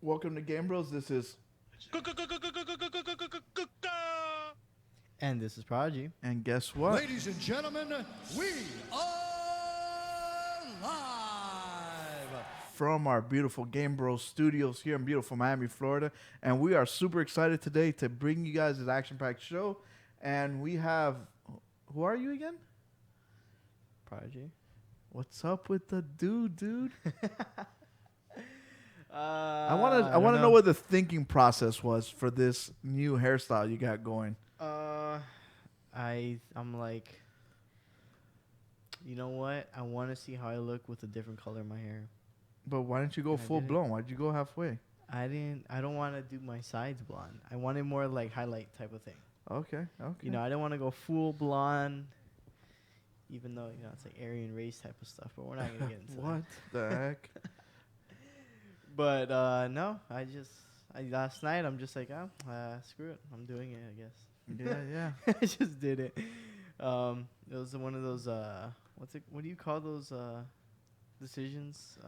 Welcome to Game Bros. This is And this is Prodigy. and guess what? Ladies and gentlemen, we are live. From our beautiful Game Bros studios here in beautiful Miami, Florida, and we are super excited today to bring you guys this action-packed show. And we have, who are you again? Prodigy. What's up with the dude? I I want to know what the thinking process was for this new hairstyle you got going. I'm like, you know what? I want to see how I look with a different color in my hair. But why didn't you go And I full did it. blown? Why'd you go halfway? I don't want to do my sides blonde. I wanted more like highlight type of thing. Okay. You know, I don't want to go full blonde, even though, it's like Aryan race type of stuff, but we're not going to get into What the heck? But no, last night I'm just like, screw it. I'm doing it, I guess. Yeah. I just did it. It was one of those what do you call those decisions?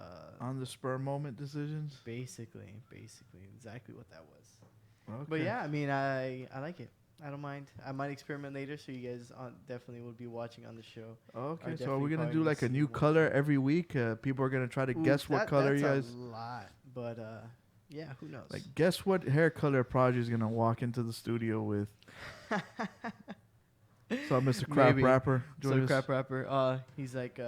On the spur moment decisions. Basically exactly what that was. Okay. But yeah, I mean, I like it. I don't mind. I might experiment later, so you guys definitely will be watching on the show. Okay, Are so are we definitely gonna probably do gonna like a see new what- color every week? People are gonna try to guess what color you guys. That's a lot, but yeah, who knows? Like, guess what hair color Prodigy is gonna walk into the studio with? So, Mr. Crap Maybe. Rapper. So join us. crap rapper. He's like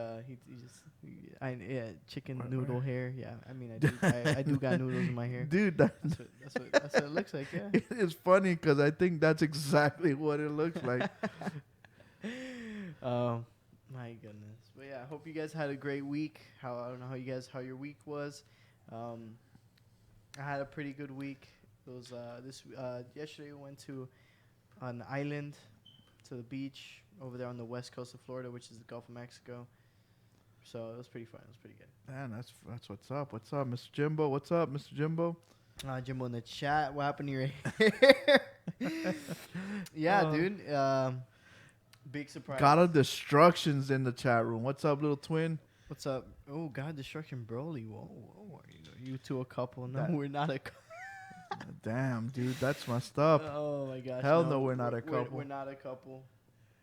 chicken Where- noodle where? hair. Yeah, I mean, I do got noodles in my hair. Dude, That's what it looks like. Yeah. it is funny because I think that's exactly what it looks like. Oh my goodness. But yeah, I hope you guys had a great week. I don't know how your week was. I had a pretty good week. It was yesterday we went to an island, to the beach over there on the west coast of Florida, which is the Gulf of Mexico. So it was pretty fun. It was pretty good. Man, that's what's up. What's up, Mr. Jimbo? What's up, Mr. Jimbo? Jimbo in the chat. What happened to your hair? Yeah, dude. Big surprise. God of Destructions in the chat room. What's up, little twin? What's up? Oh, God, Destruction Broly. Whoa. Are you two a couple? No, That- we're not a couple. Damn, dude, that's messed up. Oh, my gosh. Hell no, we're not a couple. We're not a couple.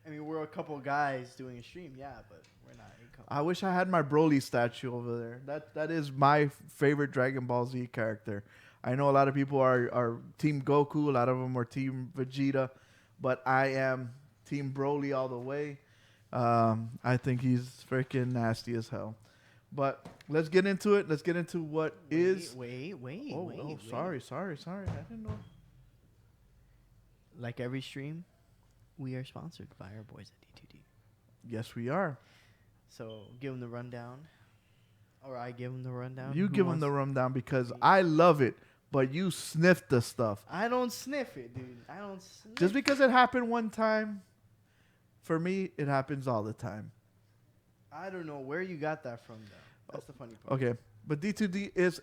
I mean, we're a couple guys doing a stream, yeah, but we're not a couple. I wish I had my Broly statue over there. That is my favorite Dragon Ball Z character. I know a lot of people are Team Goku. A lot of them are Team Vegeta. But I am Team Broly all the way. I think he's freaking nasty as hell. But let's get into it. Let's get into what is... Wait. Oh, sorry. I didn't know. Like every stream, we are sponsored by our boys at D2D. Yes, we are. So give them the rundown. Or I give them the rundown. You Who give them wants- the rundown because I love it, but you sniff the stuff. I don't sniff it, dude. I don't sniff Just because it happened one time, for me, it happens all the time. I don't know where you got that from, though. That's the funny part. Okay, but D2D is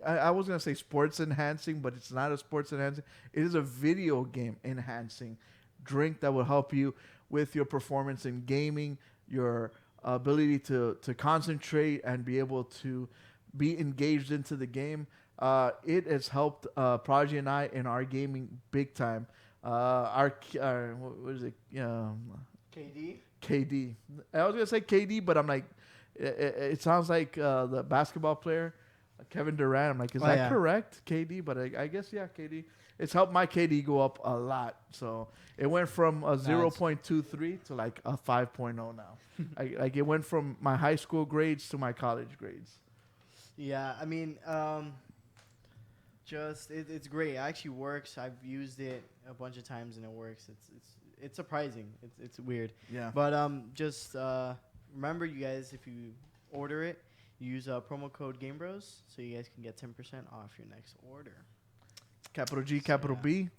I was going to say sports enhancing, but it's not a sports enhancing. It is a video game enhancing drink that will help you with your performance in gaming, your ability to concentrate and be able to be engaged into the game. It has helped Prodigy and I in our gaming big time. What is it? KD? KD. I was going to say KD, but I'm like, it sounds like the basketball player, Kevin Durant. I'm like, is that correct, KD? But I guess, yeah, KD. It's helped my KD go up a lot. So it went from a 0.23 to like a 5.0 now. Like it went from my high school grades to my college grades. Yeah, I mean, it's great. It actually works. I've used it a bunch of times and it works. It's surprising. It's weird. Yeah. But just remember, you guys, if you order it, use promo code GameBros so you guys can get 10% off your next order. Capital G, capital B.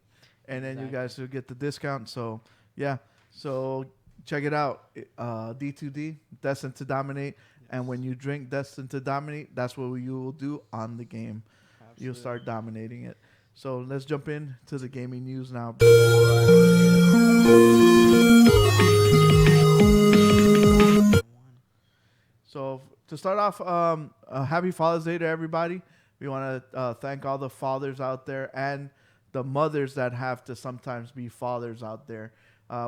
And then you guys will get the discount. So, yeah. So, check it out. D2D, Destined to Dominate. Yes. And when you drink Destined to Dominate, that's what you will do on the game. Absolutely. You'll start dominating it. So, let's jump into the gaming news now. So, to start off, happy Father's Day to everybody. We want to thank all the fathers out there and the mothers that have to sometimes be fathers out there.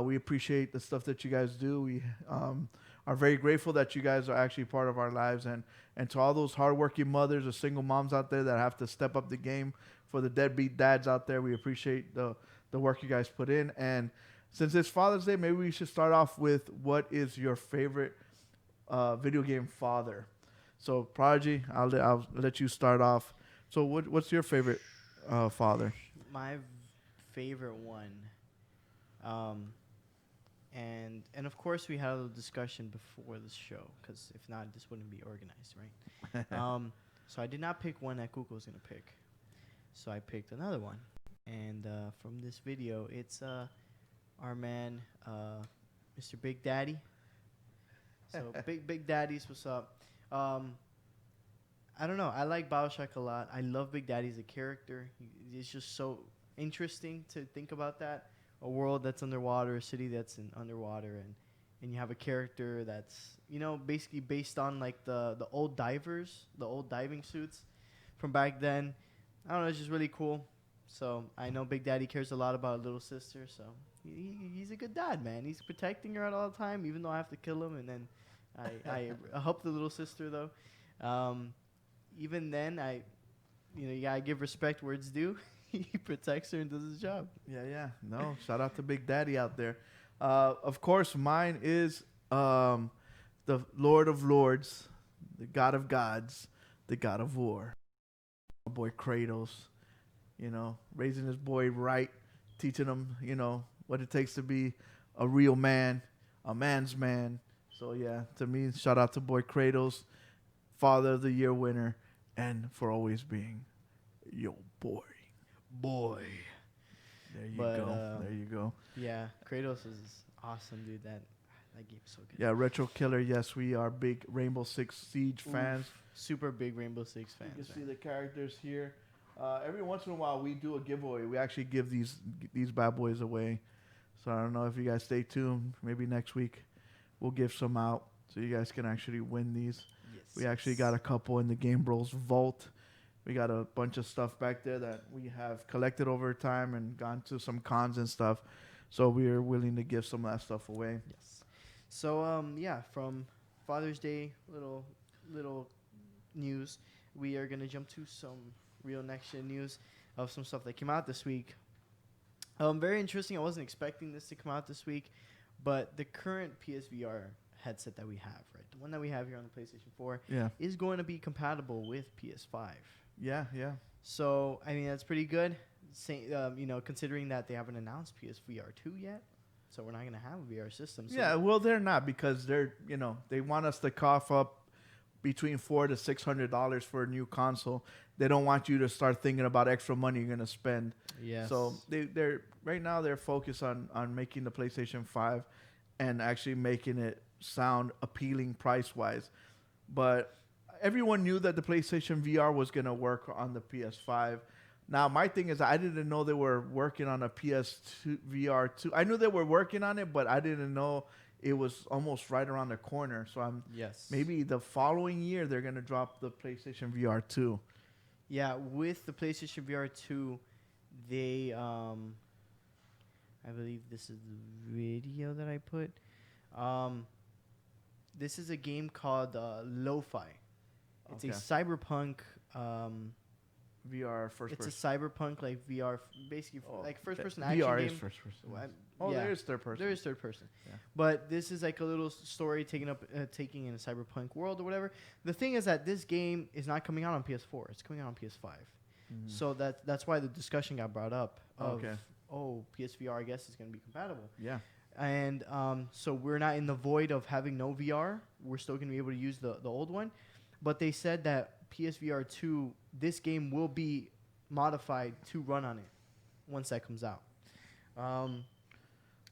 We appreciate the stuff that you guys do. We are very grateful that you guys are actually part of our lives. And to all those hardworking mothers or single moms out there that have to step up the game, for the deadbeat dads out there, we appreciate the work you guys put in. And since it's Father's Day, maybe we should start off with what is your favorite video game father? So, Prodigy, I'll let you start off. So, what's your favorite father? My favorite one, and of course we had a little discussion before this show, because if not, this wouldn't be organized, right? So I did not pick one that Google was gonna pick. So I picked another one, and from this video, it's our man, Mr. Big Daddy. So Big Daddy's what's up. I don't know. I like BioShock a lot. I love Big Daddy as a character. It's just so interesting to think about that. A world that's underwater, a city that's underwater, and you have a character that's, basically based on like the old divers, the old diving suits from back then. I don't know. It's just really cool. So I know Big Daddy cares a lot about little sister. So he's a good dad, man. He's protecting her at all the time, even though I have to kill him. And then I help the little sister though. Even then, you gotta give respect where it's due. He protects her and does his job. Yeah. No, shout out to Big Daddy out there. Of course, mine is the Lord of Lords, the God of Gods, the God of War. My boy Kratos, raising his boy right, teaching him, what it takes to be a real man, a man's man. So yeah, to me, shout out to boy Kratos, Father of the Year winner, and for always being your boy. There you go. There you go. Yeah, Kratos is awesome, dude. That game is so good. Yeah, Retro Killer. Yes, we are big Rainbow Six Siege fans. Super big Rainbow Six fans. You can see the characters here. Every once in a while, we do a giveaway. We actually give these bad boys away. So I don't know if you guys stay tuned. Maybe next week we'll give some out so you guys can actually win these. Yes. We actually got a couple in the Game Bros vault. We got a bunch of stuff back there that we have collected over time and gone to some cons and stuff. So we are willing to give some of that stuff away. Yes. So from Father's Day, little news, we are gonna jump to some real next gen news of some stuff that came out this week. Very interesting. I wasn't expecting this to come out this week, but the current PSVR headset that we have, right, the one that we have here on the PlayStation 4, is going to be compatible with PS5. Yeah. So I mean that's pretty good. Considering that they haven't announced PSVR 2 yet, so we're not gonna have a VR system. So yeah, well they're not, because they want us to cough up between $400 to $600 for a new console. They don't want you to start thinking about extra money you're gonna spend. Yes. So they're right now they're focused on making the PlayStation 5 and actually making it sound appealing price wise. But everyone knew that the PlayStation VR was gonna work on the PS5. Now my thing is I didn't know they were working on a PS2 VR2. I knew they were working on it, but I didn't know it was almost right around the corner. So maybe the following year they're gonna drop the PlayStation VR 2. Yeah, with the PlayStation VR 2, they I believe this is the video that I put. This is a game called Lo-Fi. It's a cyberpunk VR first person. It's a cyberpunk like VR, basically like first person VR action VR game. is first person. Yeah. There is third person. There is third person. Yeah. But this is like a little story taking in a cyberpunk world or whatever. The thing is that this game is not coming out on PS4. It's coming out on PS5. Mm-hmm. So that's why the discussion got brought up of PSVR I guess is going to be compatible. Yeah. And so we're not in the void of having no VR. We're still going to be able to use the old one. But they said that PSVR 2, this game will be modified to run on it once that comes out.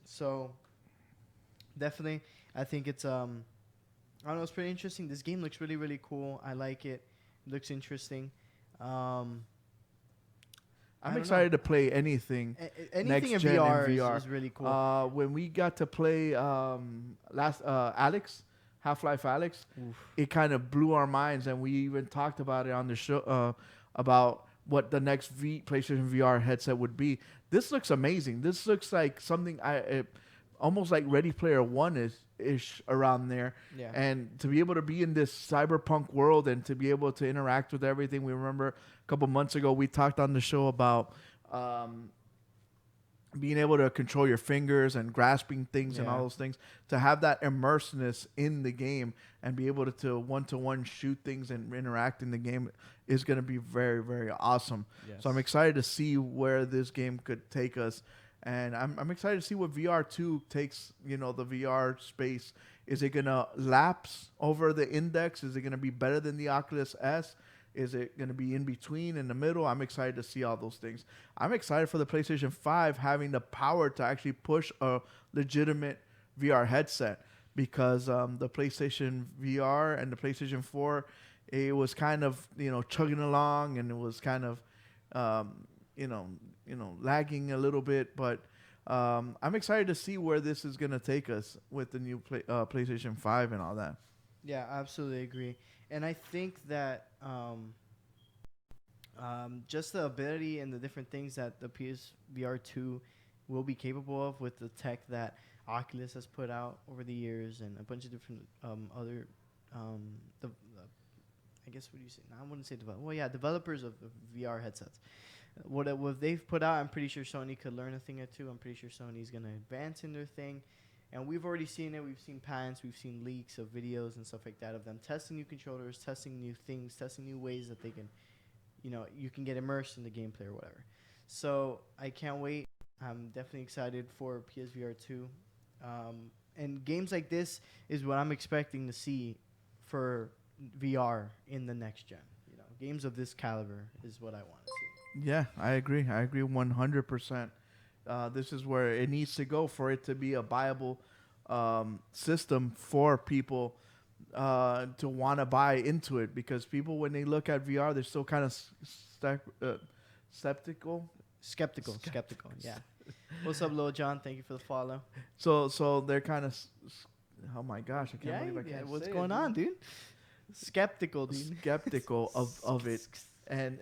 So definitely, I think it's I don't know, it's pretty interesting. This game looks really, really cool. I like it. It looks interesting. I'm excited to play anything. Anything in VR is really cool. When we got to play Half-Life Alyx, it kind of blew our minds, and we even talked about it on the show about what the next PlayStation VR headset would be. This looks amazing. This looks like something almost like Ready Player One is ish around there. Yeah. And to be able to be in this cyberpunk world and to be able to interact with everything. We remember a couple months ago we talked on the show about being able to control your fingers and grasping things and all those things, to have that immersiveness in the game and be able to one-to-one shoot things and interact in the game is going to be very, very awesome. Yes. So I'm excited to see where this game could take us. And I'm excited to see what VR2 takes, the VR space. Is it going to lapse over the Index? Is it going to be better than the Oculus S? Is it going to be in between, in the middle? I'm excited to see all those things. I'm excited for the PlayStation 5 having the power to actually push a legitimate VR headset, because the PlayStation VR and the PlayStation 4, it was kind of, chugging along, and it was kind of, lagging a little bit. But I'm excited to see where this is going to take us with the new PlayStation 5 and all that. Yeah, I absolutely agree. And I think that just the ability and the different things that the PSVR 2 will be capable of with the tech that Oculus has put out over the years, and a bunch of different other, I guess, what do you say? No, I wouldn't say developers. Well, yeah, developers of VR headsets. What they've put out, I'm pretty sure Sony could learn a thing or two. I'm pretty sure Sony's going to advance in their thing. And we've already seen it. We've seen patents. We've seen leaks of videos and stuff like that of them testing new controllers, testing new things, testing new ways that they can, you can get immersed in the gameplay or whatever. So I can't wait. I'm definitely excited for PSVR 2. And games like this is what I'm expecting to see for VR in the next gen. Games of this caliber is what I want to see. Yeah, I agree. I agree 100%. This is where it needs to go for it to be a viable system for people to want to buy into it, because people, when they look at VR, they're still kind of skeptical. Skeptical. Yeah. What's up, Lil John? Thank you for the follow. So they're kind of, oh my gosh, I can't believe I can't. What's say going it, on, dude? Skeptical, dude. Skeptical of it, and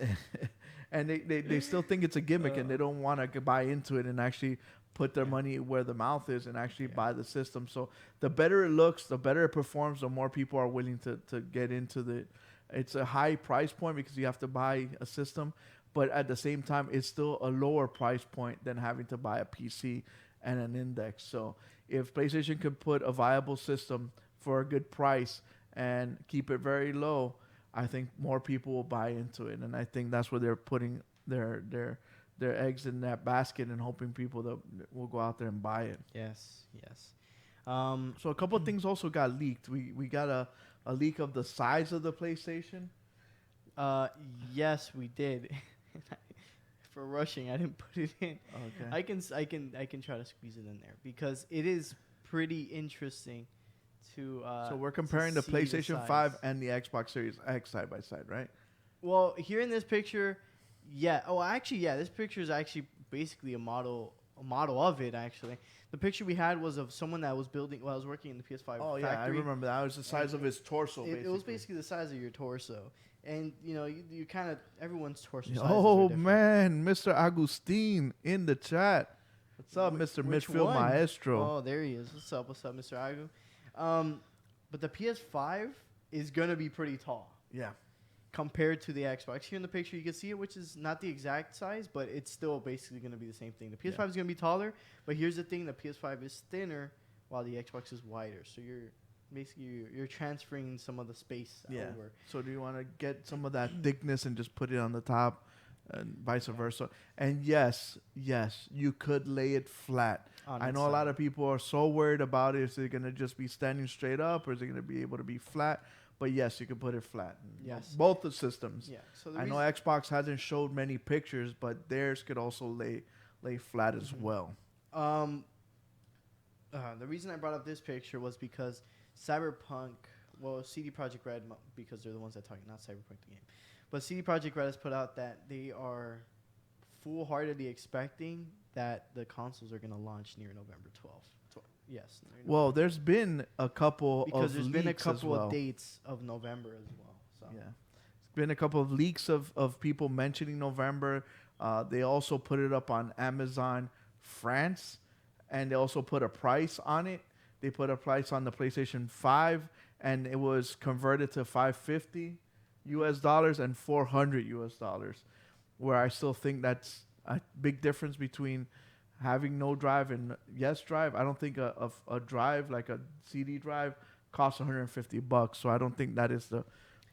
they still think it's a gimmick, and they don't want to buy into it and actually put their money where the mouth is and actually buy the system. So the better it looks, the better it performs, the more people are willing to get into the. It's a high price point because you have to buy a system, but at the same time, it's still a lower price point than having to buy a PC and an Index. So if PlayStation could put a viable system for a good price and keep it very low, I think more people will buy into it. And I think that's where they're putting their eggs in that basket and hoping people that will go out there and buy it. Yes. So a couple of things also got leaked. We got a leak of the size of the PlayStation. Yes, we did. For rushing, I didn't put it in. Okay. I can try to squeeze it in there because it is pretty interesting to. So we're comparing the PlayStation 5 and the Xbox Series X side by side, right? Well, here in this picture, yeah. Oh, actually, yeah. This picture is actually basically a model of it. Actually, the picture we had was of someone that was building. Well, I was working in the PS5 Oh factory. yeah, I remember that. It was the size of his torso. It was basically the size of your torso, and you kind of everyone's torso. Oh man, Mr. Agustin in the chat. What's up, Mr. Midfield one? Maestro? Oh, there he is. What's up, Mr. Agu? But the PS5 is gonna be pretty tall. Yeah. Compared to the Xbox. Here in the picture, you can see it, which is not the exact size, but it's still basically going to be the same thing. The PS5 is going to be taller, but here's the thing. The PS5 is thinner while the Xbox is wider. So you're transferring some of the space over. So do you want to get some of that thickness and just put it on the top and vice versa? And yes, you could lay it flat. I know a lot of people are so worried about it. Is it going to just be standing straight up or is it going to be able to be flat? But yes, you can put it flat. Yes. Both the systems. Yeah. So I know Xbox hasn't showed many pictures, but theirs could also lay flat as well. The reason I brought up this picture was because Cyberpunk, CD Projekt Red, because they're the ones that talk, not Cyberpunk the game, but CD Projekt Red has put out that they are full-heartedly expecting that the consoles are going to launch near November 12th. Yes. Well, there's been a couple because of there's been a leaks couple as well. of dates of November as well. So yeah, been a couple of leaks of people mentioning November. They also put it up on Amazon France, and they also put a price on it. They put a price on the PlayStation 5, and it was converted to $550 US and $400 US, where I still think that's a big difference between having no drive and yes drive. I don't think a drive like a CD drive costs $150, so I don't think that is the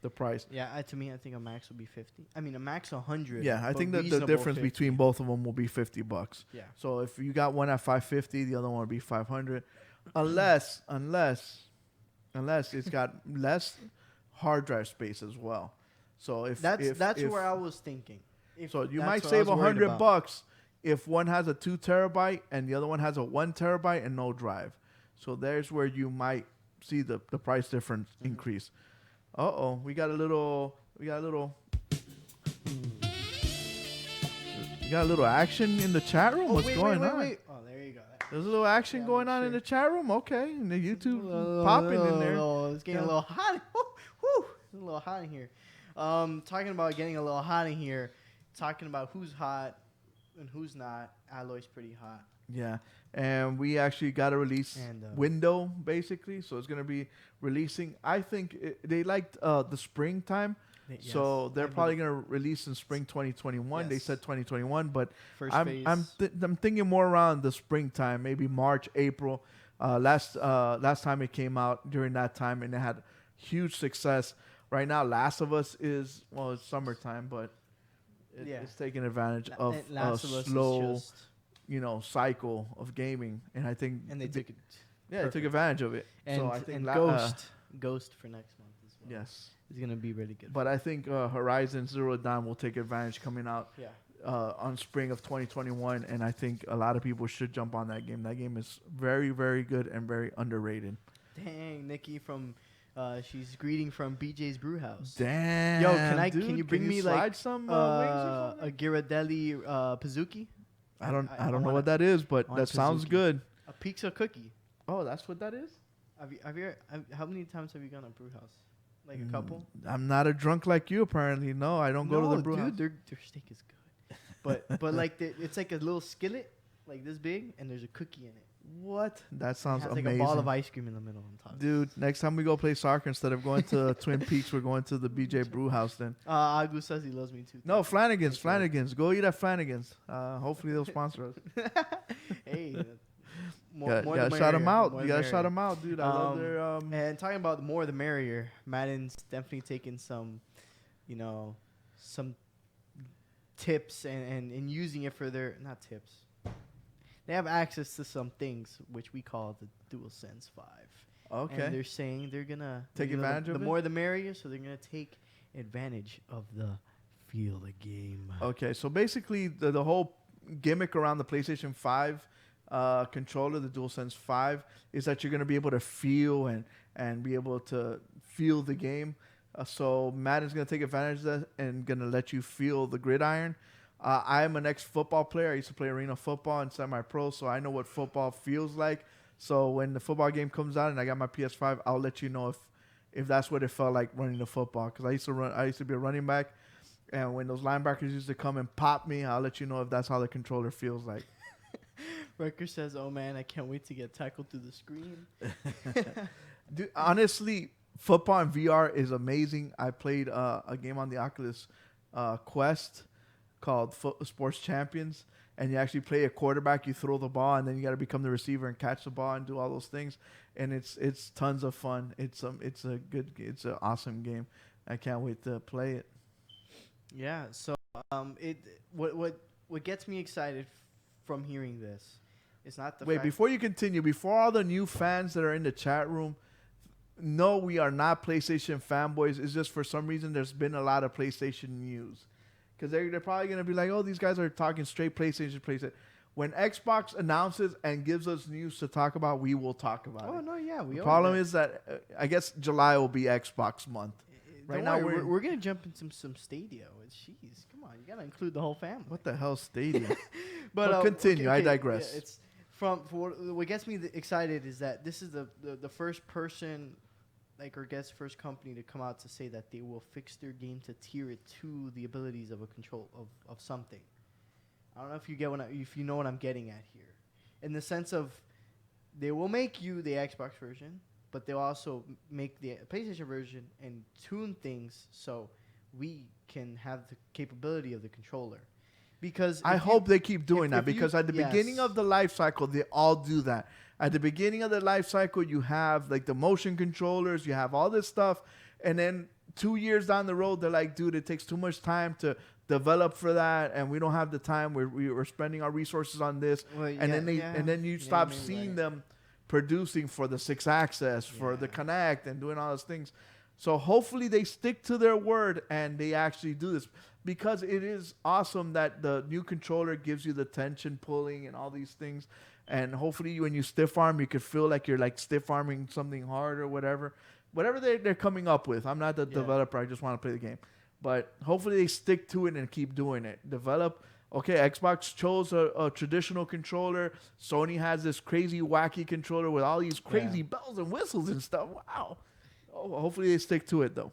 price. Yeah, to me, I think a max would be 50. I mean, a max 100. Yeah, I but think that the reasonable difference 50. between both of them will be $50. Yeah. So if you got one at $550, the other one would be $500, unless it's got less hard drive space as well. So if That's where I was thinking. So you That's might what I save was worried about. $100 if one has a 2 terabyte and the other one has a 1 terabyte and no drive. So there's where you might see the price difference increase. We got a little action in the chat room. What's going on? Wait. Oh, there you go. There's a little action going on in the chat room. Okay, and the YouTube popping in there. It's getting a little hot. Woo, it's a little hot in here. Talking about getting a little hot in here. Talking about who's hot and who's not. Alloy's pretty hot. Yeah, and we actually got a release window basically, so it's gonna be releasing. I think they liked the springtime, so they're probably gonna release in spring 2021. They said 2021, but I'm thinking more around the springtime, maybe March, April. Last time it came out during that time, and it had huge success. Right now, Last of Us it's summertime, but it's taking advantage of a slow, cycle of gaming, and I think they took it. Yeah, they took advantage of it. And, so I think Ghost for next month as well. Yes, it's gonna be really good. But I think Horizon Zero Dawn will take advantage coming out. Yeah. On spring of 2021, and I think a lot of people should jump on that game. That game is very, very good and very underrated. Dang, Nikki from. She's greeting from BJ's Brewhouse. Damn. Yo, can you bring me like some wings or something? a Ghirardelli Pizookie? I don't know what that is, but that sounds good. A pizza cookie. Oh, that's what that is? How many times have you gone to Brewhouse? Like a couple? I'm not a drunk like you, apparently. No, I don't go to the Brewhouse. Dude, their steak is good. But like it's like a little skillet, like this big, and there's a cookie in it. What? That sounds amazing. Like a ball of ice cream in the middle on top. Dude, next time we go play soccer, instead of going to Twin Peaks, we're going to the BJ Brewhouse then. Agu says he loves me too. No, Flanagan's. Go eat at Flanagan's. Hopefully they'll sponsor us. Hey. You gotta shout them out. You gotta shout them out, dude. I love their... And talking about the more the merrier, Madden's definitely taking some, some tips and using it for their... Not tips. They have access to some things which we call the DualSense 5. Okay. And they're saying they're going to... Take advantage of it? The more the merrier, so they're going to take advantage of the feel the game. Okay, so basically the whole gimmick around the PlayStation 5 controller, the DualSense 5, is that you're going to be able to feel and be able to feel the game. So Madden's going to take advantage of that and going to let you feel the gridiron. I am an ex-football player. I used to play arena football and semi-pro, so I know what football feels like. So when the football game comes out and I got my PS5, I'll let you know if that's what it felt like running the football. Because I used to be a running back, and when those linebackers used to come and pop me, I'll let you know if that's how the controller feels like. Wrecker says, "Oh man, I can't wait to get tackled through the screen." Dude, honestly, football in VR is amazing. I played a game on the Oculus Quest called Sports Champions, and you actually play a quarterback. You throw the ball, and then you got to become the receiver and catch the ball and do all those things. And it's tons of fun. It's an awesome game. I can't wait to play it. Yeah. So what gets me excited from hearing this is not the fact before you continue, before all the new fans that are in the chat room. No, we are not PlayStation fanboys. It's just for some reason there's been a lot of PlayStation news. Because they're probably going to be like, oh, these guys are talking straight PlayStation. When Xbox announces and gives us news to talk about, we will talk about it. Oh, no, yeah. The problem is that I guess July will be Xbox month. Right now, we're going to jump into some Stadia. Jeez, come on. You got to include the whole family. What the hell, Stadia? but continue. Okay, I digress. Yeah, what gets me excited is that this is the first person or guess first company to come out to say that they will fix their game to tier it to the abilities of a control of something. I don't know if you get if you know what I'm getting at here, in the sense of they will make you the Xbox version, but they'll also make the PlayStation version and tune things so we can have the capability of the controller. Because I hope they keep doing that, if you- because at the beginning yes. of the life cycle, they all do that. At the beginning of the life cycle, you have like the motion controllers, you have all this stuff, and then 2 years down the road, they're like, dude, it takes too much time to develop for that, and we don't have the time. We're spending our resources on this, Well, and then you stop maybe seeing right. them producing for the 6-axis, for the Yeah. Connect, and doing all those things. So hopefully they stick to their word and they actually do this, because it is awesome that the new controller gives you the tension pulling and all these things. And hopefully when you stiff arm, you could feel like you're like stiff arming something hard or whatever. Whatever they're coming up with. I'm not the developer. I just want to play the game. But hopefully they stick to it and keep doing it. Develop. Okay, Xbox chose a traditional controller. Sony has this crazy, wacky controller with all these crazy bells and whistles and stuff. Wow. Oh, hopefully they stick to it, though.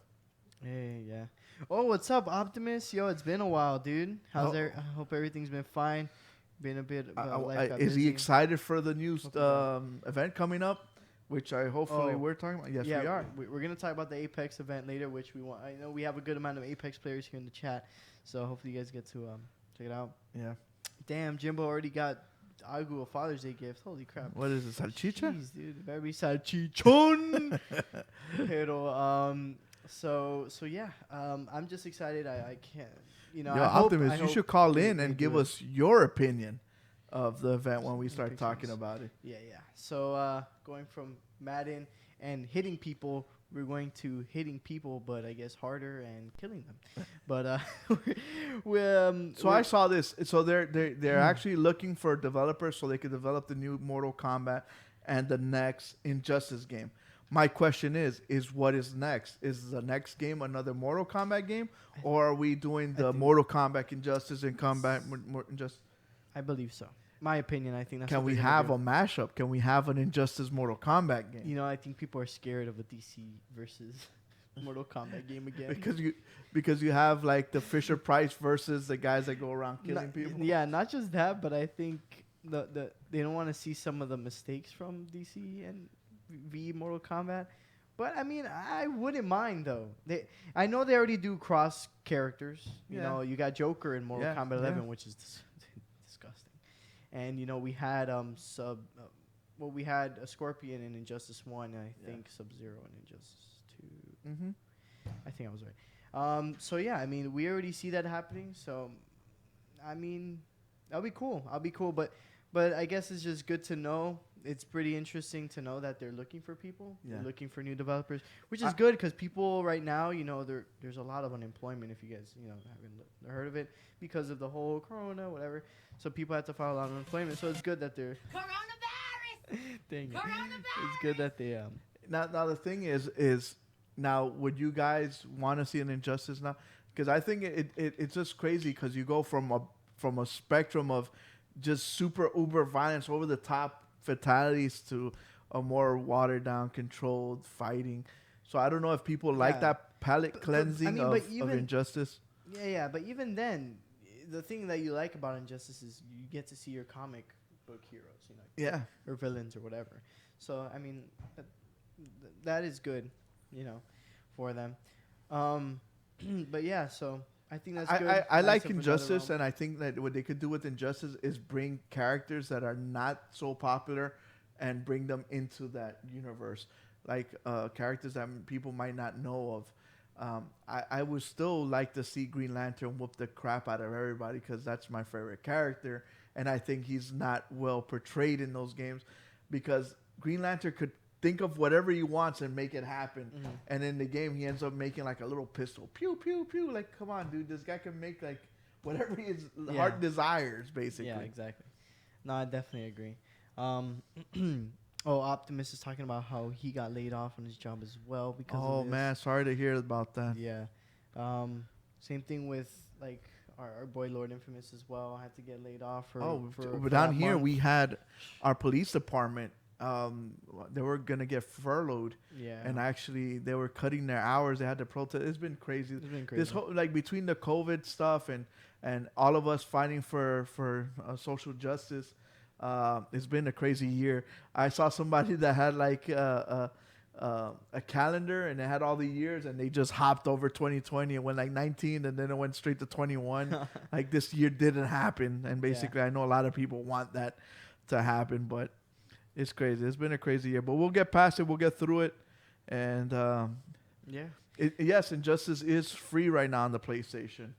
Hey, yeah. Oh, what's up, Optimus? Yo, it's been a while, dude. I hope everything's been fine. Been a bit. Life got Is he busy. excited for the new event coming up? Which we're talking about. Yes, yeah, we are. We're gonna talk about the Apex event later, which we want. I know we have a good amount of Apex players here in the chat, so hopefully you guys get to check it out. Yeah. Damn, Jimbo already got Agu a Father's Day gift. Holy crap! What is it, salchicha? Jeez, dude, very salchichon. Pero so yeah, I'm just excited. I can't, Yo, I hope, Optimus, you should call in and give do it. us your opinion of the event when we start Pictures. talking about it. Yeah. So going from Madden and hitting people, we're going to hitting people, but I guess harder and killing them. But So I saw this. So they're actually looking for developers so they could develop the new Mortal Kombat and the next Injustice game. My question is what is next? Is the next game another Mortal Kombat game, or are we doing the Mortal Kombat Injustice and Combat Injustice? I believe so. My opinion, I think that's. Can what we they're gonna have do. a mashup? Can we have an Injustice Mortal Kombat game? I think people are scared of a DC versus Mortal Kombat game again. Because you have like the Fisher Price versus the guys that go around killing people. Yeah, not just that, but I think the they don't want to see some of the mistakes from DC and V Mortal Kombat. But I mean, I wouldn't mind though. I know they already do cross characters. Yeah. You got Joker in Mortal Yeah, Kombat 11, yeah. which is disgusting. And we had we had a Scorpion in Injustice 1, and I think Sub-Zero in Injustice 2. Mm-hmm. I think I was right. So yeah, I mean, we already see that happening. So, I mean, that'll be cool. But I guess it's just good to know. It's pretty interesting to know that they're looking for people. Yeah. They're looking for new developers, which is good because people right now, there's a lot of unemployment. If you guys, haven't heard of it because of the whole Corona, whatever. So people have to file a lot of unemployment. So it's good that they're Coronavirus! dang it. Coronavirus! It's good that they Now the thing is now, would you guys want to see an Injustice now? Because I think it's just crazy because you go from a spectrum of just super uber violence, over the top fatalities, to a more watered down, controlled fighting. So I don't know if people like that palate cleansing of Injustice. Yeah, but even then, the thing that you like about Injustice is you get to see your comic book heroes, or villains or whatever. So I mean, that is good, for them. But yeah, so I think that's good. I Nice like of another Injustice, realm. and I think that what they could do with Injustice is bring characters that are not so popular and bring them into that universe, like characters that people might not know of. I would still like to see Green Lantern whoop the crap out of everybody because that's my favorite character, and I think he's not well portrayed in those games because Green Lantern could think of whatever he wants and make it happen. Mm-hmm. And in the game, he ends up making like a little pistol. Pew, pew, pew. Like, come on, dude. This guy can make like whatever his heart desires, basically. Yeah, exactly. No, I definitely agree. Optimus is talking about how he got laid off on his job as well because of this. Man, sorry to hear about that. Yeah. Same thing with like our boy Lord Infamous as well. Had to get laid off for But for down that here, month. we had our police department they were gonna get furloughed, Yeah. and actually they were cutting their hours. They had to protest. It's been crazy. It's been crazy. This whole like between the COVID stuff and all of us fighting for social justice, it's been a crazy year. I saw somebody that had like a calendar and it had all the years, and they just hopped over 2020 and went like 19, and then it went straight to 21. Like this year didn't happen, and basically I know a lot of people want that to happen, but it's crazy. It's been a crazy year, but we'll get past it. We'll get through it, and Yeah. yes, Injustice is free right now on the PlayStation,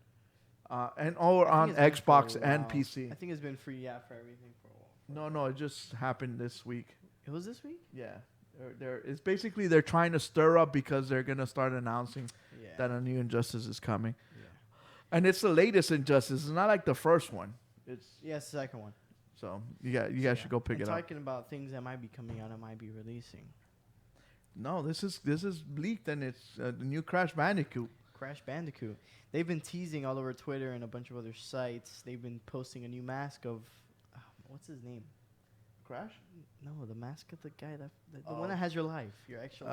and or I on think it's been for a Xbox and while. PC. I think it's been free, for everything for a while. No, it just happened this week. It was this week? Yeah, it's basically they're trying to stir up because they're gonna start announcing Yeah. that a new Injustice is coming, Yeah. and it's the latest Injustice. It's not like the first one. It's Yeah, it's the second one. so you guys should go pick it up. Talking about things that might be coming out and might be releasing. No, this is leaked, and it's the new Crash Bandicoot. Crash Bandicoot. They've been teasing all over Twitter and a bunch of other sites. They've been posting a new mask of, what's his name? Crash? No, the mask of the guy the Oh. one that has your life, your actual.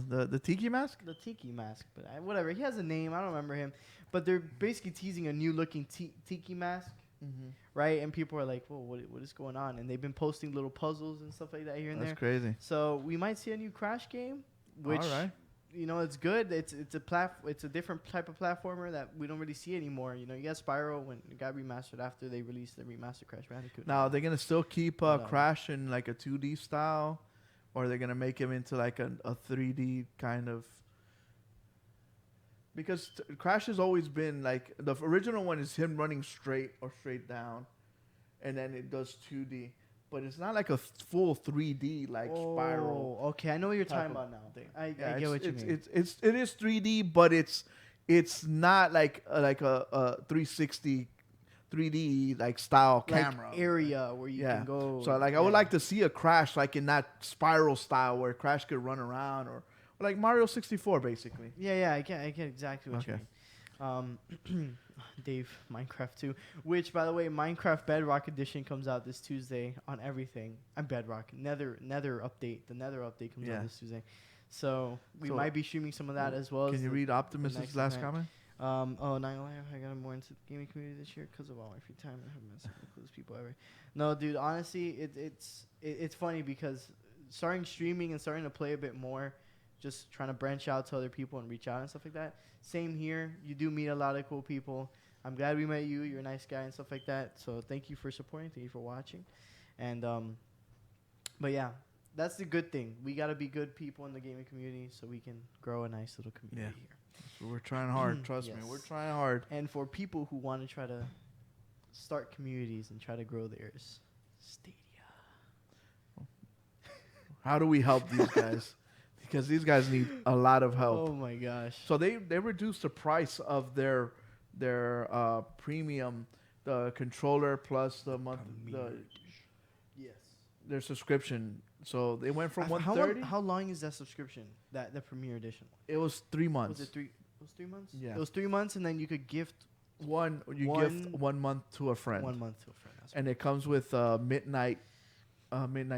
The Tiki mask. The Tiki mask, but whatever. He has a name. I don't remember him, but they're basically teasing a new looking Tiki mask. Mm-hmm. Right, and people are like, "Well, what is going on?" And they've been posting little puzzles and stuff like that here and That's there. crazy. So we might see a new Crash game, which All right. it's good. It's a different type of platformer that we don't really see anymore. You got Spyro when it got remastered after they released the remastered Crash Bandicoot. Now they're gonna still keep But, Crash in like a 2D style, or they're gonna make him into like a 3D kind of. Because Crash has always been like the original one is him running straight or straight down, and then it does 2D, but it's not like a full 3D like Spiral. Okay, I know what you're type talking of about now. thing. I Yeah, get what you mean. it is 3D, but it's not like a 360 3D like style like camera area where you Yeah. can go. So like I would like to see a Crash like in that Spiral style where Crash could run around, or like Mario 64 basically. Yeah, I get exactly what Okay. you mean. Dave, Minecraft 2, which by the way, Minecraft Bedrock Edition comes out this Tuesday on everything. I'm Bedrock Nether update. The Nether update comes Yeah. out this Tuesday, so we So- might be streaming some of that as well. Can as you the- read the Optimus's next last event. comment? Not gonna lie, I got more into the gaming community this year because of all my free time. I haven't met some of the coolest people ever. No, dude, honestly, it's funny because starting streaming and starting to play a bit more, just trying to branch out to other people and reach out and stuff like that. Same here. You do meet a lot of cool people. I'm glad we met you. You're a nice guy and stuff like that. So thank you for supporting. Thank you for watching. And but yeah, that's the good thing. We gotta be good people in the gaming community so we can grow a nice little community Yeah. here. So we're trying hard. Trust me, Yes. we're trying hard. And for people who want to try to start communities and try to grow theirs, Stadia. How do we help these guys? Because these guys need a lot of help. Oh my gosh. So they reduced the price of their premium, the controller plus the month Yes. their subscription. So they went from How 130. long, how long is that subscription? That the Premier Edition? It was 3 months. Was it 3? It was 3 months. Yeah. It was 3 months, and then you could gift You one- gift 1 month to a friend, 1 month to a friend. That's and it comes with midnight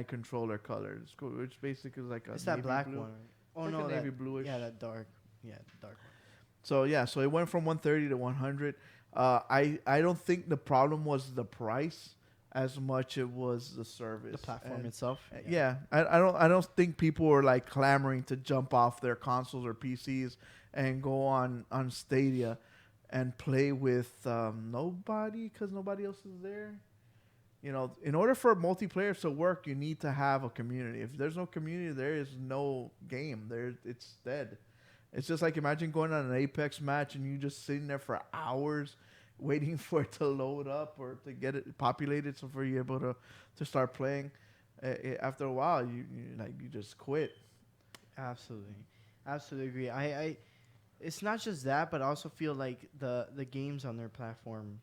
controller color. It's cool. Which basically is like a it's that navy black blue. one. Right? Oh Like no, a that, navy bluish. Yeah, that dark. Yeah, dark one. So yeah, so it went from 130 to 100. I don't think the problem was the price as much it was the service. The platform And, itself. yeah, I don't think people were like clamoring to jump off their consoles or PCs and go on Stadia and play with nobody because nobody else is there. You know, in order for multiplayer to work, you need to have a community. If there's no community, there is no game. It's dead. It's just like imagine going on an Apex match and you just sitting there for hours waiting for it to load up or to get it populated so for you able to start playing. After a while, you just quit. Absolutely agree. I it's not just that, but I also feel like the games on their platform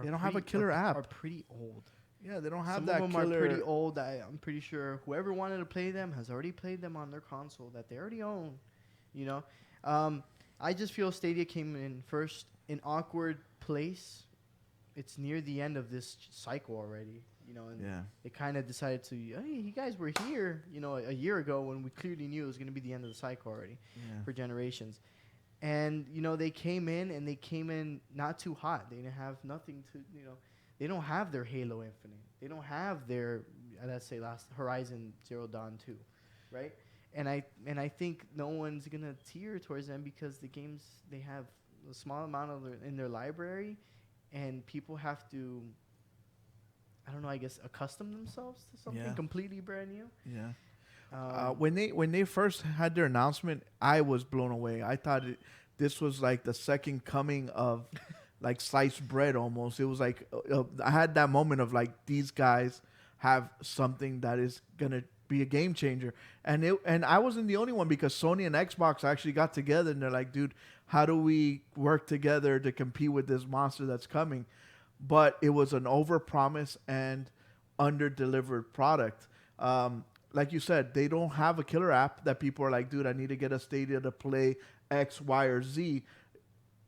They don't have a killer are app. pretty old. Yeah, they don't have Some that of them killer. are pretty old. I'm pretty sure whoever wanted to play them has already played them on their console that they already own. You know, I just feel Stadia came in first in awkward place. It's near the end of this cycle already. And Yeah. they kind of decided to, hey, you guys were here, a year ago when we clearly knew it was going to be the end of the cycle already for generations. And, they came in not too hot. They didn't have nothing to, they don't have their Halo Infinite. They don't have their, let's say, last Horizon Zero Dawn 2, right? And I think no one's going to tear towards them because the games, they have a small amount in their library, and people have to, I don't know, I guess accustom themselves to something completely brand new. Yeah. When they first had their announcement, I was blown away. I thought this was like the second coming of like sliced bread almost. It was like I had that moment of like, these guys have something that is gonna be a game changer. And I wasn't the only one, because Sony and Xbox actually got together and they're like, dude, how do we work together to compete with this monster that's coming? But it was an overpromise and under-delivered product. Like you said, they don't have a killer app that people are like, dude, I need to get a Stadia to play X, Y, or Z.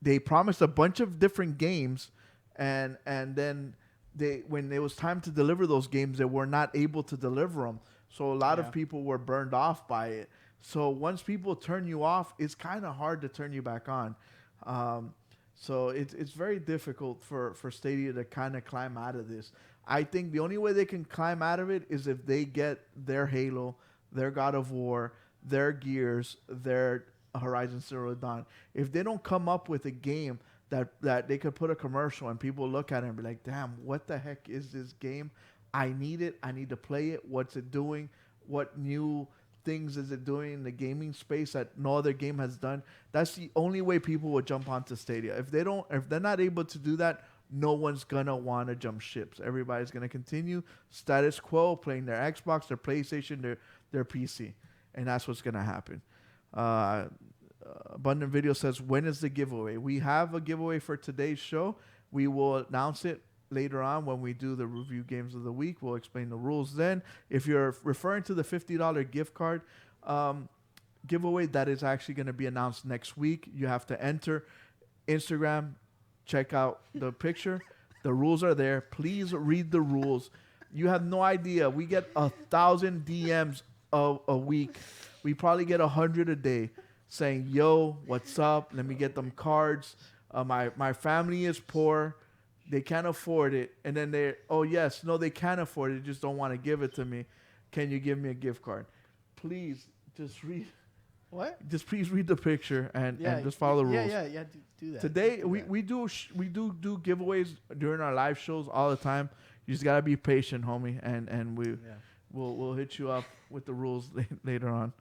They promised a bunch of different games, and then when it was time to deliver those games, they were not able to deliver them. So a lot of people were burned off by it. So once people turn you off, it's kind of hard to turn you back on. So it's very difficult for Stadia to kind of climb out of this. I think the only way they can climb out of it is if they get their Halo, their God of War, their Gears, their Horizon Zero Dawn. If they don't come up with a game that they could put a commercial and people look at it and be like, damn, what the heck is this game? I need it. I need to play it. What's it doing? What new things is it doing in the gaming space that no other game has done? That's the only way people would jump onto Stadia. If they're not able to do that, no one's gonna want to jump ships. Everybody's gonna continue status quo, playing their Xbox, their PlayStation, their PC, and that's what's gonna happen. Abundant Video says, when is the giveaway? We have a giveaway for today's show. We will announce it later on when we do the review games of the week. We'll explain the rules then. If you're referring to the $50 gift card giveaway, that is actually going to be announced next week. You have to enter Instagram, check out the picture. The rules are there. Please read the rules. You have no idea. We get 1,000 DMs a week. We probably get 100 a day saying, yo, what's up? Let me get them cards. My family is poor. They can't afford it. And then they can't afford it. They just don't want to give it to me. Can you give me a gift card? Please just read. What? Just please read the picture and just follow the rules. Yeah. Do that. Today we do giveaways during our live shows all the time. You just gotta be patient, homie, and we'll hit you up with the rules later on.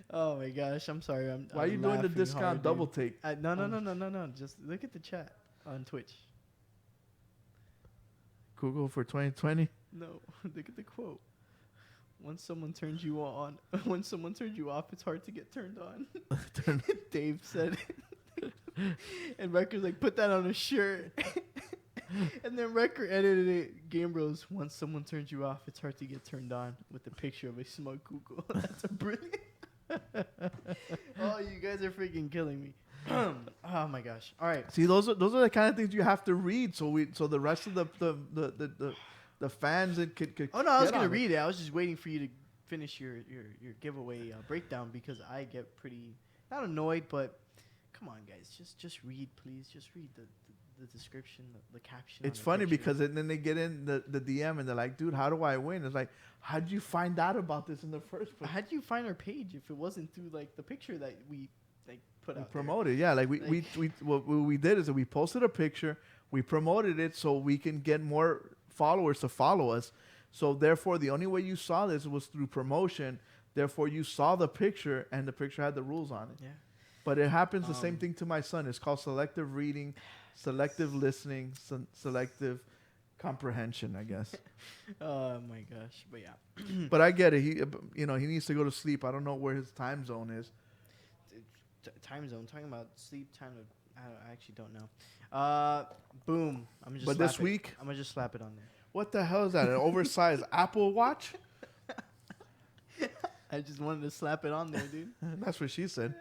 Oh my gosh, I'm sorry. Why are you doing the discount hard, double take? No. Just look at the chat on Twitch. Google for 2020. No, look at the quote. Once someone turns you on, when someone turns you off, it's hard to get turned on. Dave said it. And Record's like, put that on a shirt. And then Record edited it. Game Bros, once someone turns you off, it's hard to get turned on, with a picture of a smug Google. That's a brilliant. Oh, you guys are freaking killing me. Oh my gosh. All right. See, those are the kind of things you have to read so the rest of the fans could Oh no, I was gonna read it. I was just waiting for you to finish your giveaway breakdown, because I get pretty not annoyed, but come on guys, just read, please. Just read the description, the caption. It's funny because then they get in the DM and they're like, dude, how do I win? It's like, how did you find out about this in the first place? How did you find our page if it wasn't through like the picture that we like put out? Promoted, yeah. Like what we did is that we posted a picture, we promoted it so we can get more followers to follow us. So therefore, the only way you saw this was through promotion. Therefore, you saw the picture, and the picture had the rules on it. Yeah. But it happens the same thing to my son. It's called selective reading, selective listening, selective comprehension, I guess. Oh my gosh, but yeah. But I get it. He needs to go to sleep. I don't know where his time zone is. Time zone. Talking about sleep time. I actually don't know. Boom. I'm just. But this week, I'm gonna just slap it on there. What the hell is that? An oversized Apple Watch? I just wanted to slap it on there, dude. That's what she said.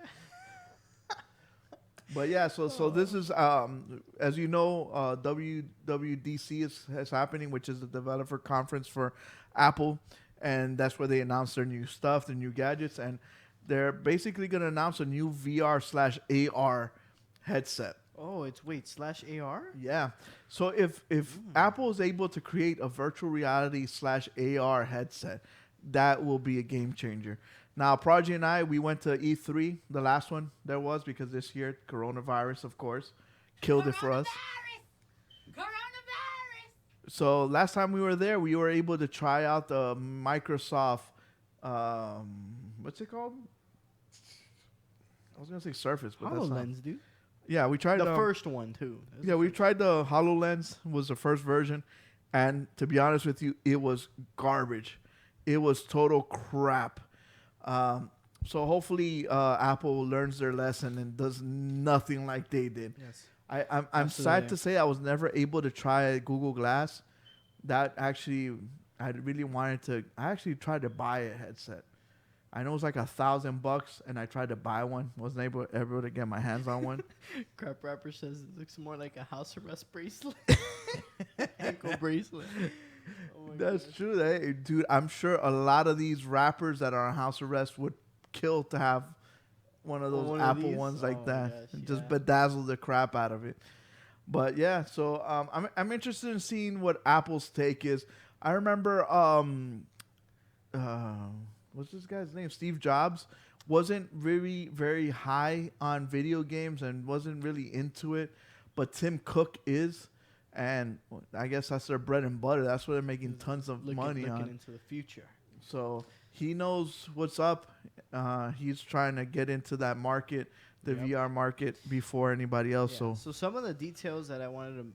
But yeah, so this is as you know, WWDC is happening, which is the developer conference for Apple, and that's where they announce their new stuff, their new gadgets, and they're basically going to announce a new VR/AR headset. Oh, it's /AR? Yeah. So if Apple is able to create a virtual reality/AR headset, that will be a game changer. Now, Prodigy and I, we went to E3, the last one there was, because this year, coronavirus, of course, killed it for us. Coronavirus! So last time we were there, we were able to try out the Microsoft, what's it called? I was going to say Surface, but that's not. HoloLens, dude. Yeah, we tried The first one, too. Yeah, we tried the HoloLens, was the first version. And to be honest with you, it was garbage. It was total crap. So hopefully Apple learns their lesson and does nothing like they did. Yes. I'm sad to say I was never able to try Google Glass. That actually, I really wanted to. I actually tried to buy a headset. I know it was like $1,000, and I tried to buy one. Wasn't able to get my hands on one. Crap Rapper says it looks more like a house arrest bracelet. Ankle bracelet. Oh my That's gosh. true, dude. I'm sure a lot of these rappers that are on house arrest would kill to have one of those one of Apple these? ones Oh like my that, gosh, and just yeah. bedazzle the crap out of it. But yeah, so I'm interested in seeing what Apple's take is. I remember what's this guy's name? Steve Jobs wasn't very, very high on video games and wasn't really into it, but Tim Cook is, and I guess that's their bread and butter. That's what they're making tons of money looking on. into the future. So he knows what's up. He's trying to get into that market, the Yep. VR market, before anybody else. Yeah. So So some of the details that I wanted to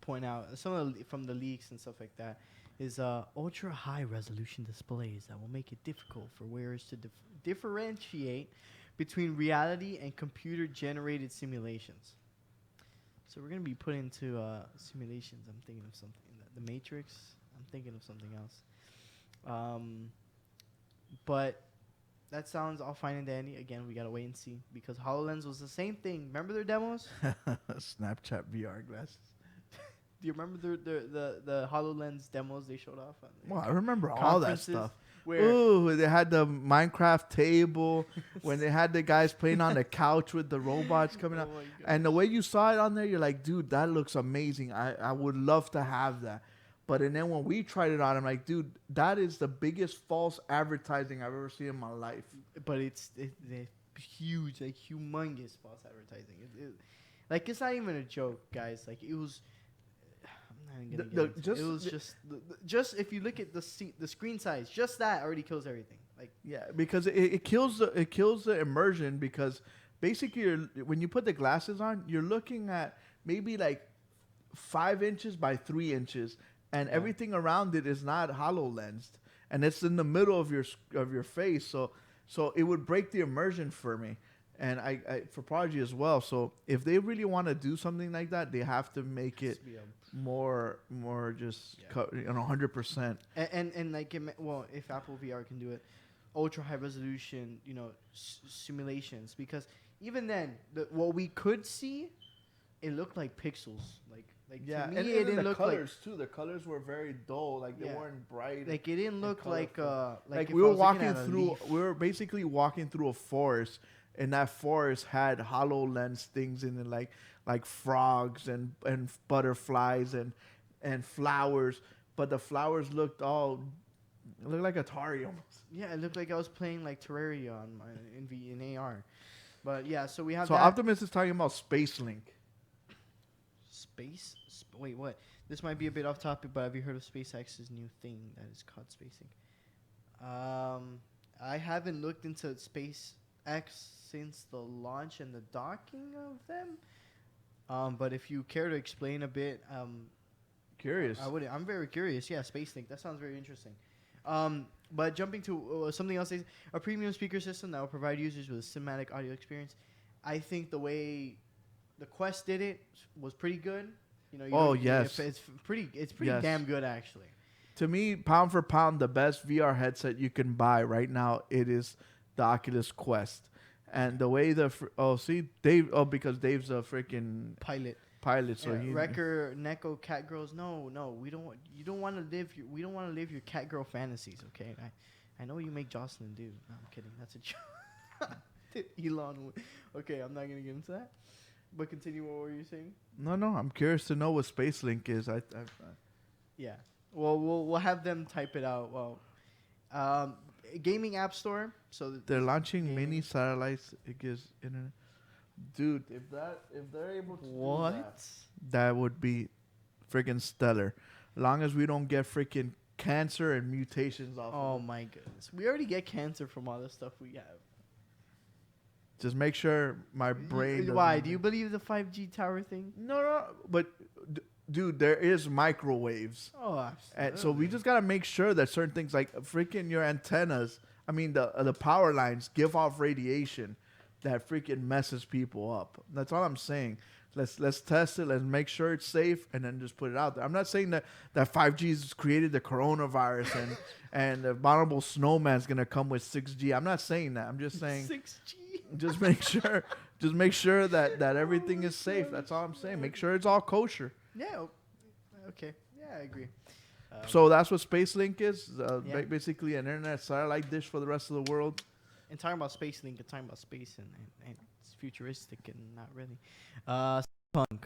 point out, some of from the leaks and stuff like that, is ultra high resolution displays that will make it difficult for wearers to differentiate between reality and computer generated simulations. So we're gonna be put into simulations. I'm thinking of something. The Matrix. I'm thinking of something else. But that sounds all fine and dandy. Again, we gotta wait and see, because HoloLens was the same thing. Remember their demos? Snapchat VR glasses. Do you remember the HoloLens demos they showed off? Well, I remember all that Conferences stuff. Where Ooh, they had the Minecraft table when they had the guys playing on the couch with the robots coming out. Oh my And the way you saw it on there, you're like, dude, that looks amazing. I would love to have that. But and then when we tried it on, I'm like, dude, that is the biggest false advertising I've ever seen in my life. But it's huge, like humongous false advertising. Like it's not even a joke, guys. Like it was. I'm not even gonna get into it. It was just if you look at the screen size, just that already kills everything. Like Yeah, because it kills the immersion, because basically when you put the glasses on, you're looking at maybe like 5 inches by 3 inches, and everything around it is not HoloLensed, and it's in the middle of your face. So it would break the immersion for me, and I for Prodigy as well. So if they really want to do something like that, they have to make it more just 100%. And like if Apple VR can do it, ultra high resolution, simulations, because even then what we could see, it looked like pixels. Like Yeah, to me, and it then didn't the look colors too. The colors were very dull. Like they Yeah. weren't bright. like it didn't look like like if we I were was looking walking at a through. leaf. We were basically walking through a forest, and that forest had HoloLens things in it, like frogs and butterflies and flowers. But the flowers looked like Atari almost. Yeah, it looked like I was playing like Terraria on in AR. But yeah, so we have So that. Optimus is talking about Space Link. Wait, what? This might be a bit off topic, but have you heard of SpaceX's new thing that is called SpaceX? I haven't looked into SpaceX since the launch and the docking of them. But if you care to explain a bit, Curious. I'm very curious. Yeah, SpaceLink. That sounds very interesting. But jumping to something else, a premium speaker system that will provide users with a cinematic audio experience. I think the way the Quest did it was pretty good. Yes. It's pretty Yes. damn good actually. To me, pound for pound, the best VR headset you can buy right now, it is the Oculus Quest. And the way because Dave's a freaking Pilot. pilot, so he Wrecker, Neko, cat girls. No, we don't. You don't want to live. We don't want to live your cat girl fantasies. Okay, I know you make Jocelyn do. No, I'm kidding. That's a joke. Elon. Okay, I'm not gonna get into that. But continue. What were you saying? No, I'm curious to know what Space Link is. Yeah. Well, we'll have them type it out. Well, gaming app store. So They're launching gaming. mini satellites. It gives internet. Dude, if they're able to do that would be freaking stellar. Long as we don't get freaking cancer and mutations off. Oh of it. my goodness, we already get cancer from all the stuff we have. Just make sure my brain. Why? Do you believe the 5G tower thing? No. But dude, there is microwaves. Oh, absolutely. And so we just gotta make sure that certain things like freaking your antennas, I mean the power lines give off radiation that freaking messes people up. That's all I'm saying. Let's test it. Let's make sure it's safe, and then just put it out there. I'm not saying that 5G's created the coronavirus and the abominable snowman's gonna come with 6G. I'm not saying that. I'm just saying 6G. just make sure that everything is safe. That's all I'm saying. Make sure it's all kosher. Yeah. Okay. Yeah, I agree. So that's what Space Link is. Yeah. Basically an internet satellite dish for the rest of the world. And talking about Space Link, and talking about space, and it's futuristic and not really. Cyberpunk,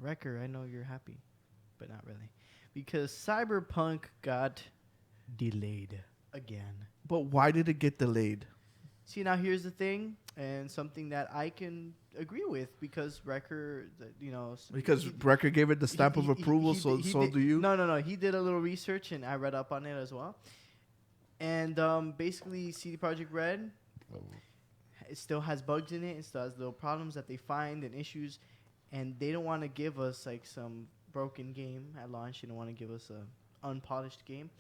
Wrecker, I know you're happy, but not really, because Cyberpunk got delayed again. But why did it get delayed? See, now here's the thing, and something that I can agree with, because Wrecker, Because Wrecker gave it the stamp of approval, so do you? No. He did a little research, and I read up on it as well. And basically, CD Projekt Red, it still has bugs in it. It still has little problems that they find and issues, and they don't want to give us like some broken game at launch. They don't want to give us a unpolished game,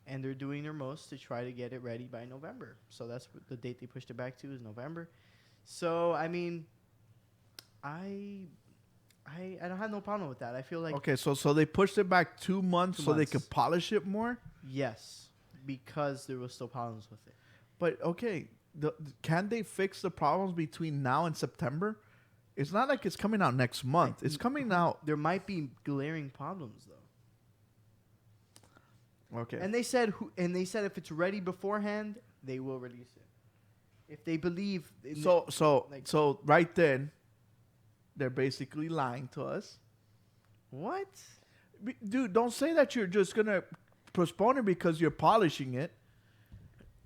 and they're doing their most to try to get it ready by November. So that's what the date they pushed it back to is November. So I mean, I don't have no problem with that. I feel like Okay, so they pushed it back 2 months 2 so they months. could polish it more. yes, because there was still problems with it. But okay, can they fix the problems between now and September? It's not like it's coming out next month. It's coming out. There might be glaring problems though. Okay. And they said if it's ready beforehand, they will release it. If they believe So right then, they're basically lying to us. what? Dude, don't say that you're just gonna postpone it because you're polishing it.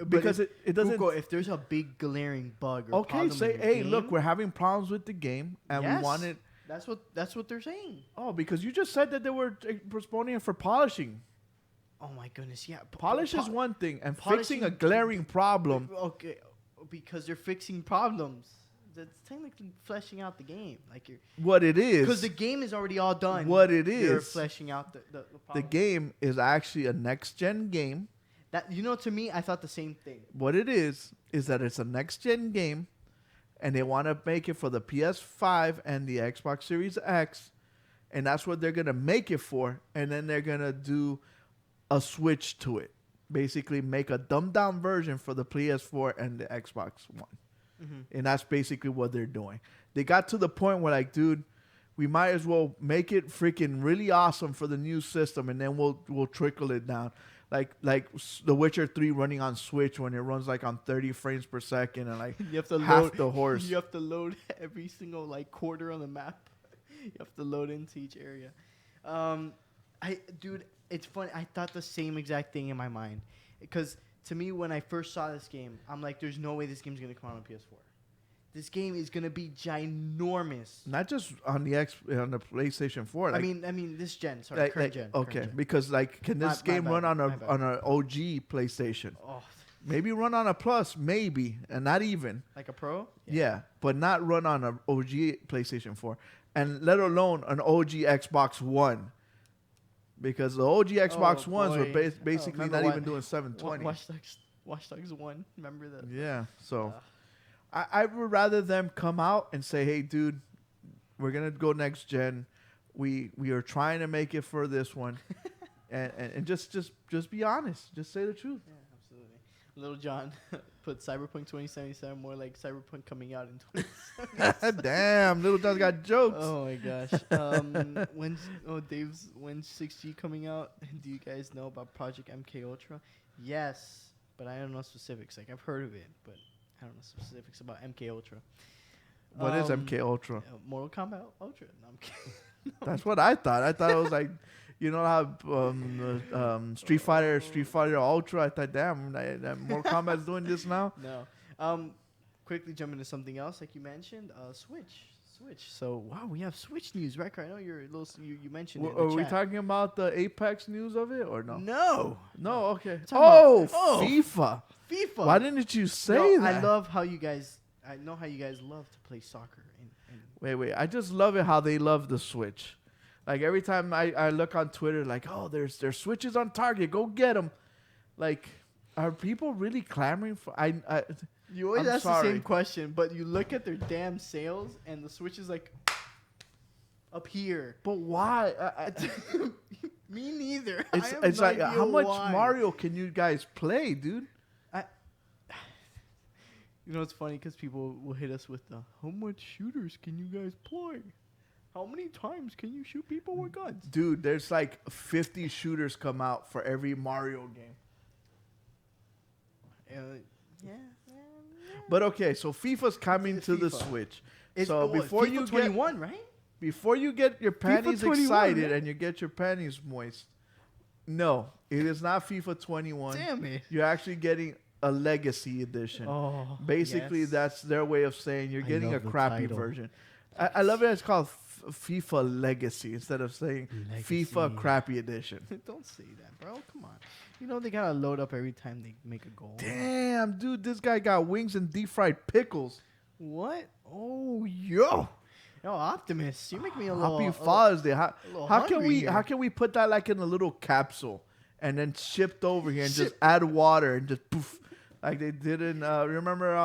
Because it doesn't. Google, if there's a big glaring bug or Okay, problem say, in your hey, game, look, we're having problems with the game, and we yes, want it. That's what they're saying. Oh, because you just said that they were postponing it for polishing. Oh my goodness, yeah. Polish is one thing, and polishing- fixing a glaring problem. Okay, because they're fixing problems. That's technically fleshing out the game, like you're What it is, because the game is already all done. What it You're is- fleshing out the the problem. game is actually a next gen game. That to me, I thought the same thing. What it is that it's a next gen game, and they want to make it for the PS5 and the Xbox Series X, and that's what they're gonna make it for. And then they're gonna do a switch to it, basically make a dumbed down version for the PS4 and the Xbox One. Mm-hmm. And that's basically what they're doing. They got to the point where, like, dude, we might as well make it freaking really awesome for the new system, and then we'll trickle it down. Like The Witcher 3 running on Switch when it runs like on 30 frames per second and like You have to half load the horse. You have to load every single like quarter on the map. You have to load into each area. Dude, it's funny. I thought the same exact thing in my mind, because to me, when I first saw this game, I'm like, "There's no way this game's gonna come out on PS4. This game is gonna be ginormous." Not just on the on the PlayStation 4. Like, I mean, this gen. Sorry, current gen. Okay, current gen. because like, can this My game bad, run on my bad. an OG PlayStation? Oh, Maybe run on a Plus, maybe, and not even. like a pro? Yeah, but not run on an OG PlayStation 4, and let alone an OG Xbox One. Because the OG Xbox Ones were boy. basically not even doing 720. Watch Dogs 1. Remember that? Yeah, so I would rather them come out and say, "Hey, dude, we're gonna go next gen. We are trying to make it for this one," and just be honest. Just say the truth. Yeah, absolutely. Little John Put Cyberpunk 2077 more like Cyberpunk coming out in 2077. Damn, Little John's got jokes. Oh my gosh. When's 6G coming out? Do you guys know about Project MK Ultra? Yes, but I don't know specifics. Like I've heard of it, but I don't know specifics about MK Ultra. What is MK Ultra? Mortal Kombat Ultra. No, I'm kidding. That's what I thought. I thought it was like, you know how Street Fighter Ultra. I thought, damn, that Mortal Kombat's doing this now. No. Quickly jump into something else, like you mentioned, Switch. So wow, we have Switch news, right? I know you're a little. You mentioned. it in the Are we chat. talking about the Apex news of it or no? No. No. Okay. Talking about- FIFA. FIFA. Why didn't you say No, that? I love how you guys. I know how you guys love to play soccer. And Wait. I just love it how they love the Switch. Like every time I look on Twitter, like, oh, there's Switches on Target. Go get them. Like, are people really clamoring for? you always I'm ask sorry. the same question, but you look at their damn sales, and the Switch is like up here. But why? Me neither. It's I have it's no like idea how much why. Mario can you guys play, dude? You know, it's funny because people will hit us with the, how much shooters can you guys play? How many times can you shoot people with guns? Dude, there's like 50 shooters come out for every Mario game. Yeah. But okay, so FIFA's coming It's to the FIFA. Switch. It's So what, before FIFA you 21, right? before you get your panties 21, excited right? and you get your panties moist, no, it is not FIFA 21. Damn it. You're actually getting a legacy edition. Oh, Basically, yes. that's their way of saying you're I getting a love the crappy title. version. I love it. It's called FIFA Legacy instead of saying FIFA Legacy. Crappy Edition. Don't say that, bro. Come on. You know they gotta load up every time they make a goal. Damn, dude, this guy got wings and deep fried pickles. What? Oh, yo. Yo, Optimus, you make me a little. Happy Father's Day. little How can hungry we here. how can we put that like in a little capsule and then shipped over here and just add water and just poof, like they did in remember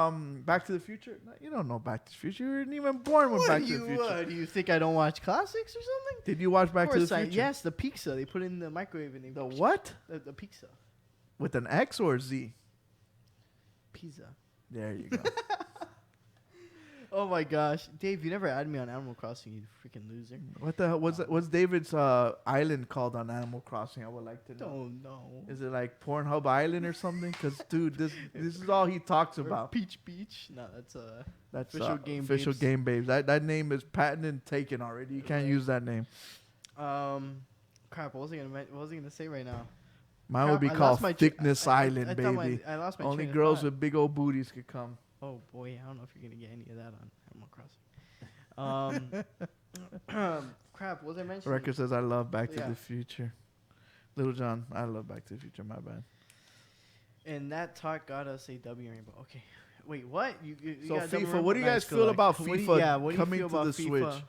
Back to the Future? No, you don't know Back to the Future. You weren't even born when What Back do to you, the Future. do you think I don't watch classics or something? Did you watch Back Of to the course Future? yes, the pizza. They put it in the microwave and they The what? The pizza. With an X or a Z? Pizza. There you go. Oh my gosh, Dave, you never added me on Animal Crossing, you freaking loser. What the hell? What's David's island called on Animal Crossing? I would like to know. Don't know. Is it like Pornhub Island or something? Because dude, this is all he talks Or about. Peach Beach. No, that's That's Official Game official Babes. game babes. That name is patented and taken already. You can't use that name. crap. What was I gonna say right now? Mine would be I called lost my Thickness I Island, thought baby. I lost my Only train of girls thought. with big old booties could come. Oh boy, I don't know if you're gonna get any of that on Animal Crossing. Crap. What was I mentioning? Record says I love Back to Yeah. the Future. Little John, I love Back to the Future. My bad. And that talk got us a W rainbow. Okay. Wait, what? You So got a W FIFA, rainbow? what do you Nice, guys good feel luck. about What do you- FIFA yeah, what do you coming feel to the about Switch FIFA?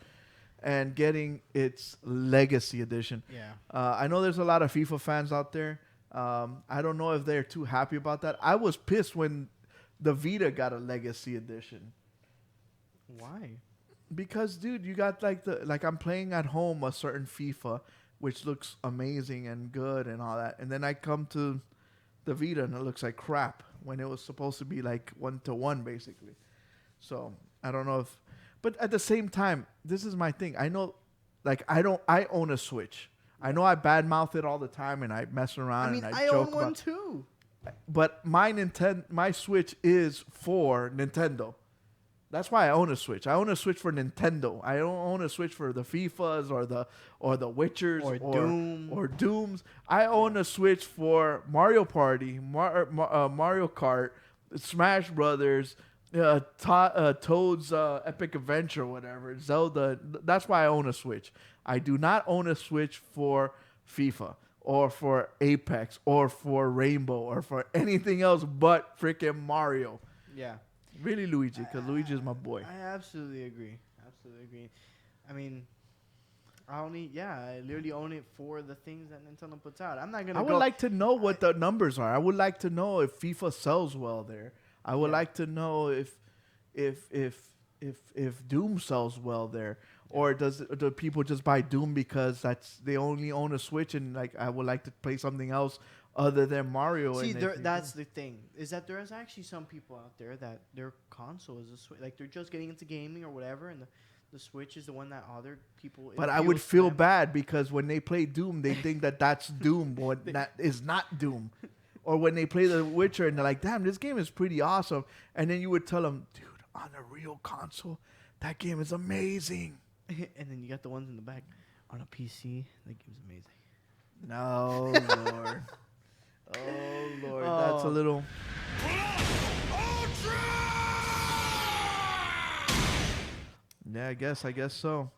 and getting its Legacy Edition? Yeah. I know there's a lot of FIFA fans out there. I don't know if they're too happy about that. I was pissed when the Vita got a Legacy Edition. Why? Because, dude, you got like I'm playing at home a certain FIFA, which looks amazing and good and all that, and then I come to the Vita and it looks like crap when it was supposed to be like 1-to-1 basically. So I don't know if, but at the same time, this is my thing. I know, like I own a Switch. I know I badmouth it all the time and I mess around I mean, and I joke own one about. too. But my Switch is for Nintendo. That's why I own a Switch. I own a Switch for Nintendo. I don't own a Switch for the FIFAs or the Witchers Or Doom. or Dooms. I own a Switch for Mario Party, Mario Kart, Smash Brothers, Toad's Epic Adventure, whatever, Zelda. That's why I own a Switch. I do not own a Switch for FIFA or for Apex or for Rainbow or for anything else but freaking Mario. Yeah. Really Luigi, because Luigi is my boy. I absolutely agree. I mean, I literally own it for the things that Nintendo puts out. I'm not gonna. I would like to know what the numbers are. I would like to know if FIFA sells well there. I would like to know if Doom sells well there, Or do people just buy Doom because they only own a Switch and like I would like to play something else other than Mario? See, and that's the thing, is that there is actually some people out there that their console is a Switch. Like, they're just getting into gaming or whatever, and the Switch is the one that other people... But I would feel bad because when they play Doom, they think that that's Doom, but that is not Doom. Or when they play The Witcher and they're like, damn, this game is pretty awesome. And then you would tell them, dude, on a real console, that game is amazing. And then you got the ones in the back. On a PC, that game's amazing. No, Lord. Oh, Lord. That's a little... Yeah, I guess so.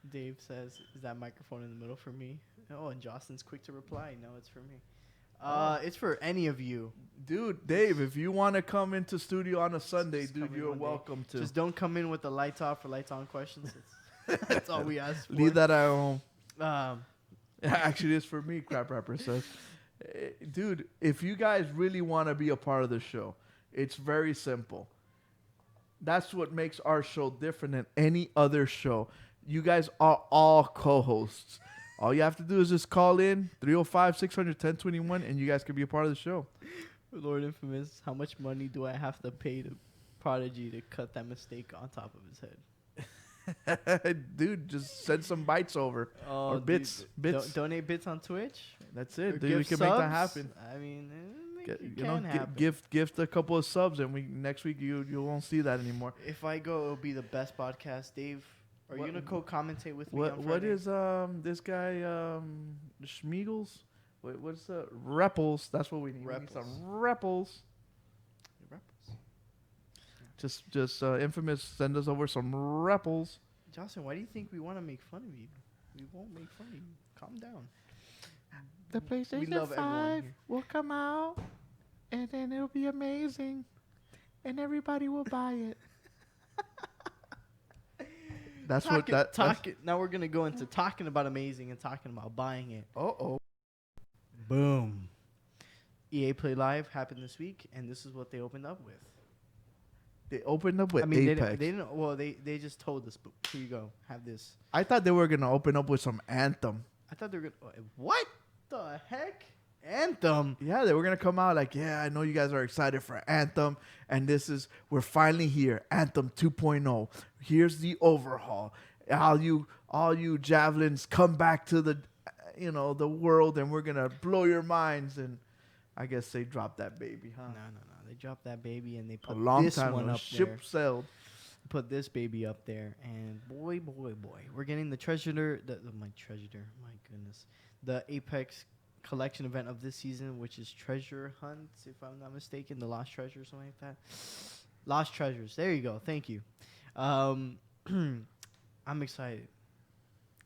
Dave says, is that microphone in the middle for me? Oh, and Jocelyn's quick to reply. No, it's for me. It's for any of you. Dude, Dave, if you want to come into studio on a Sunday, Just dude, come in you're one day. welcome to. Just don't come in with the lights off or lights on questions. That's all we ask for. Leave that at home. Um, Actually, it's for me, Crap Rapper says. Dude, if you guys really want to be a part of the show, it's very simple. That's what makes our show different than any other show. You guys are all co-hosts. All you have to do is just call in 305-600-1021 and you guys can be a part of the show. Lord Infamous, how much money do I have to pay to Prodigy to cut that mistake on top of his head? Dude, just send some bytes over. Or dude, bits. donate bits on Twitch. That's Or it, dude. We give can make that subs. happen. I mean, it You can know, happen. gift a couple of subs, and next week you won't see that anymore. If I go, it'll be the best podcast. Dave, are you gonna co-commentate with me? What on what Friday? is this guy Schmiegels? What's Repples? That's what we need. We need some Repples. Just Infamous, send us over some Repples. Jocelyn, why do you think we want to make fun of you? We won't make fun of you. Calm down. The We PlayStation love everyone 5 here. will come out, and then it'll be amazing, and everybody will buy it. That's what that. Now we're gonna go into talking about amazing and talking about buying it. Oh. Boom. EA Play Live happened this week, and this is what they opened up with. They opened up with I mean, Apex. they didn't. Well, they just told us. But here you go. Have this. I thought they were gonna open up with some Anthem. I thought they were gonna. What the heck? Anthem. Yeah, they were gonna come out like, yeah, I know you guys are excited for Anthem, and we're finally here, Anthem 2.0. Here's the overhaul. All you javelins, come back to the, the world, and we're gonna blow your minds. And I guess they dropped that baby, huh? No. They dropped that baby and they A put long this time one ago, up ship there. sailed. Put this baby up there, and boy, we're getting the treasure. My goodness, the Apex collection event of this season, which is Treasure Hunt, if I'm not mistaken, the Lost Treasure or something like that. Lost Treasures. There you go. Thank you. I'm excited.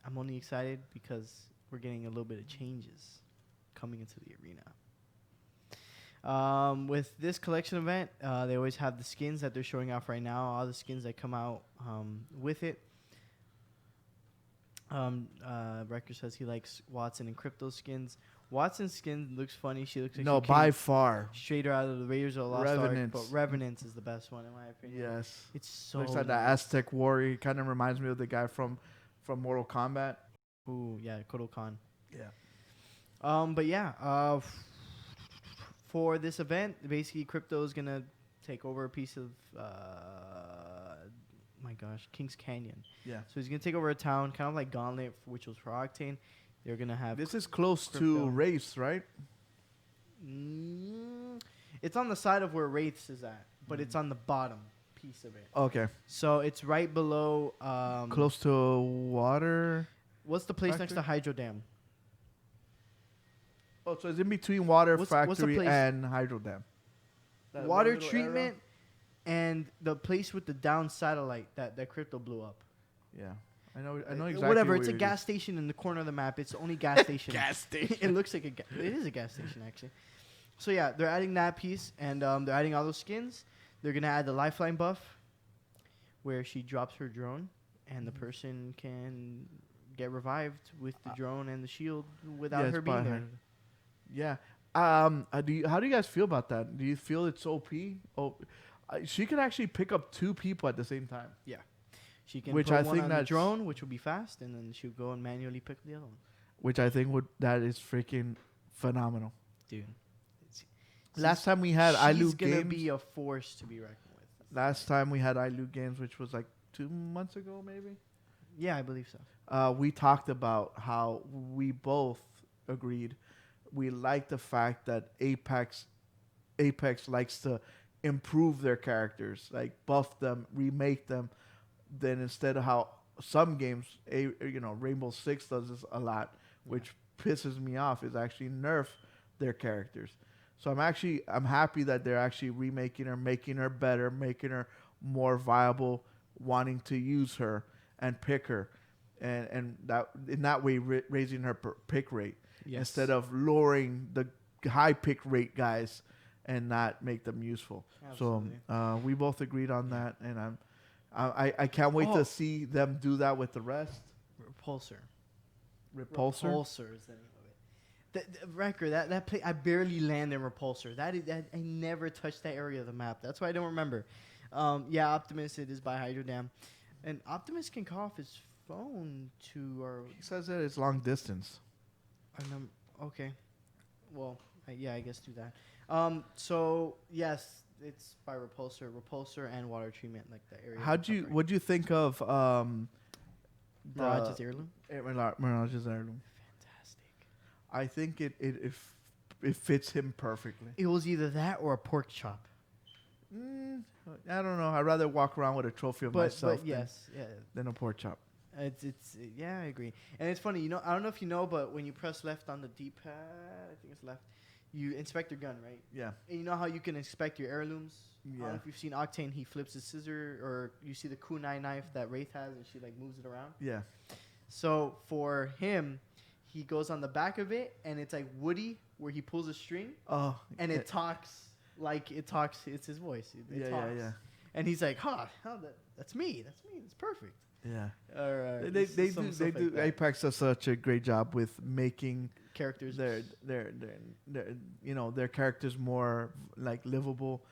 I'm only excited because we're getting a little bit of changes coming into the arena. With this collection event, they always have the skins that they're showing off right now. All the skins that come out with it. Wrecker says he likes Watson and Crypto skins. Watson's skin looks funny. She looks like No, she by came far. straight out of the Raiders of the Lost Ark. Revenants. But Revenants is the best one in my opinion. Yes. It's so Looks like the nice. Aztec warrior. Kind of reminds me of the guy from Mortal Kombat. Ooh, yeah, Kotal Khan. Yeah. But yeah, for this event, basically Crypto is gonna take over a piece of Kings Canyon. Yeah. So he's gonna take over a town, kind of like Gauntlet, which was for Octane. They're gonna have This is close Crypto. to Wraiths, right? It's on the side of where Wraiths is at, but it's on the bottom piece of it. Okay. So it's right below. Close to water. What's the place next Factory? to Hydro Dam? Oh, so it's in between Water What's the Factory place? and Hydro Dam. That one Water little treatment and the place with the down satellite that Crypto blew up. area? Yeah, I know exactly. Whatever. what It's a you're gas station in the corner of the map. It's the only gas station. station. It looks like it is a gas station actually. So yeah, they're adding that piece and they're adding all those skins. They're gonna add the lifeline buff, where she drops her drone and the person can get revived with the drone and the shield without Yes, her by being there. her. Yeah. How do you guys feel about that? Do you feel it's OP? Oh, she could actually pick up two people at the same time. She can Which put I one think on the that's- drone, which will be fast, and then she'll go and manually pick the other one. Which I think that is freaking phenomenal. Dude. Last time we had iLoot She's going to games. be a force to be reckoned with. Last time we had iLoot games, which was like 2 months ago, maybe. Yeah, I believe so. We talked about how we both agreed we like the fact that Apex likes to improve their characters, like buff them, remake them. Then instead of how some games, Rainbow Six does this a lot, which pisses me off, is actually nerf their characters. So I'm happy that they're actually remaking her, making her better, making her more viable, wanting to use her and pick her, and that in that way raising her pick rate instead of lowering the high pick rate guys and not make them useful. Absolutely. So we both agreed on that, and I can't wait to see them do that with the rest. Repulsor. Repulsor. Is the name of it. The record that play, I barely land in Repulsor. That I never touched that area of the map. That's why I don't remember. Optimus. It is by Hydro Dam, and Optimus can call off his phone to our. He says that it's long distance. Okay, well, I guess do that. So yes, it's by Repulsor and water treatment, like the area. What'd you think of Mirage's Heirloom? Mirage's Heirloom. Fantastic. I think it fits him perfectly. It was either that or a pork chop. I don't know. I'd rather walk around with a trophy of myself than a pork chop. I agree. And it's funny, I don't know if you know, but when you press left on the D-pad, I think it's left, you inspect your gun, right? Yeah. And you know how you can inspect your heirlooms? I don't Yeah. know if you've seen Octane, he flips his scissor, or you see the kunai knife that Wraith has, and she moves it around. Yeah. So for him, he goes on the back of it, and it's like Woody, where he pulls a string, and it talks like it talks. It's his voice. It talks. Yeah. And he's like, that's me. That's perfect. Yeah. Or They do. Apex does such a great job with making characters their characters more livable.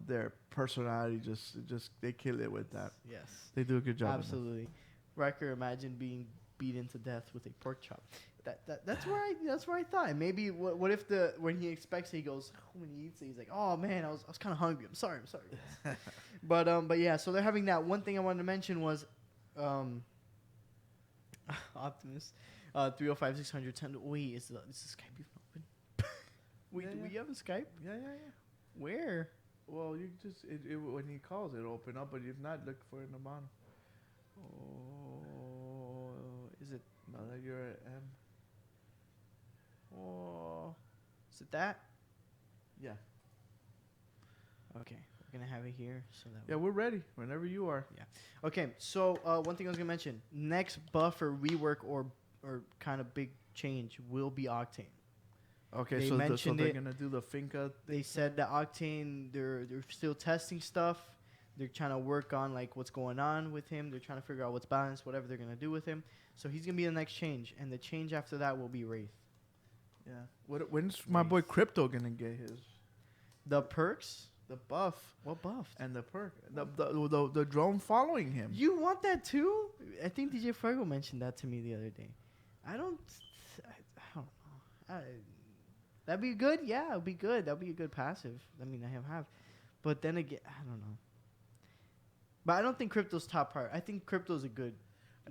Their personality just they kill it with that. Yes. They do a good job. Absolutely. Wrecker, imagine being beaten to death with a pork chop. That's where I thought. Maybe what if when he expects it, he goes, when he eats it, he's like, oh man, I was kind of hungry. I'm sorry. But yeah, so they're having that. One thing I wanted to mention was Optimus 305 600 10. Wait, is the Skype even open? Wait, do we have a Skype? Yeah. Where? Well, you just when he calls, it'll open up, but if not, look for it in the bottom. Oh, is it? No, that you're at M. Oh, is it that? Yeah. Okay, we're gonna have it here so that. Yeah, we're ready whenever you are. Yeah. Okay, so one thing I was gonna mention: next buff or rework or kind of big change will be Octane. Okay, They so mentioned they're it. gonna do the Finca. They said that Octane, they're still testing stuff. They're trying to work on what's going on with him. They're trying to figure out what's balanced, whatever they're gonna do with him. So he's gonna be the next change, and the change after that will be Wraith. Yeah. When's my boy Crypto gonna get his? The perks? The buff What buff? and the perk. The drone following him. You want that too? I think DJ Fuego mentioned that to me the other day. I don't know. That'd be good. Yeah, it'd be good. That'd be a good passive. I mean, I have. But then again, I don't know. But I don't think Crypto's top part. I think Crypto's a good.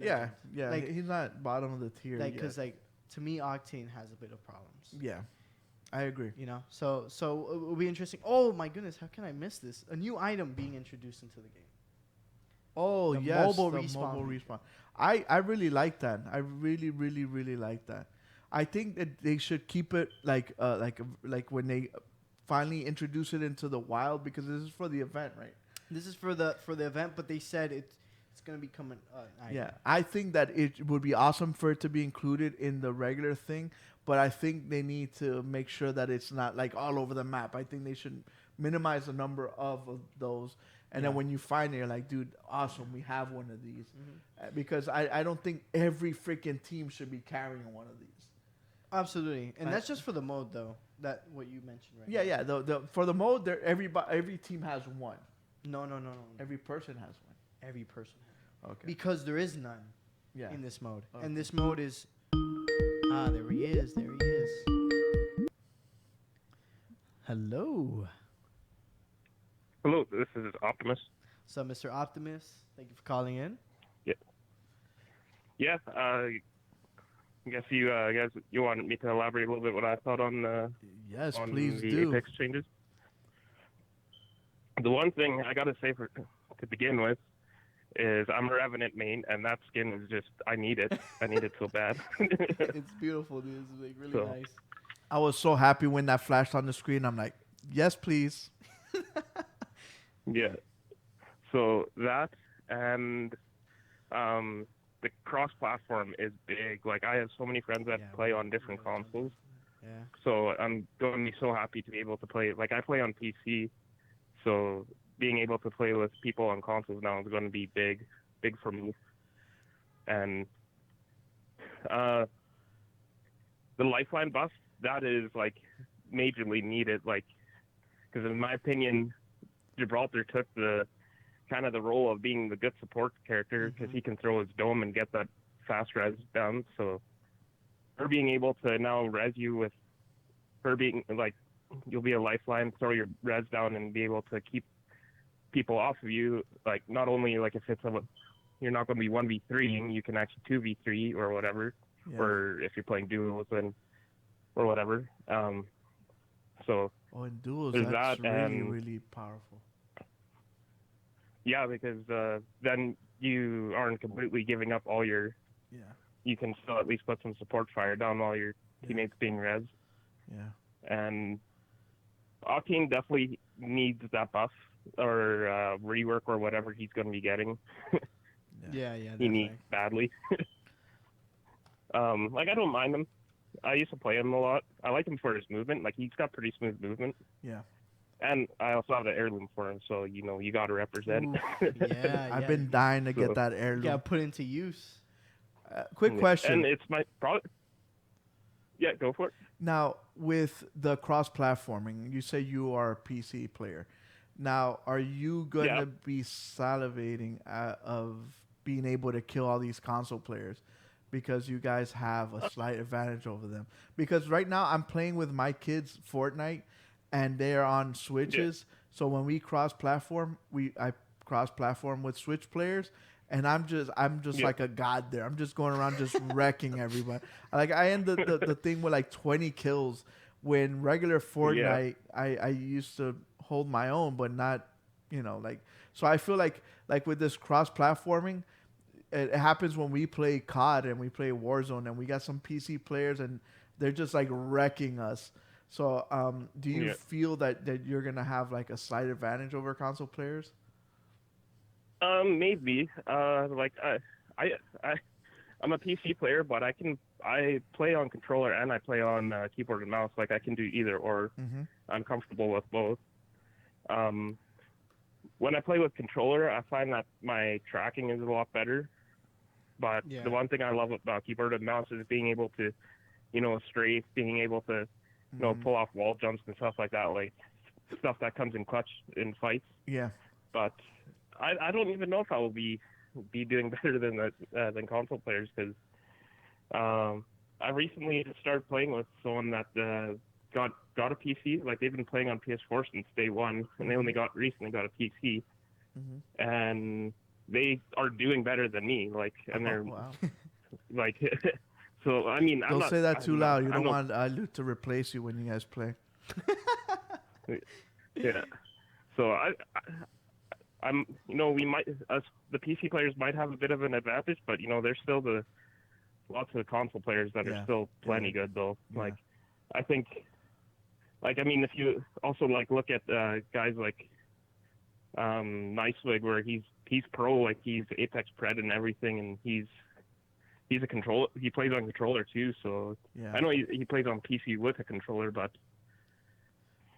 Yeah. He's not bottom of the tier. Because to me, Octane has a bit of problems. Yeah, I agree. So it'll be interesting. Oh my goodness, how can I miss this? A new item being introduced into the game. Oh, The yes. mobile the respawn. mobile respawn. I really like that. I really, really, really like that. I think that they should keep it like when they finally introduce it into the wild, because this is for the event, right? This is for the event, but they said it's going to be coming. Yeah, I think that it would be awesome for it to be included in the regular thing, but I think they need to make sure that it's not all over the map. I think they should minimize the number of those, and then when you find it, you're like, dude, awesome, we have one of these. Because I don't think every freaking team should be carrying one of these. Absolutely, and that's just for the mode, though. That what you mentioned, right? Yeah. The for the mode, every team has one. No. Every person has one. Every person. Okay. because there is none Yeah. in this mode. Okay. And this mode is there he is. There he is. Hello. Hello, this is Optimus. So, Mr. Optimus, thank you for calling in. Yeah, I guess you guys you wanted me to elaborate a little bit what I thought on Yes, on please the do. Apex changes. The one thing I gotta say to begin with is I'm a Revenant main, and that skin is just I need it. I need it so bad. It's beautiful, dude. It's like really So- nice. I was so happy when that flashed on the screen. I'm like, yes, please. Yeah. So that and the cross-platform is big. Like I have so many friends that play on different consoles. Yeah. So I'm going to be so happy to be able to play. Like I play on PC, so being able to play with people on consoles now is going to be big for me. And the lifeline buff, that is like majorly needed. Like, because in my opinion, Gibraltar took the kind of the role of being the good support character because he can throw his dome and get that fast res down. So her being able to now res you with her being like, you'll be a lifeline, throw your res down and be able to keep people off of you. Like not only like if it's you're not going to be 1v3, you can actually 2v3 or whatever, Yeah. or if you're playing duos and or whatever. So Oh, in duels, there's that's that, really, and- really powerful. yeah, because then you aren't completely giving up all your. Yeah. You can still at least put some support fire down while your teammates being res. Yeah. And Octane definitely needs that buff or rework or whatever he's going to be getting. Yeah, He definitely. needs badly. Like I don't mind him. I used to play him a lot. I like him for his movement. Like he's got pretty smooth movement. Yeah. And I also have the heirloom for him, so you got to represent. Yeah, I've been dying to So- get that You heirloom. gotta put into use. Quick question. And it's my product. Yeah, go for it. Now, with the cross-platforming, you say you are a PC player. Now, are you going to Yeah. be salivating of being able to kill all these console players because you guys have a slight advantage over them? Because right now, I'm playing with my kids Fortnite, and they're on Switches. So when we cross-platform, I cross-platform with Switch players. And I'm just Yeah. like a god there. I'm just going around just wrecking everybody. Like I ended the thing with like 20 kills when regular Fortnite I used to hold my own, but not like. So I feel like with this cross platforming, it happens when we play COD and we play Warzone and we got some PC players and they're just like wrecking us. So do you Yeah. feel that you're gonna have like a slight advantage over console players? Maybe. Like I'm a PC player, but I play on controller and I play on keyboard and mouse. Like I can do either or. Mm-hmm. I'm comfortable with both. When I play with controller, I find that my tracking is a lot better. But Yeah. the one thing I love about keyboard and mouse is being able to, strafe, being able to, pull off wall jumps and stuff like that, like stuff that comes in clutch in fights. Yeah. But I don't even know if I will be doing better than console players because I recently started playing with someone that got a PC. Like they've been playing on PS4 since day one, and they only recently got a PC, and they are doing better than me. Like, and they're wow. like, so I mean, Don't say that too loud. You I'm don't want Luke to replace you when you guys play. Yeah. So I'm, we might, us, the PC players might have a bit of an advantage, but there's still lots of the console players that Yeah. are still plenty good though. Yeah. Like, I think, like, I mean, if you also like look at guys like Nicewig, where he's pro, like he's Apex Pred and everything, and he's a controller. He plays on controller too, so Yeah. I know he plays on PC with a controller, but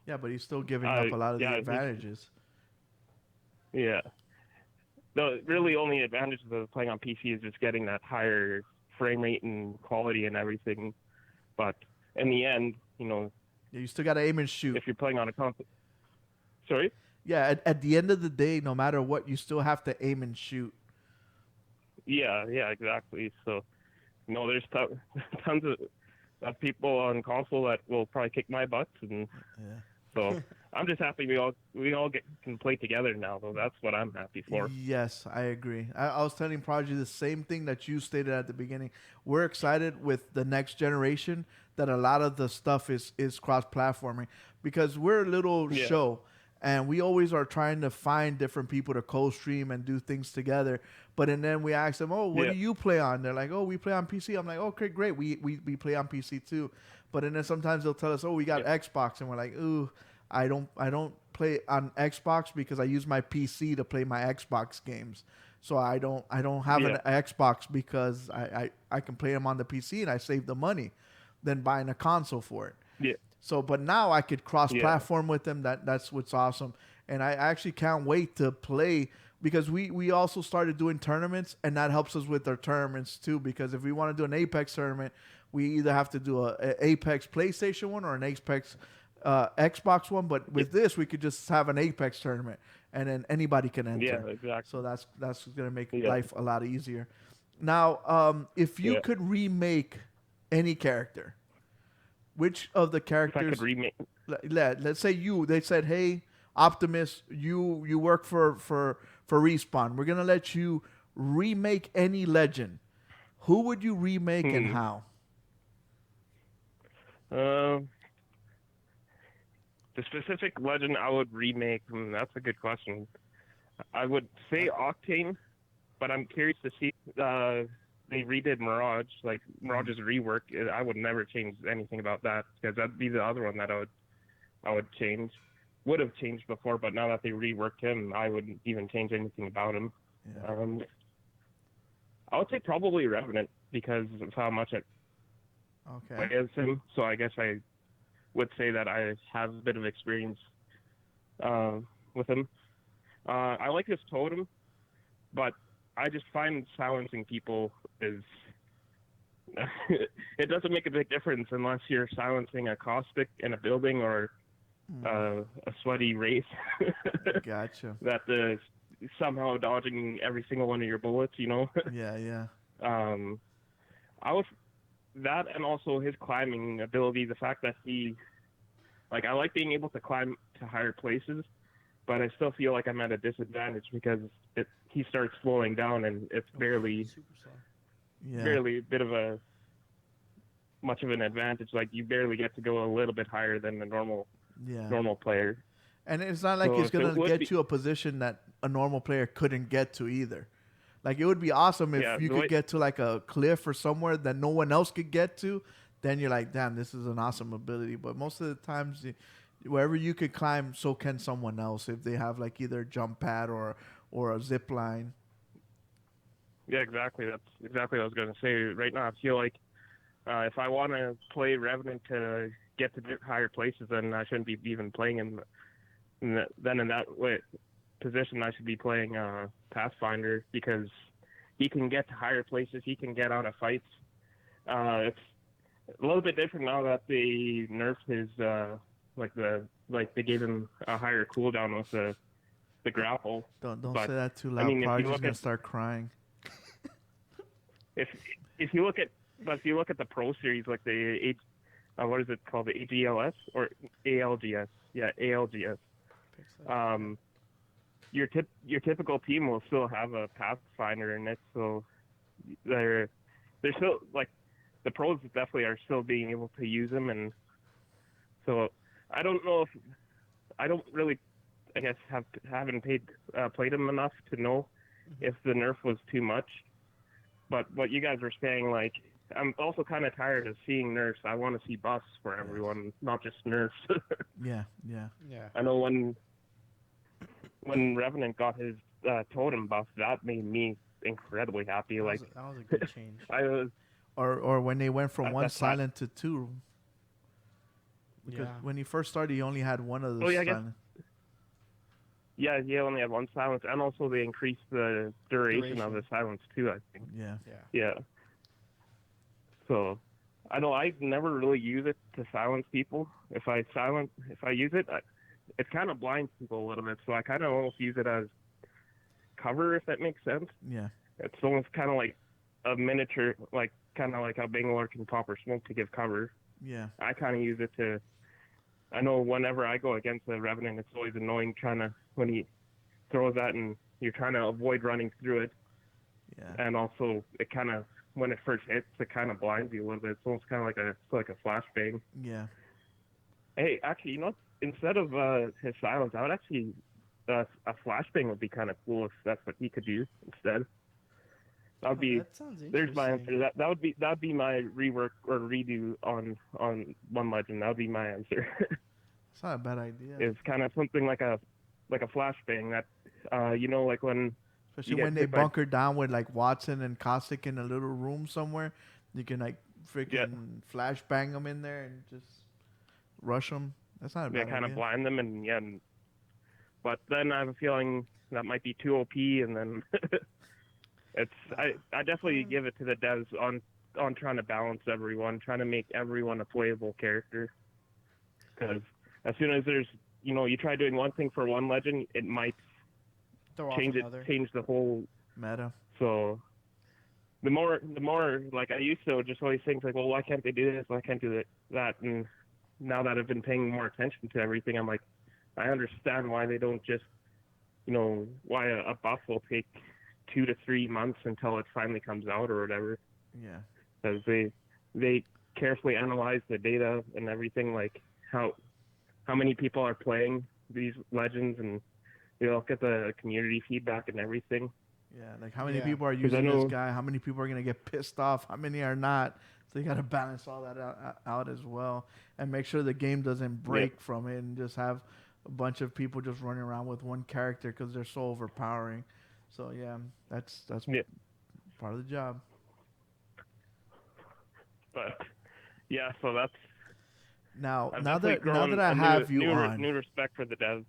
Yeah, but he's still giving up a lot of yeah, the I think- advantages. yeah. The really only advantage of playing on PC is just getting that higher frame rate and quality and everything. But in the end, Yeah, you still got to aim and shoot. if you're playing on a console, sorry. Yeah, at the end of the day, no matter what, you still have to aim and shoot. Yeah, exactly. So, no, there's tons of people on console that will probably kick my butt, and Yeah. so I'm just happy we all can play together now. Though that's what I'm happy for. Yes, I agree. I was telling Prodigy the same thing that you stated at the beginning. We're excited with the next generation that a lot of the stuff is cross-platforming because we're a little Yeah. show and we always are trying to find different people to co-stream and do things together. But and then we ask them, "Oh, what Yeah. do you play on?" They're like, "Oh, we play on PC." I'm like, "Okay, great. We play on PC too." But and then sometimes they'll tell us, "Oh, we got Xbox," and we're like, "Ooh, I don't play on Xbox because I use my PC to play my Xbox games. So I don't have an Xbox because I can play them on the PC and I save the money than buying a console for it." Yeah. So but now I could cross platform with them. That's what's awesome. And I actually can't wait to play because we also started doing tournaments and that helps us with our tournaments too because if we want to do an Apex tournament, we either have to do a Apex PlayStation one or an Apex Xbox one, but with this we could just have an Apex tournament and then anybody can enter. Yeah, exactly. So that's gonna make life a lot easier. Now, if you could remake any character, which of the characters? If I could remake. Let's say they said, "Hey, Optimus, you work for Respawn. We're gonna let you remake any legend. Who would you remake and how?" The specific legend I would remake, that's a good question. I would say Octane, but I'm curious to see they redid Mirage, like Mirage's rework. I would never change anything about that because that'd be the other one that I would change. Would have changed before, but now that they reworked him, I wouldn't even change anything about him. Yeah. I would say probably Revenant because of how much I play as him. So I guess I would say that I have a bit of experience with him. I like his totem, but I just find silencing people is it doesn't make a big difference unless you're silencing a caustic in a building or a sweaty wraith. Gotcha. That somehow dodging every single one of your bullets, you know. Yeah. I was that, and also his climbing ability. The fact that I like being able to climb to higher places, but I still feel like I'm at a disadvantage because he starts slowing down, and it's barely a bit of much of an advantage. Like you barely get to go a little bit higher than the normal player. And it's not like it's gonna get you a position that a normal player couldn't get to either. Like it would be awesome if you could get to like a cliff or somewhere that no one else could get to. Then you're like, damn, this is an awesome ability. But most of the times, wherever you could climb, so can someone else if they have like either a jump pad or a zip line. Yeah, exactly. That's exactly what I was going to say. Right now, I feel like if I want to play Revenant to get to higher places, then I shouldn't be even playing him. Then in that position, I should be playing Pathfinder because he can get to higher places. He can get out of fights. It's a little bit different now that they nerfed his they gave him a higher cooldown with the grapple. Don't say that too loud. Prodigy's gonna start crying. If you look at the Pro Series, like what is it called, the AGLS or ALGS? Yeah, ALGS. Your typical team will still have a Pathfinder in it, so they're still like the pros definitely are still being able to use them, and so I don't know if I don't really, I guess, haven't played them enough to know if the nerf was too much. But what you guys were saying, like, I'm also kind of tired of seeing nerfs. I want to see buffs for everyone, not just nerfs. Yeah. I know when Revenant got his totem buff, that made me incredibly happy. That was a good change. Or when they went from one silent to two. Because when he first started, he only had one of those silent. Yeah, he only had one silence, and also they increased the duration of the silence too, I think. Yeah. So, I know I never really use it to silence people. If I use it, it kind of blinds people a little bit. So I kind of almost use it as cover, if that makes sense. Yeah. It's almost kind of like a miniature, like kind of like how Bangalore can pop or smoke to give cover. Yeah. I kind of use it to. I know whenever I go against the Revenant, it's always annoying when he throws that and you're trying to avoid running through it. Yeah. And also, it kind of, when it first hits, it kind of blinds you a little bit. It's almost kind of like a flashbang. Yeah. Hey, actually, you know, instead of his silence, I would actually a flashbang would be kind of cool if that's what he could do instead. That would be. That sounds interesting. There's my answer. That would be my rework or redo on One Legend. That would be my answer. It's not a bad idea. It's kind of something like a flashbang that you know, like when. Especially when they bunker down with like Watson and Cossack in a little room somewhere, you can like freaking flashbang them in there and just rush them. That's not a bad idea. Kind of blind them but then I have a feeling that might be too OP, and then I definitely give it to the devs on trying to balance everyone, trying to make everyone a playable character. Because as soon as there's, you know, you try doing one thing for one legend, it might change the whole meta. So the more like I used to just always think like, well, why can't they do this? Why can't do that? And now that I've been paying more attention to everything, I'm like, I understand why they don't just, you know, why a buff will take 2 to 3 months until it finally comes out or whatever. Yeah. Because they carefully analyze the data and everything, like how many people are playing these legends, and they look at the community feedback and everything. Yeah, like how many people are using this guy? How many people are going to get pissed off? How many are not? So you got to balance all that out as well, and make sure the game doesn't break from it and just have a bunch of people just running around with one character because they're so overpowering. So yeah, that's part of the job. But yeah, so that's now that I have you on, new respect for the devs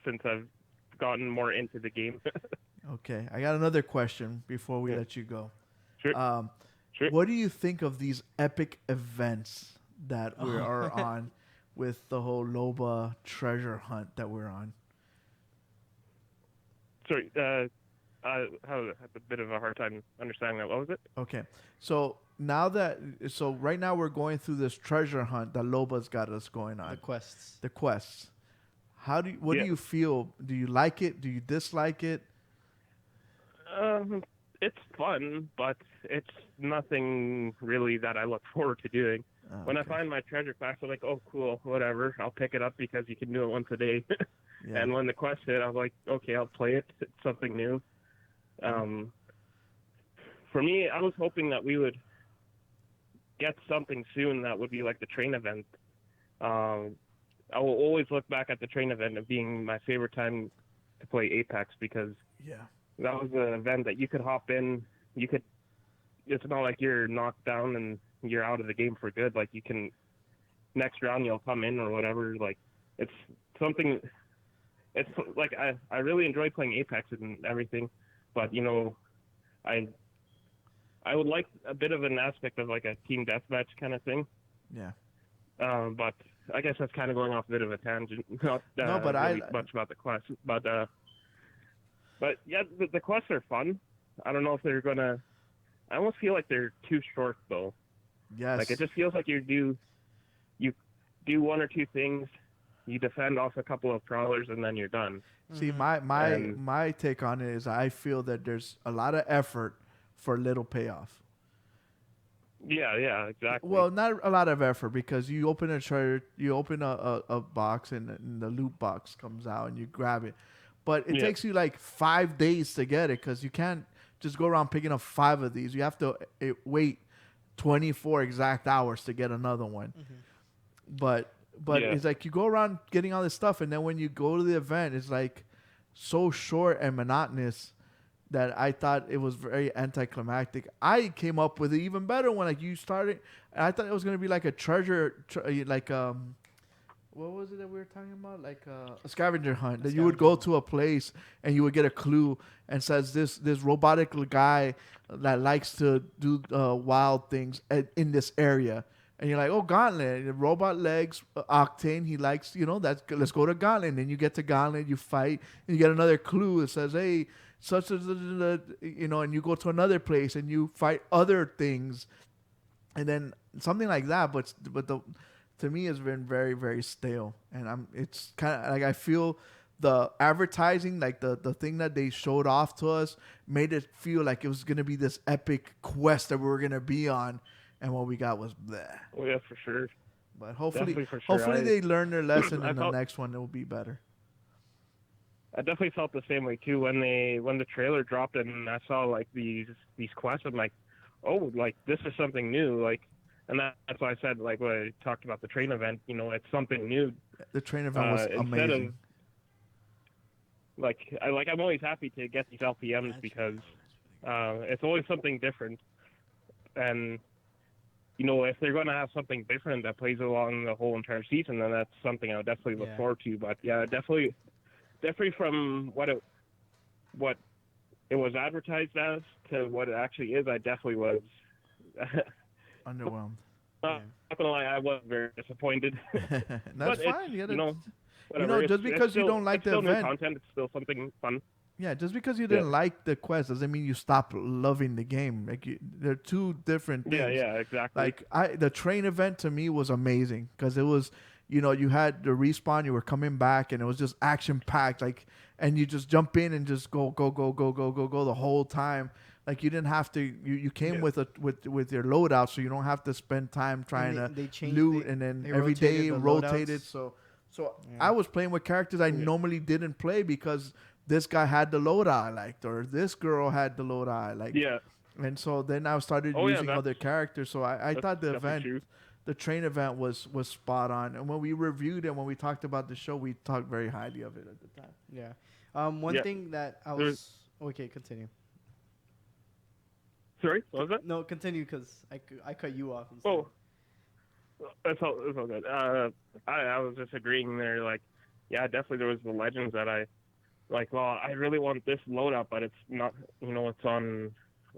since I've gotten more into the game. Okay, I got another question before we let you go. Sure. Sure. What do you think of these epic events that we are on with the whole Loba treasure hunt that we're on? Sorry, I had a bit of a hard time understanding that. What was it? Okay, so right now we're going through this treasure hunt that Loba's got us going on. The quests. What do you feel? Do you like it? Do you dislike it? It's fun, but it's nothing really that I look forward to doing. When I find my treasure class, I'm like, oh, cool, whatever. I'll pick it up because you can do it once a day. Yeah. And when the quest hit, I was like, okay, I'll play it. It's something new. For me, I was hoping that we would get something soon that would be like the train event. I will always look back at the train event as being my favorite time to play Apex because that was an event that you could hop in. It's not like you're knocked down and you're out of the game for good. Like you can, next round you'll come in or whatever. Like it's something. It's like I really enjoy playing Apex and everything, but you know, I would like a bit of an aspect of like a team deathmatch kind of thing. Yeah. But I guess that's kind of going off a bit of a tangent. Not no, but really much about the quests. But yeah, the quests are fun. I don't know if they're gonna. I almost feel like they're too short though. Yes. Like it just feels like you do one or two things, you defend off a couple of prowlers, and then you're done. See, my take on it is I feel that there's a lot of effort for little payoff. Yeah, exactly. Well, not a lot of effort because you open a treasure, you open a box, and the loot box comes out, and you grab it. But it takes you like 5 days to get it because you can't just go around picking up 5 of these. You have to wait 24 exact hours to get another one. Mm-hmm. But it's like you go around getting all this stuff, and then when you go to the event, it's like so short and monotonous that I thought it was very anticlimactic. I came up with an even better one. Like you started, and I thought it was gonna be like a treasure, what was it that we were talking about? Like a scavenger hunt. That you would go to a place and you would get a clue and says this robotic guy that likes to do wild things in this area. And you're like, oh, Gauntlet, robot legs, Octane. He likes, let's go to Gauntlet. And then you get to Gauntlet, you fight, and you get another clue. It says, hey, such as and you go to another place and you fight other things, and then something like that. But to me, it's been very, very stale, and it's kind of like I feel the advertising, like the thing that they showed off to us, made it feel like it was gonna be this epic quest that we were gonna be on, and what we got was bleh. Oh yeah, for sure. But hopefully, Definitely for sure. hopefully they learn their lesson, I and the felt- next one it will be better. I definitely felt the same way too when the trailer dropped and I saw like these quests. I'm like, oh, like this is something new. Like, and that's why I said like when I talked about the train event. It's something new. The train event was Instead amazing. of I'm always happy to get these LPMs because it's always something different. And if they're going to have something different that plays along the whole entire season, then that's something I would definitely look forward to. But yeah, definitely from what it was advertised as to what it actually is, I definitely was Underwhelmed. not gonna lie, I was very disappointed. That's But fine. whatever. Just because you don't like it's the still event, new content, it's still something fun. yeah, just because you didn't like the quest doesn't mean you stop loving the game. Like they're two different things. Yeah, exactly. Like the train event to me was amazing because it was, you had the respawn, you were coming back, and it was just action packed. Like, and you just jump in and just go the whole time. Like you didn't have to. You came with your loadout, so you don't have to spend time trying they to loot, and then every day rotated. So I was playing with characters I normally didn't play because this guy had the loadout I liked, or this girl had the loadout I liked. Yeah. And so then I started using other characters. So I thought the event, true. the train event was spot on. And when we reviewed it, when we talked about the show, we talked very highly of it at the time. Yeah. One thing that I was okay. Continue. Sorry, what was that? No, continue because I cut you off. Oh, that's all good. I was just agreeing there. Like, yeah, definitely there was the legends that I like. Well, I really want this loadout, but it's not. It's on.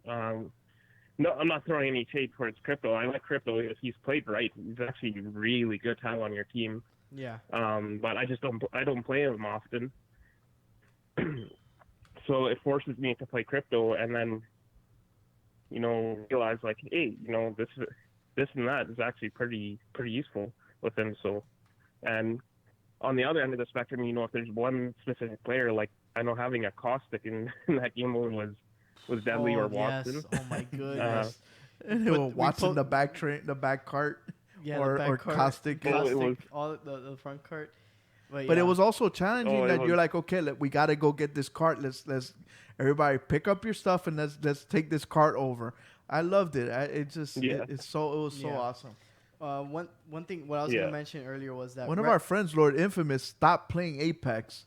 No, I'm not throwing any shade towards Crypto. I like Crypto if he's played right. He's actually really good to have on your team. Yeah. But I just don't play him often. So it forces me to play Crypto, and then realize like, hey, this and that is actually pretty useful with him. So, and on the other end of the spectrum, if there's one specific player, like I know having a Caustic in that game mode was deadly, or Watson. Yes. Oh my goodness. Watson the back cart, Yeah, or the back cart, Caustic. all the front cart. But it was also challenging that you're like, okay, we got to go get this cart. Let's everybody pick up your stuff and let's take this cart over. I loved it. It was so awesome. One thing what I was gonna mention earlier was that one of our friends, Lord Infamous, stopped playing Apex,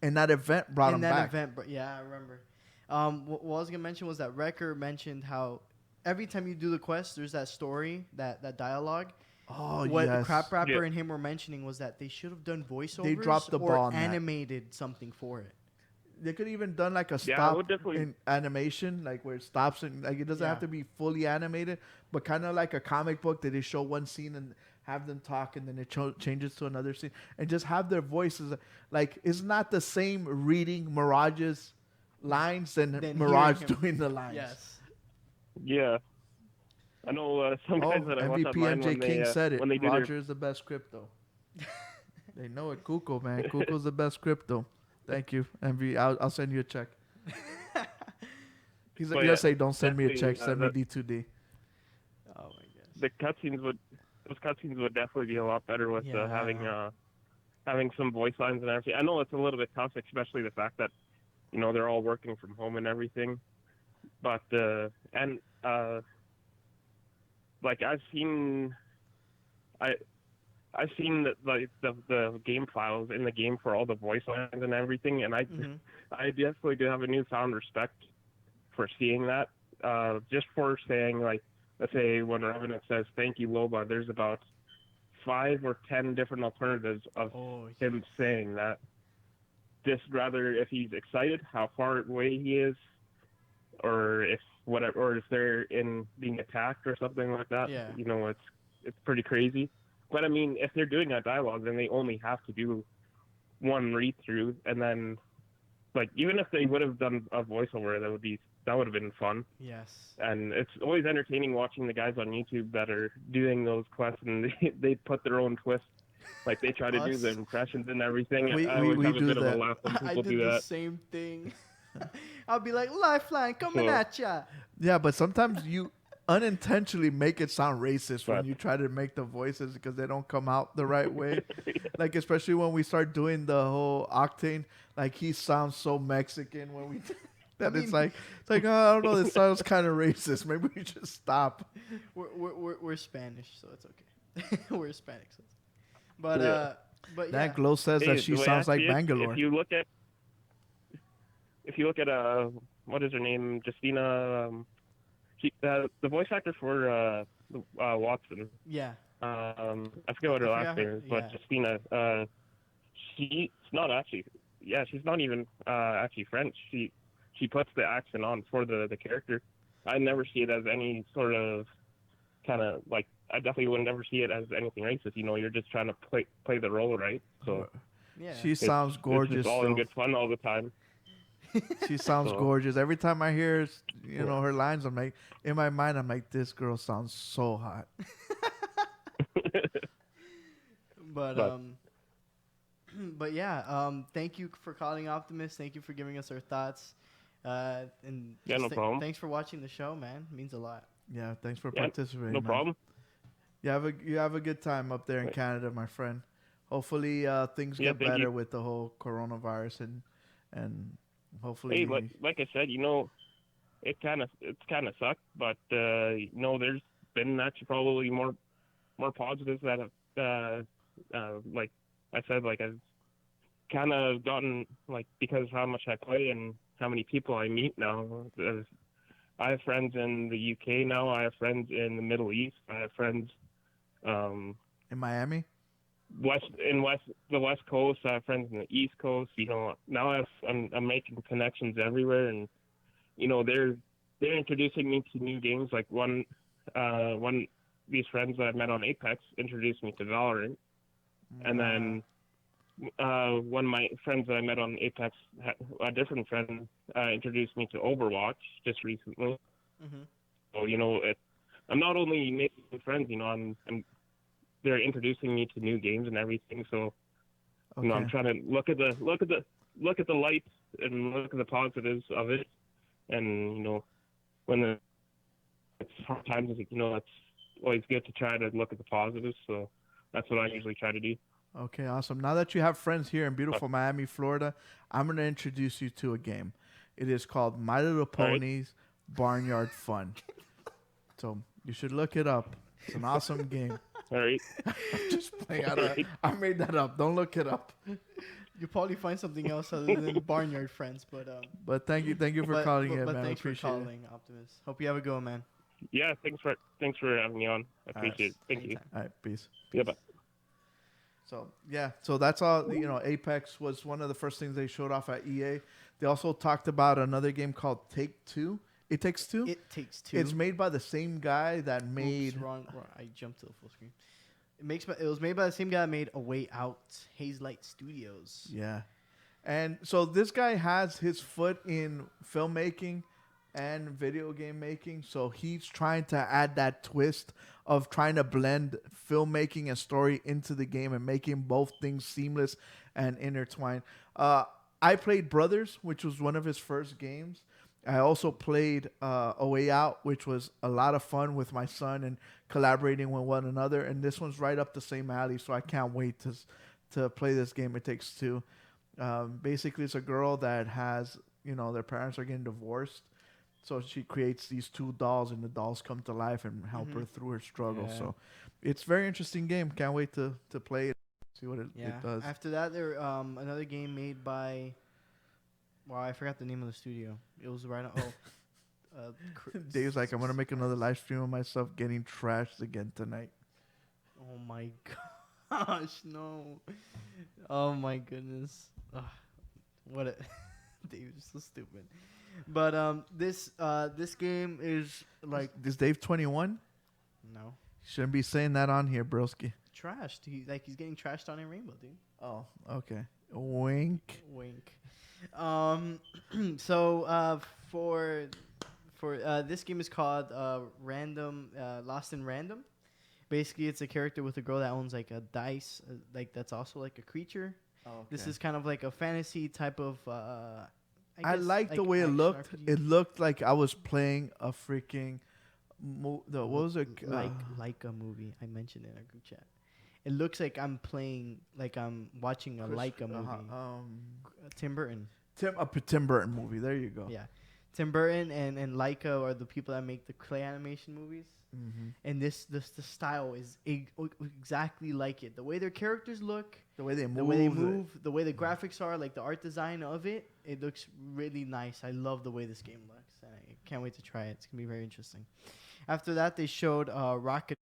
and that event brought him back. Yeah, I remember. What I was gonna mention was that Wrecker mentioned how every time you do the quest, there's that story, that dialogue. Oh, what yes. Crap Rapper and him were mentioning was that they should have done voiceovers. They dropped the ball or on that. animated something for it. They could even done like a Yeah, stop in animation, like where it stops and like it doesn't have to be fully animated, but kind of like a comic book that they show one scene and have them talk and then it changes to another scene and just have their voices. Like it's not the same reading Mirage's lines than Mirage doing the lines. Yes. Yeah. I know some guys that I watch MVP online MJ when King they, said it. when they do Roger is the best crypto. They know it. Kuko, man. Kuko's the best crypto. Thank you, MV. I'll send you a check. He's gonna say, "Don't send me a check. Send me D2D." Oh my gosh. those cutscenes would definitely be a lot better with having some voice lines and everything. I know it's a little bit tough, especially the fact that they're all working from home and everything. But like I've seen that like the game files in the game for all the voice lines and everything, and I definitely do have a newfound respect for seeing that. Just for saying, like, let's say when Revenant says "Thank you, Loba," there's about 5 or 10 different alternatives of him saying that. Just rather if he's excited, how far away he is, or if they're in being attacked or something like that. Yeah. It's pretty crazy. But I mean, if they're doing that dialogue, then they only have to do one read through, and then like even if they would have done a voiceover, that would have been fun. Yes. And it's always entertaining watching the guys on YouTube that are doing those quests, and they put their own twist. Like they try to do the Us. impressions and everything. We- I we- always we have a do bit of that. a laugh when I people did do the that. same thing. I'll be like, Lifeline coming So- at ya. Yeah, but sometimes you unintentionally make it sound racist when But- you try to make the voices because they don't come out the right way. Like especially when we start doing the whole Octane, like he sounds so Mexican when we that it's like oh, I don't know, this sounds kind of racist. Maybe we should stop. We're Spanish, so it's okay. We're Hispanic, so but Yeah. but yeah. That glow says Hey, that she the way sounds I like see it, Bangalore. If you look at what is her name, Justina, the voice actor for Watson. Yeah. I forget what her I last forgot name her- is, but yeah. Justina. She's not actually. Yeah, she's not even actually French. She puts the accent on for the character. I never see it as any sort of kind of like. I definitely would never see it as anything racist. You know, you're just trying to play the role, right? So Yeah. She sounds gorgeous. It's just all in though. good fun all the time. She sounds So- gorgeous. Every time I hear, her lines, I'm like, in my mind, I'm like, this girl sounds so hot. But But- but yeah, thank you for calling Optimus. Thank you for giving us our thoughts. And Yeah, no just problem. Thanks for watching the show, man. It means a lot. Yeah, thanks for Yeah, participating. No man. problem. You have a good time up there in Right. Canada, my friend. Hopefully things Yeah, get thank better you. with the whole coronavirus and hopefully Hey, like I said, it's kind of sucked, but there's been actually probably more positives that have like I said, like I've kind of gotten like because of how much I play and how many people I meet now. I have friends in the UK now. I have friends in the Middle East. I have friends in Miami. the West Coast. I have friends in the East Coast. Now I'm making connections everywhere, and they're introducing me to new games. Like one these friends that I met on Apex introduced me to Valorant, and then one of my friends that I met on Apex, a different friend, introduced me to Overwatch just recently. Mm-hmm. So I'm not only making friends. They're introducing me to new games and everything. So Okay. I'm trying to look at the lights and look at the positives of it. And when it's hard times, it's always good to try to look at the positives. So that's what I usually try to do. Okay, awesome. Now that you have friends here in beautiful Miami, Florida, I'm going to introduce you to a game. It is called My Little right. Ponies Barnyard Fun. So you should look it up. It's an awesome game. All right. Just playing. I made that up. Don't look it up. You'll probably find something else other than Barnyard Friends, But thank you for calling in, but man. thanks for Appreciate it. calling, Optimus. Hope you have a good one, man. Yeah. Thanks for having me on. I appreciate it. Thank you. Anytime. All right, peace. Yeah. Bye. So that's all. Apex was one of the first things they showed off at EA. They also talked about another game called Take Two. It Takes Two. It Takes Two. It's made by the same guy that made. Oops, wrong. I jumped to the full screen. It was made by the same guy that made A Way Out, Hazelight Studios. Yeah, and so this guy has his foot in filmmaking and video game making. So he's trying to add that twist of trying to blend filmmaking and story into the game and making both things seamless and intertwined. I played Brothers, which was one of his first games. I also played A Way Out, which was a lot of fun with my son and collaborating with one another. And this one's right up the same alley, so I can't wait to play this game. It Takes Two. Basically, it's a girl that has, their parents are getting divorced. So she creates these two dolls, and the dolls come to life and help her through her struggle. Yeah. So it's a very interesting game. Can't wait to play it, see what it does. After that, there another game made by. Wow, I forgot the name of the studio. It was right. Dave's like, I'm going to make another live stream of myself getting trashed again tonight. Oh my gosh, no! Oh my goodness! Ugh, what a Dave is so stupid. But this game is like Is Dave 21? no Shouldn't be saying that on here, broski. trashed. He's getting trashed on in Rainbow, dude. Oh, okay. Wink. Wink. Um, so for this game is called Random Lost in Random. Basically, it's a character with a girl that owns like a dice, like that's also like a creature. Oh, This is kind of like a fantasy type of. I guess, like the way it action looked. RPG. It looked like I was playing a freaking. What was it? Like a movie. I mentioned it in our group chat. It looks like I'm playing, like I'm watching a Leica movie. Tim Burton. Tim Burton movie. There you go. Yeah, Tim Burton and Leica are the people that make the clay animation movies. Mm-hmm. And the style is exactly like it. The way their characters look, The way they move, the way the graphics are, like the art design of it, it looks really nice. I love the way this game looks. And I can't wait to try it. It's gonna be very interesting. After that, they showed Rocket.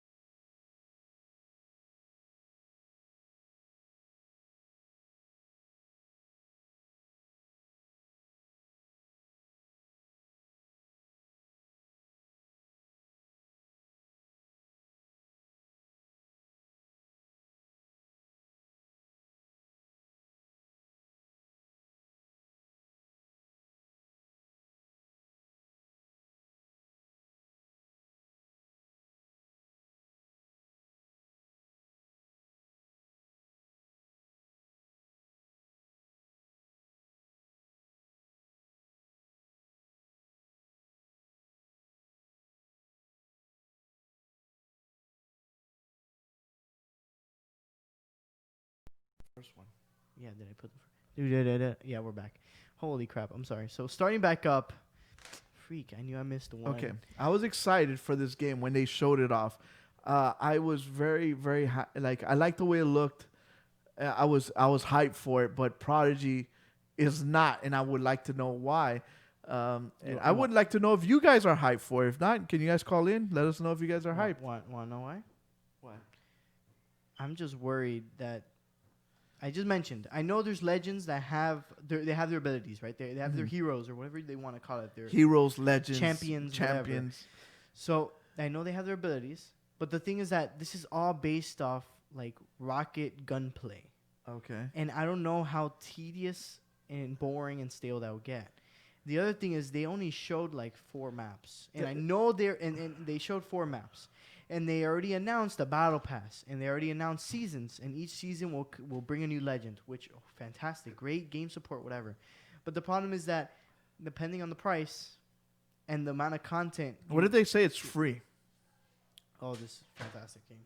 First one. Yeah, did I put the? Yeah, we're back. Holy crap! I'm sorry. So starting back up. Freak! I knew I missed one. Okay, I was excited for this game when they showed it off. I was very, very like I liked the way it looked. I was hyped for it, but Prodigy is not, and I would like to know why. And I would like to know if you guys are hyped for it. If not, can you guys call in? Let us know if you guys are hyped. Want to know why? Why? I'm just worried that. I just mentioned. I know there's legends that have they have their abilities, right? They have their heroes or whatever they want to call it. Their Heroes, legends, champions. So I know they have their abilities, but the thing is that this is all based off like rocket gunplay, Okay. and I don't know how tedious and boring and stale that would get. The other thing is they only showed like 4 maps, and I know and they showed 4 maps. And they already announced a battle pass, and they already announced seasons, and each season will bring a new legend, which fantastic, great game support, whatever. But the problem is that depending on the price and the amount of content. What did they say? It's free. Oh, this is a fantastic game.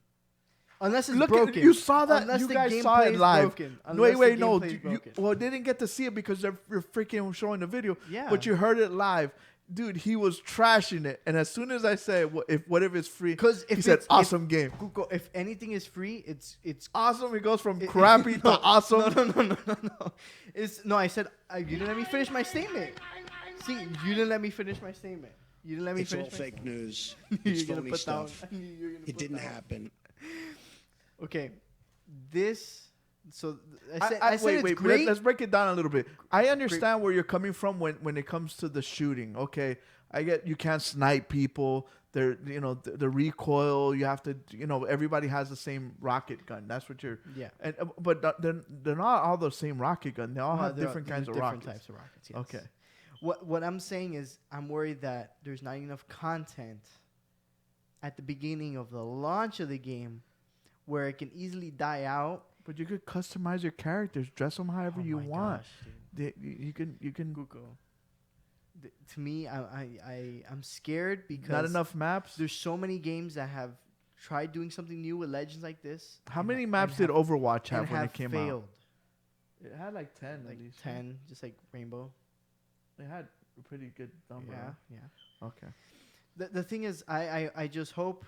Unless it's Look, broken. you saw that. Unless you the gameplay saw it is live. broken. Wait, no. Broken. Well, they didn't get to see it because they're freaking showing the video. Yeah. But you heard it live. Dude, he was trashing it, and as soon as I said, "What if it's free?" Because he said, "Awesome game." Google, if anything is free, it's Awesome. It goes from crappy to awesome. No. I said you didn't let me finish my statement. See, you didn't let me finish my statement. You didn't let me It's finish. all fake news. You're It's gonna phony put stuff. down. You're gonna It put didn't down. happen. Okay, this. So I said wait, it's wait. great. Let's break it down a little bit. I understand where you're coming from when it comes to the shooting. Okay, I get you can't snipe people. The recoil. You have to. Everybody has the same rocket gun. That's what you're. Yeah. But they're not all the same rocket gun. They all have There are different kinds of different rockets. types of rockets. Yes. Okay. What I'm saying is I'm worried that there's not enough content at the beginning of the launch of the game where it can easily die out. But you could customize your characters, dress them however you want. Gosh, dude. You can. Google. To me, I'm scared because Not enough maps. there's so many games that have tried doing something new with legends like this. How and many ha- maps and did Overwatch and have when it came failed. out? It had like 10 Like at least. 10, just like Rainbow. It had a pretty good number. Yeah. Okay. The thing is, I just hope,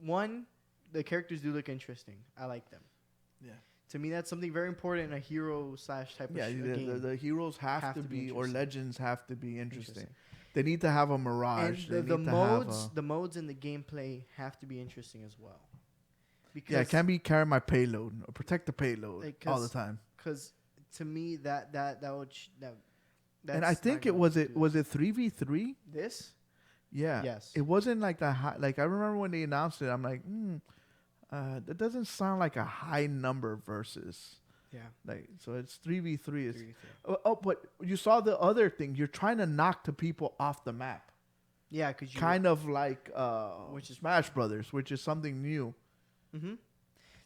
one, the characters do look interesting. I like them. Yeah. To me, that's something very important in a hero / type Yeah, of game. the heroes have to be, or interesting. legends have to be interesting. They need to have a mirage. And They need to have the modes and the gameplay have to be interesting as well. Because Yeah, it can't be carry my payload or protect the payload Like, all the time. Because to me, that would And I think it was 3v3. This. Yeah. Yes. It wasn't like the high. Like I remember when they announced it, I'm like, that doesn't sound like a high number versus. Yeah. Like, so it's 3v3. It's, 3v3. but you saw the other thing. You're trying to knock the people off the map. Yeah, because Kind of like Which is- Smash Brothers, which is something new. Mm-hmm.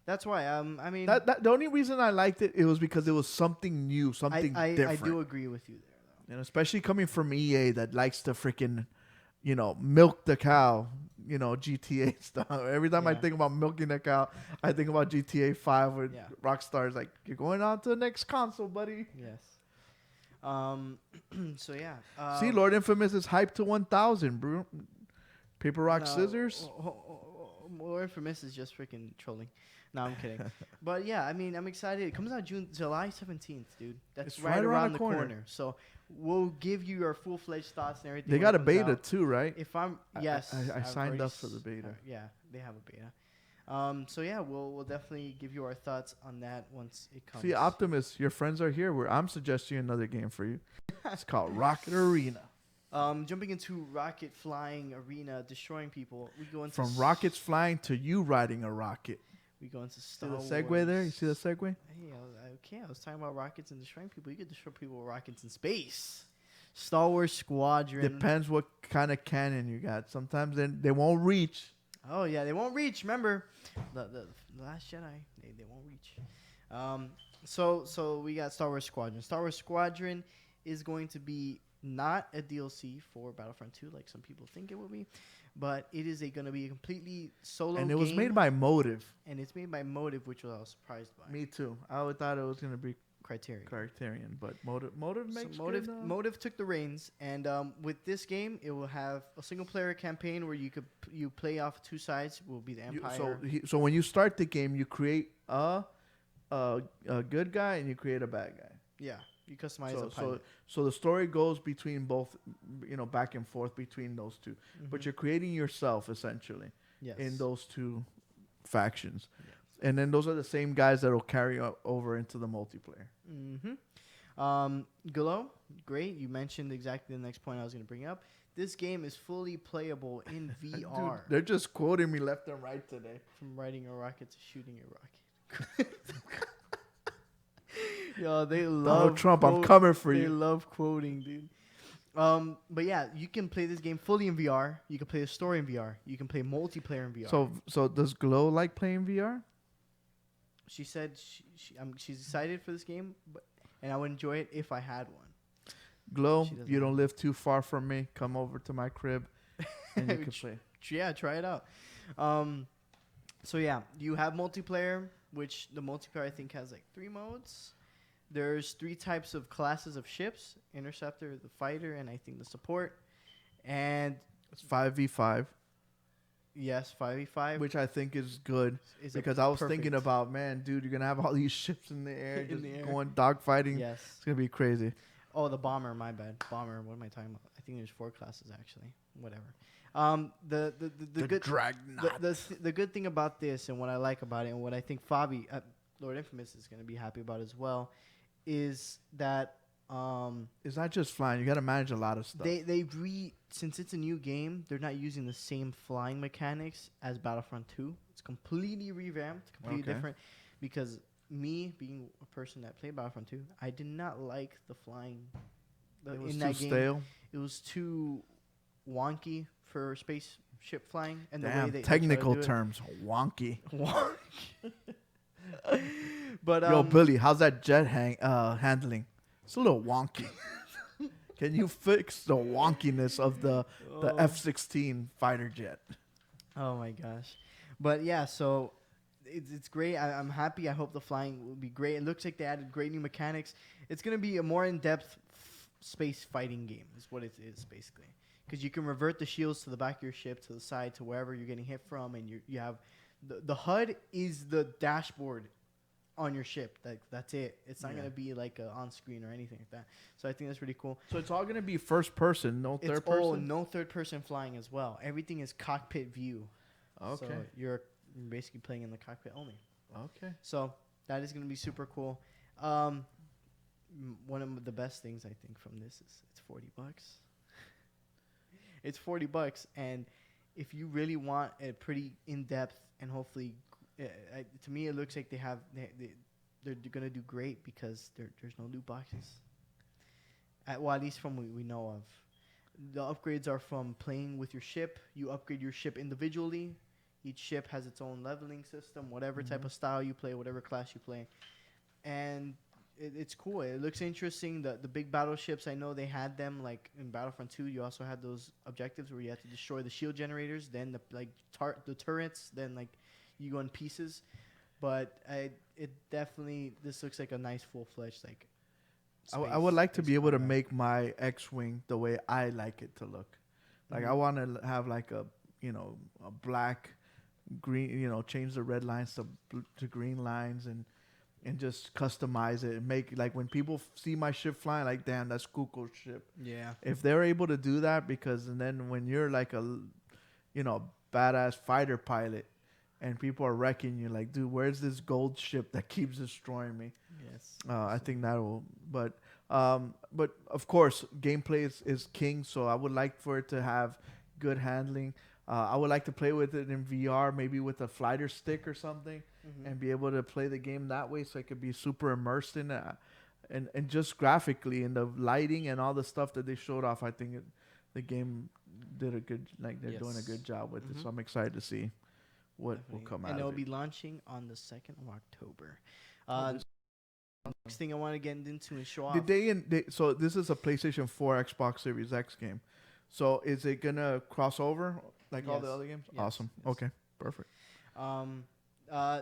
That's why. I mean, The only reason I liked it was because it was something new, something I different. do agree with you there, though. And especially coming from EA that likes to freaking, milk the cow, GTA stuff. Every time I Yeah. think about milking the cow, I think about GTA 5 where Yeah. Rockstar's like, you're going on to the next console, buddy. Yes. So yeah. See, Lord Infamous is hyped to 1,000, bro. Paper, rock, no, scissors. More Infamous is just freaking trolling. No, I'm kidding. But yeah, I mean, I'm excited. It comes out July 17th, dude. That's It's right around the corner. So we'll give you our full-fledged thoughts and everything. They when got it a comes beta out. too, right? If I'm I- yes, I I've signed already up for the beta. yeah, they have a beta. So yeah, we'll definitely give you our thoughts on that once it comes. See, Optimus, your friends are here. Where I'm suggesting another game for you. It's called Rocket Arena. Jumping into rocket flying arena, destroying people. We go into From rockets flying to you riding a rocket. We go into See Star the Wars. segue there? You see the segue? Hey, I was talking about rockets and destroying people. You could destroy people with rockets in space. Star Wars Squadron. Depends what kind of cannon you got. Sometimes they won't reach. Oh yeah, they won't reach. Remember, the Last Jedi. They won't reach. So we got Star Wars Squadron. Star Wars Squadron is going to be not a DLC for Battlefront 2 like some people think it will be, but it is going to be a completely solo And it was game, made by Motive. and it's made by Motive, which I was surprised by. Me too. I would thought it was going to be Criterion. Criterion, but Motive makes So Motive, good, Motive took the reins, and with this game, it will have a single-player campaign where you play off two sides. Will be the Empire. So when you start the game, you create a good guy and you create a bad guy. Yeah, you customize a So pilot. so the story goes between both, back and forth between those two. But you're creating yourself essentially yes. in those two factions, and then those are the same guys that will carry over into the multiplayer. Glow, great. You mentioned exactly the next point I was going to bring up. This game is fully playable in VR. Dude, they're just quoting me left and right today. From riding a rocket to shooting a rocket. Yo, they love Donald Trump, I'm coming for They you. love quoting, dude. But yeah, you can play this game fully in VR. You can play the story in VR. You can play multiplayer in VR. So does Glow like playing VR? She said she's excited for this game, and I would enjoy it if I had one. Glow, She doesn't you don't like live too far from me. Come over to my crib and you can play. Yeah, try it out. So yeah, you have multiplayer, which the multiplayer I think has like 3 modes. There's 3 types of classes of ships: interceptor, the fighter, and I think the support. And It's 5v5, yes, 5v5. which I think is good is a because I was perfect- thinking about, man, dude, you're gonna have all these ships in the air, In just the air. going dogfighting. Yes. It's gonna be crazy. Oh, the bomber. My bad. Bomber. What am I talking about? I think there's 4 classes actually. Whatever. The good Dreadnought. the good thing about this and what I like about it and what I think Fabi, Lord Infamous, is going to be happy about as well, is that It's not just flying. You gotta manage a lot of stuff. since it's a new game, they're not using the same flying mechanics as Battlefront 2. It's completely revamped, completely Okay. different. Because me being a person that played Battlefront 2, I did not like the flying. It was in too that game. stale. It was too wonky for spaceship flying, and the way Damn, they technical try to terms. Wonky. do it. Wonky. But Yo, Billy, how's that jet handling? It's a little wonky. Can you fix the wonkiness of the F-16 fighter jet? Oh my gosh. But yeah, so it's great. I'm happy. I hope the flying will be great. It looks like they added great new mechanics. It's going to be a more in-depth space fighting game is what it is basically. Because you can revert the shields to the back of your ship, to the side, to wherever you're getting hit from. And you have the HUD is the dashboard on your ship. That's it. It's not going to be like on screen or anything like that. So I think that's really cool. So it's all gonna be first person, no It's third all person. no third person flying as well. Everything is cockpit view. Okay. So you're basically playing in the cockpit only. Okay. So that is going to be super cool. One of the best things I think from this is it's $40. It's $40, and if you really want a pretty in-depth and hopefully, to me it looks like they they're gonna do great because there's no loot boxes. At least from what we know of. The upgrades are from playing with your ship. You upgrade your ship individually. Each ship has its own leveling system, whatever type of style you play, whatever class you play. And it's cool. It looks interesting. The big battleships, I know they had them like in Battlefront 2. You also had those objectives where you had to destroy the shield generators, then the turrets, then like you go in pieces. But it definitely, this looks like a nice full-fledged like I would like to space be able to combat. make my X-wing the way I like it to look. Like I want to have like a a black, green, change the red lines to green lines and just customize it and make like when people see my ship flying, like damn, that's Kuko's ship. Yeah. If they're able to do that, because and then when you're like a badass fighter pilot and people are wrecking you, like dude, where's this gold ship that keeps destroying me? Yes. I think that will, but of course, gameplay is king. So I would like for it to have good handling. I would like to play with it in VR, maybe with a flighter stick or something, and be able to play the game that way, so I could be super immersed in it. And just graphically and the lighting and all the stuff that they showed off, I think the game did a good, like they're doing a Yes. good job with it. So I'm excited to see what will Definitely. come out And of it'll it. be launching on the 2nd of October. Oh, Next thing I want to get into and show off. Did so this is a PlayStation 4 Xbox Series X game. So is it gonna cross over like all the Yes. other games? Yes. Awesome. Yes. Okay. Perfect.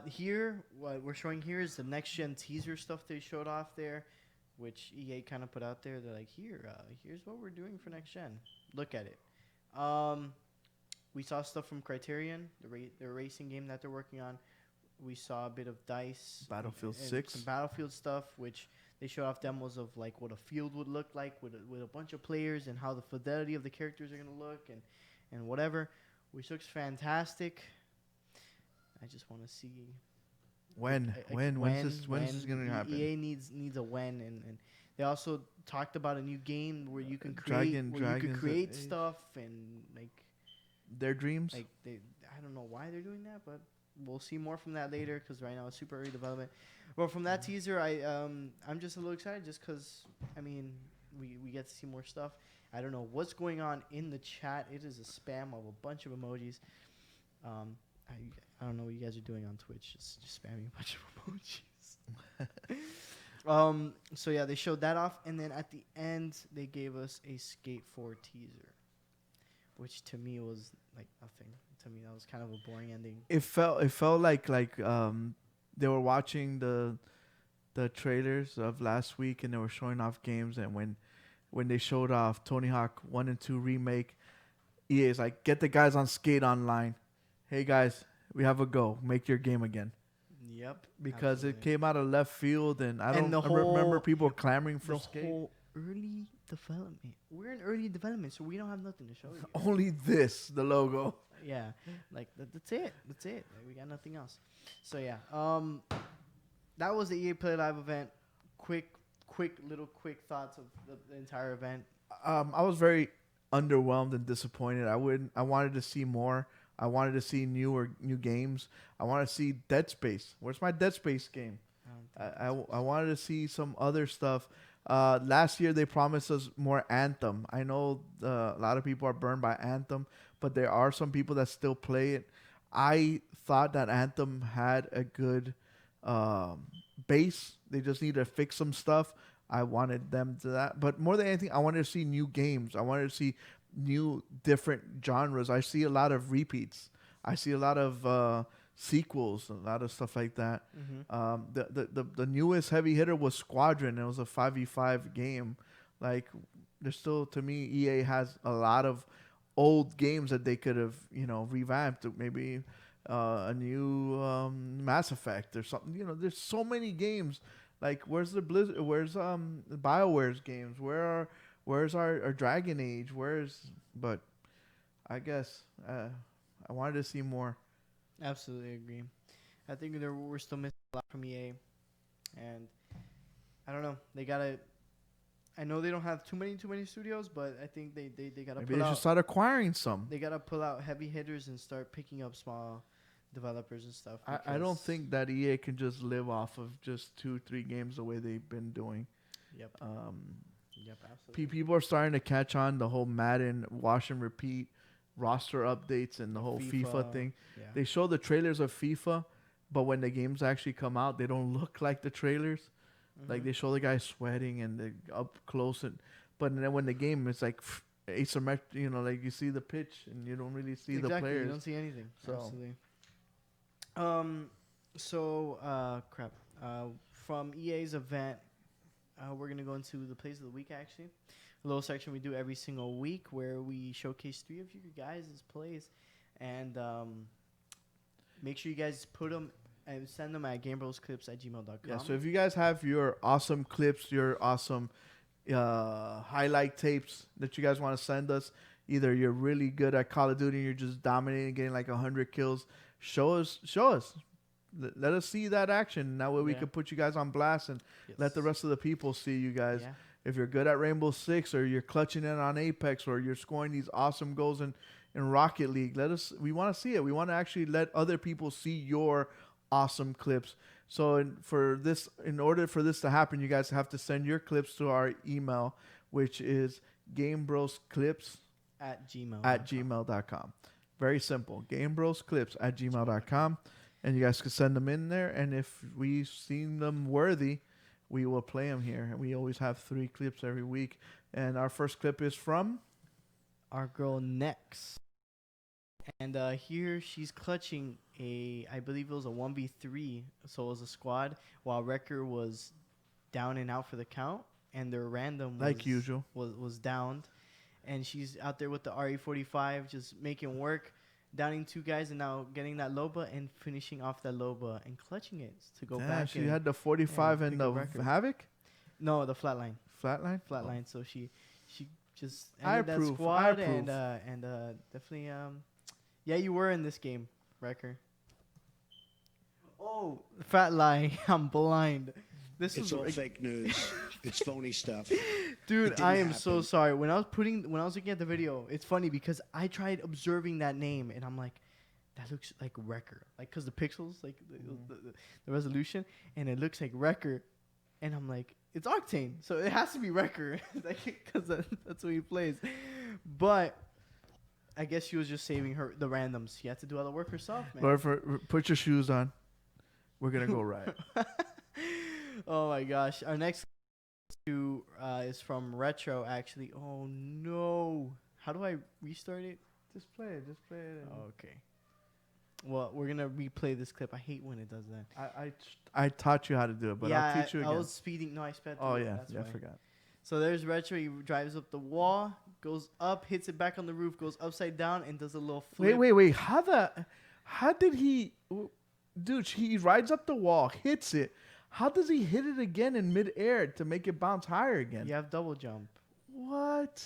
Here, what we're showing here is the next gen teaser stuff they showed off there, which EA kind of put out there. They're like, here's what we're doing for next gen. Look at it. We saw stuff from Criterion, the racing game that they're working on. We saw a bit of DICE, Battlefield and 6. some Battlefield stuff, which they showed off demos of like what a field would look like with a bunch of players and how the fidelity of the characters are gonna look and whatever, which looks fantastic. I just want to see When's this gonna happen? EA needs a when, and they also talked about a new game where you can Dragons, create stuff and like Their dreams. I don't know why they're doing that, but we'll see more from that later because right now it's super early development. Well, from that teaser, I'm just a little excited just because I mean we get to see more stuff. I don't know what's going on in the chat. It is a spam of a bunch of emojis. I don't know what you guys are doing on Twitch. Just spamming a bunch of emojis. So yeah, they showed that off, and then at the end they gave us a Skate 4 teaser, which to me was like nothing. To me, that was kind of a boring ending. It felt like they were watching the trailers of last week and they were showing off games, and when they showed off Tony Hawk 1 and 2 remake, EA is like, get the guys on Skate Online. Hey guys, we have a go. Make your game again. Yep. Because it absolutely. came out of left field, and I And don't the remember whole- people clamoring for the Skate. whole early development. We're in early development, so we don't have nothing to show you. Only this, the logo. Yeah, like that's it. That's it. Like, we got nothing else. So yeah, that was the EA Play Live event. Quick thoughts of the entire event. I was very underwhelmed and disappointed. I wanted to see more. I wanted to see new games. I want to see Dead Space. Where's my Dead Space game? I wanted to see some other stuff. Last year they promised us more Anthem. I know a lot of people are burned by Anthem, but there are some people that still play it. I thought that Anthem had a good base. They just need to fix some stuff. I wanted them to that. But more than anything, I wanted to see new games. I wanted to see new different genres. I see a lot of repeats. I see a lot of sequels, a lot of stuff like that. The newest heavy hitter was Squadron. It was a 5v5 game. Like, there's still, to me, EA has a lot of old games that they could have, revamped. Maybe a new Mass Effect or something. There's so many games. Like, where's the Blizzard? Where's BioWare's games? Where's our Dragon Age? But I guess I wanted to see more. Absolutely agree. I think we're still missing a lot from EA, and I don't know. They gotta. I know they don't have too many studios, but I think they gotta Maybe pull they should out. start acquiring some. They gotta pull out heavy hitters and start picking up developers and stuff. I don't because- think that EA can just live off of just 2-3 games the way they've been doing. Yep. Yep. Absolutely. People are starting to catch on the whole Madden wash and repeat roster updates and the whole FIFA thing. Yeah. They show the trailers of FIFA, but when the games actually come out, they don't look like the trailers. Like Mhm. they show the guy sweating and they're up close, but then when the game is like asymmetric, like you see the pitch and you don't really see the You players. don't see anything. So- Absolutely. Crap. From EA's event, we're gonna go into the plays of the week. Actually, a little section we do every single week where we showcase 3 of you guys' plays, and make sure you guys put them and send them at GamebrosClips@gmail.com. Yeah, so if you guys have your awesome clips, your awesome highlight tapes that you guys want to send us, either you're really good at Call of Duty and you're just dominating, getting like 100 kills, show us. Let us see that action. That way we Yeah. can put you guys on blast and let the rest of the people see you guys. Yeah. If you're good at Rainbow Six or you're clutching in on Apex or you're scoring these awesome goals in Rocket League, we want to see it. We want to actually let other people see your awesome clips. So in order for this to happen, you guys have to send your clips to our email, which is GamebrosClips at gmail.com. Very simple. GamebrosClips@gmail.com. And you guys can send them in there. And if we seen them worthy, we will play them here. And we always have 3 clips every week. And our first clip is from our girl Nex. And here she's clutching I believe it was a 1v3, so it was a squad, while Wrecker was down and out for the count, and their random like usual. was downed. And she's out there with the RE45 just making work, downing 2 guys and now getting that Loba and finishing off that Loba and clutching it to go back. She had the 45 and and pick a the record. Havoc? No, the flatline. Flatline? So she just I ended that approve. squad I and approve. definitely yeah, you were in this game, Wrecker. Oh, fat lie. I'm blind. This It's is all fake news. It's phony stuff. dude. didn't I am so happen. sorry. When I was looking at the video, it's funny because I tried observing that name and I'm like, that looks like Wrecker, like because the pixels, like the resolution, and it looks like Wrecker, and I'm like, it's Octane, so it has to be Wrecker, because that's what he plays. But I guess she was just saving the randoms. She had to do all the work herself, man. Lord, put your shoes on. We're going to go right. Oh my gosh. Our next two is from Retro, actually. Oh no. How do I restart it? Just play it. Okay. Well, we're gonna replay this clip. I hate when it does that. I taught you how to do it, but yeah, I'll teach you again. I was speeding. No, I sped through Oh it, yeah, that's I why. forgot. So there's Retro. He drives up the wall, goes up, hits it back on the roof, goes upside down, and does a little flip. Wait. How did he? Dude, he rides up the wall, hits it. How does he hit it again in midair to make it bounce higher again? You have double jump. What?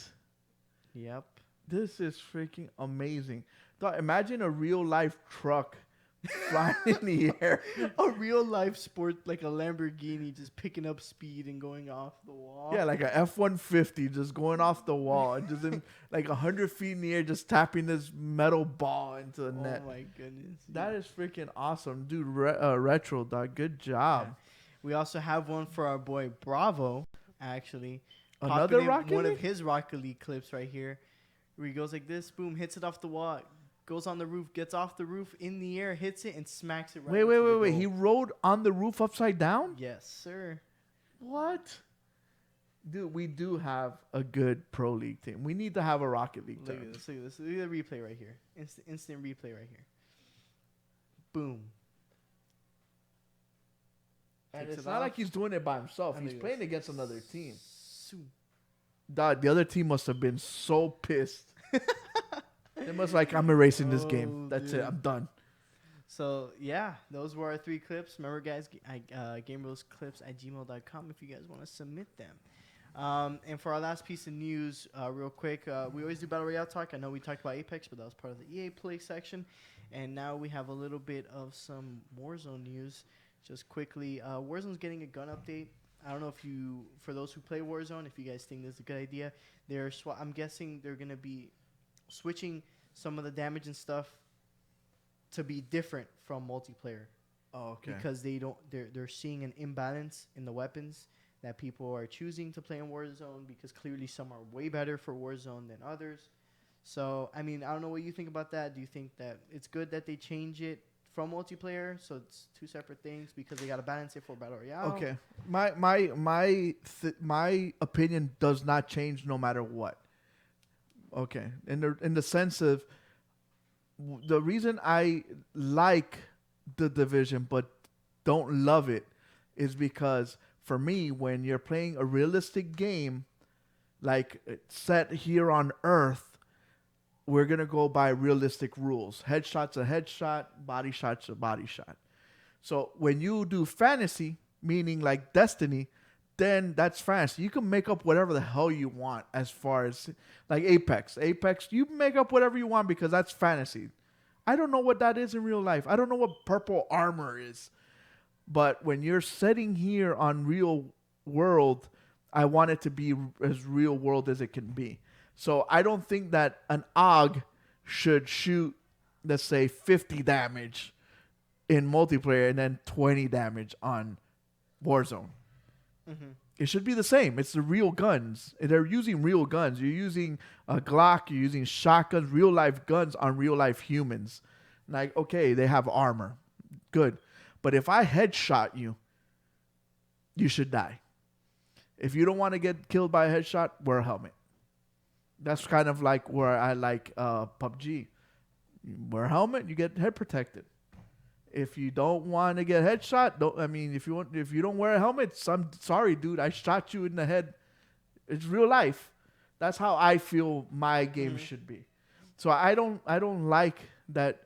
Yep. This is freaking amazing. Dog, imagine a real life truck flying in the air. A real life sport, like a Lamborghini, just picking up speed and going off the wall. Yeah, like a F-150 just going off the wall and just in like 100 feet in the air, just tapping this metal ball into the net. Oh my goodness. That is freaking awesome, dude. Retro, dog. Good job. Yeah. We also have one for our boy Bravo, actually. Another Popping in Rocket one League? of his Rocket League clips right here, where he goes like this, boom, hits it off the wall, goes on the roof, gets off the roof in the air, hits it, and smacks it right. Wait. He rode on the roof upside down? Yes, sir. What? Dude, we do have a good pro league team. We need to have a Rocket League Look team. at this. Look at this. Look at the replay right here. Instant replay right here. Boom. And Takes it's it not off. like he's doing it by himself. And He's look at playing this. against another team. Soo. Dog, the other team must have been so pissed. They must like, I'm erasing this game. Oh, That's dude. it. I'm done. So, yeah, those were our 3 clips. Remember, guys, GamebrosClips@gmail.com if you guys want to submit them. And for our last piece of news, real quick, we always do Battle Royale talk. I know we talked about Apex, but that was part of the EA Play section. And now we have a little bit of some Warzone news. Just quickly, Warzone's getting a gun update. I don't know if for those who play Warzone, if you guys think this is a good idea. I'm guessing they're going to be switching some of the damage and stuff to be different from multiplayer. Oh, okay. Because they're seeing an imbalance in the weapons that people are choosing to play in Warzone, because clearly some are way better for Warzone than others. So, I mean, I don't know what you think about that. Do you think that it's good that they change it from multiplayer, so it's two separate things, because they got to balance it for Battle Royale? Okay. My opinion does not change no matter what. Okay. In the sense of the reason I like the Division but don't love it is because for me, when you're playing a realistic game like set here on Earth, we're gonna go by realistic rules. Headshot's a headshot, body shot's a body shot. So when you do fantasy, meaning like Destiny, then that's fantasy. You can make up whatever the hell you want as far as like Apex. Apex, you make up whatever you want because that's fantasy. I don't know what that is in real life. I don't know what purple armor is. But when you're sitting here on real world, I want it to be as real world as it can be. So I don't think that an AUG should shoot, let's say, 50 damage in multiplayer and then 20 damage on Warzone. Mm-hmm. It should be the same. It's the real guns. They're using real guns. You're using a Glock. You're using shotguns, real life guns on real life humans. Like, okay, they have armor. Good. But if I headshot you, you should die. If you don't want to get killed by a headshot, wear a helmet. That's kind of like where I like PUBG. You wear a helmet, you get head protected. If you don't want to get headshot, if you don't wear a helmet, I'm sorry, dude, I shot you in the head. It's real life. That's how I feel my game should be. So I don't like that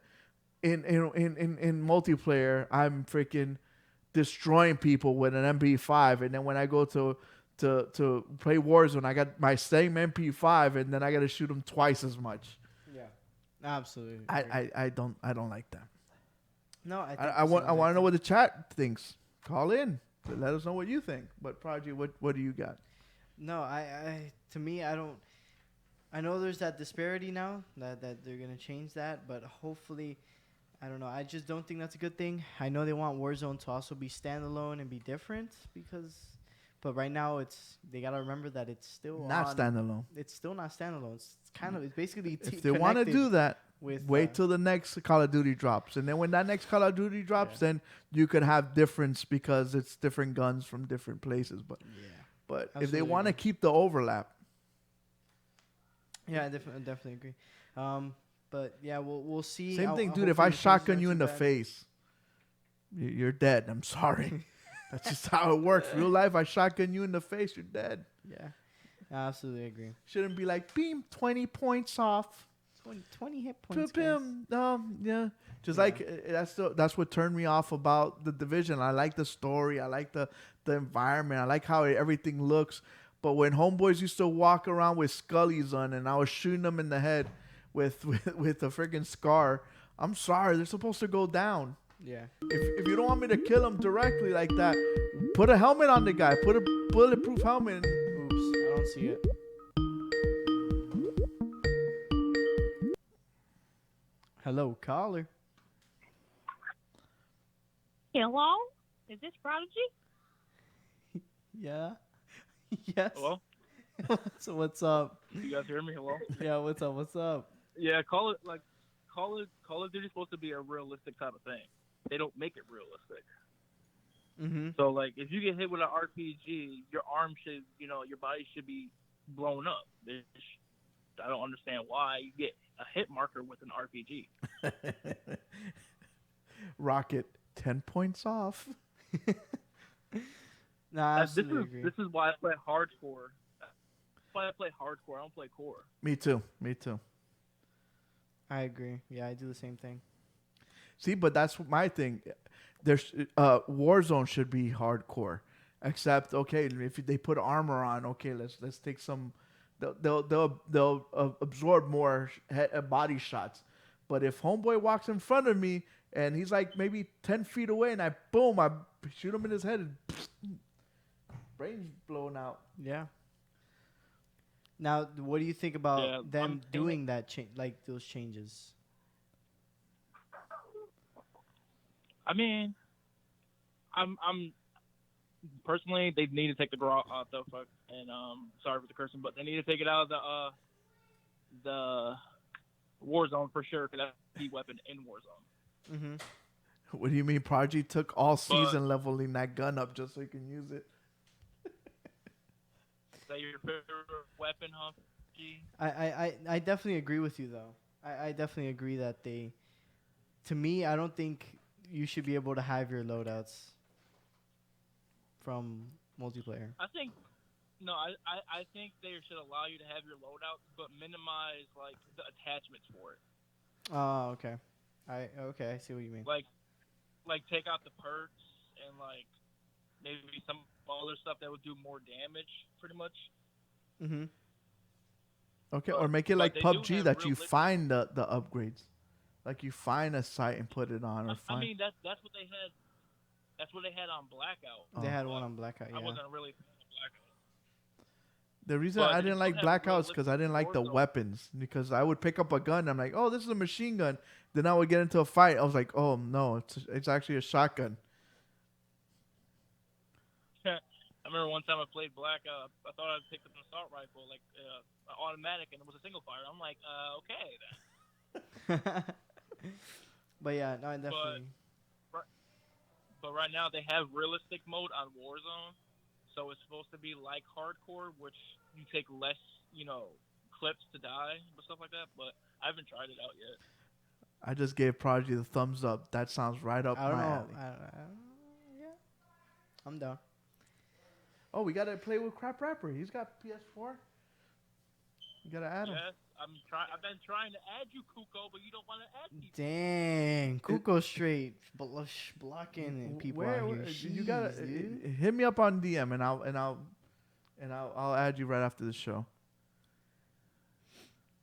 in multiplayer I'm freaking destroying people with an MP5, and then when I go to play Warzone, I got my same MP5, and then I got to shoot them twice as much. Yeah, absolutely. I don't like that. No, I think I want to know what the chat thinks. Call in, let us know what you think. But Prodigy, what do you got? No, to me, I don't. I know there's that disparity now that they're gonna change that, but hopefully, I don't know. I just don't think that's a good thing. I know they want Warzone to also be standalone and be different but right now they gotta remember that it's still Not standalone. It's still not standalone. It's basically if they want to do that, wait till the next Call of Duty drops, and then when that next Call of Duty drops, then you could have difference because it's different guns from different places. But if they want to keep the overlap, yeah, I definitely agree. But yeah, we'll see. Same thing, dude. If I shotgun you in the face, you're dead. I'm sorry. That's just how it works. Real life, I shotgun you in the face, you're dead. Yeah, I absolutely agree. Shouldn't be like, beam 20 points off. 20 hit points. Yeah. Just like that's what turned me off about the Division. I like the story. I like the environment. I like how everything looks. But when homeboys used to walk around with scullies on, and I was shooting them in the head with a freaking scar, I'm sorry, they're supposed to go down. Yeah. If you don't want me to kill him directly like that, put a helmet on the guy. Put a bulletproof helmet. Oops, I don't see it. Hello, caller. Hello? Is this Prodigy? Yeah. Yes. Hello? So what's up? You guys hear me? Hello? Yeah, what's up? What's up? Yeah, Call of Duty is supposed to be a realistic type of thing. They don't make it realistic. Mm-hmm. So, like, if you get hit with an RPG, your arm should, your body should be blown up. I don't understand why you get a hit marker with an RPG. Rocket, 10 points off. Nah, This is why I play hardcore. That's why I play hardcore. I don't play core. Me too. I agree. Yeah, I do the same thing. See, but that's my thing. There's Warzone should be hardcore, except if they put armor on, let's take some. They'll absorb more body shots. But if homeboy walks in front of me and he's like maybe 10 feet away, and I shoot him in his head, and brain's blown out. Yeah. Now, what do you think about them doing that those changes? I mean, I'm personally, they need to take the fuck, and sorry for the cursing, but they need to take it out of the Warzone for sure, because that's the weapon in Warzone. Mm-hmm. What do you mean? Prodigy took all season leveling that gun up just so he can use it. Is that your favorite weapon, huh? G? I definitely agree with you though. I definitely agree that to me, I don't think you should be able to have your loadouts from multiplayer. I think they should allow you to have your loadouts, but minimize like the attachments for it. Oh, okay. I see what you mean. Like take out the perks and like maybe some other stuff that would do more damage, pretty much. Mm-hmm. Okay, or make it like they do PUBG have that you realistic- find the upgrades. Like you find a site and put it on, or I mean that's what they had. That's what they had on Blackout. They had one on Blackout. Yeah. I wasn't really a fan of Blackout. The reason But I they didn't still like have Blackouts because I didn't like the Warzone. weapons. Because I would pick up a gun, and I'm like, oh, this is a machine gun. Then I would get into a fight. I was like, oh no, it's actually a shotgun. I remember one time I played Blackout. I thought I'd pick up an assault rifle, like an automatic, and it was a single fire. I'm like, okay then. But yeah, no, I definitely. But right now they have realistic mode on Warzone, so it's supposed to be like hardcore, which you take less, clips to die and stuff like that. But I haven't tried it out yet. I just gave Prodigy the thumbs up. That sounds right up I don't my know. alley. Yeah, I'm down. Oh, we gotta play with Crap Rapper. He's got PS4. You gotta add him. Yes, I've been trying to add you, Kuko, but you don't want to add me. Dang, Kuko straight blocking people out here. You gotta Jeez, dude. hit me up on DM and I'll add you right after the show.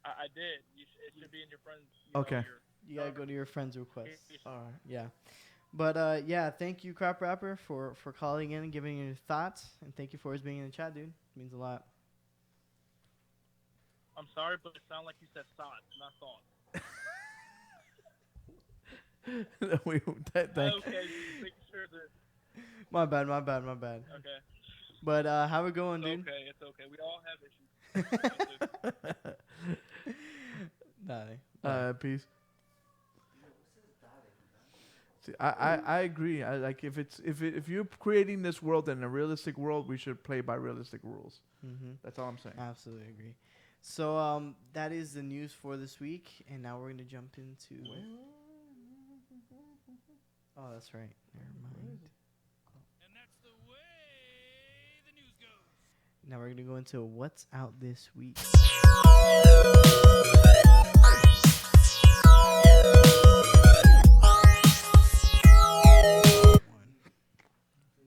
I did. It should be in your friends. Okay. You gotta go to your friend's request. All right. Yeah. But yeah, thank you, Crap Rapper, for calling in and giving your thoughts, and thank you for always being in the chat, dude. It means a lot. I'm sorry, but it sounded like you said thought, not thought. Okay, just making sure that. My bad. Okay. But how we going, dude? It's okay. We all have issues. Nah. Peace. See, I agree. I like if you're creating this world in a realistic world, we should play by realistic rules. Mm-hmm. That's all I'm saying. Absolutely agree. So that is the news for this week, and now we're gonna jump into. Oh, that's right. Never mind. And that's the way the news goes. Now we're gonna go into what's out this week.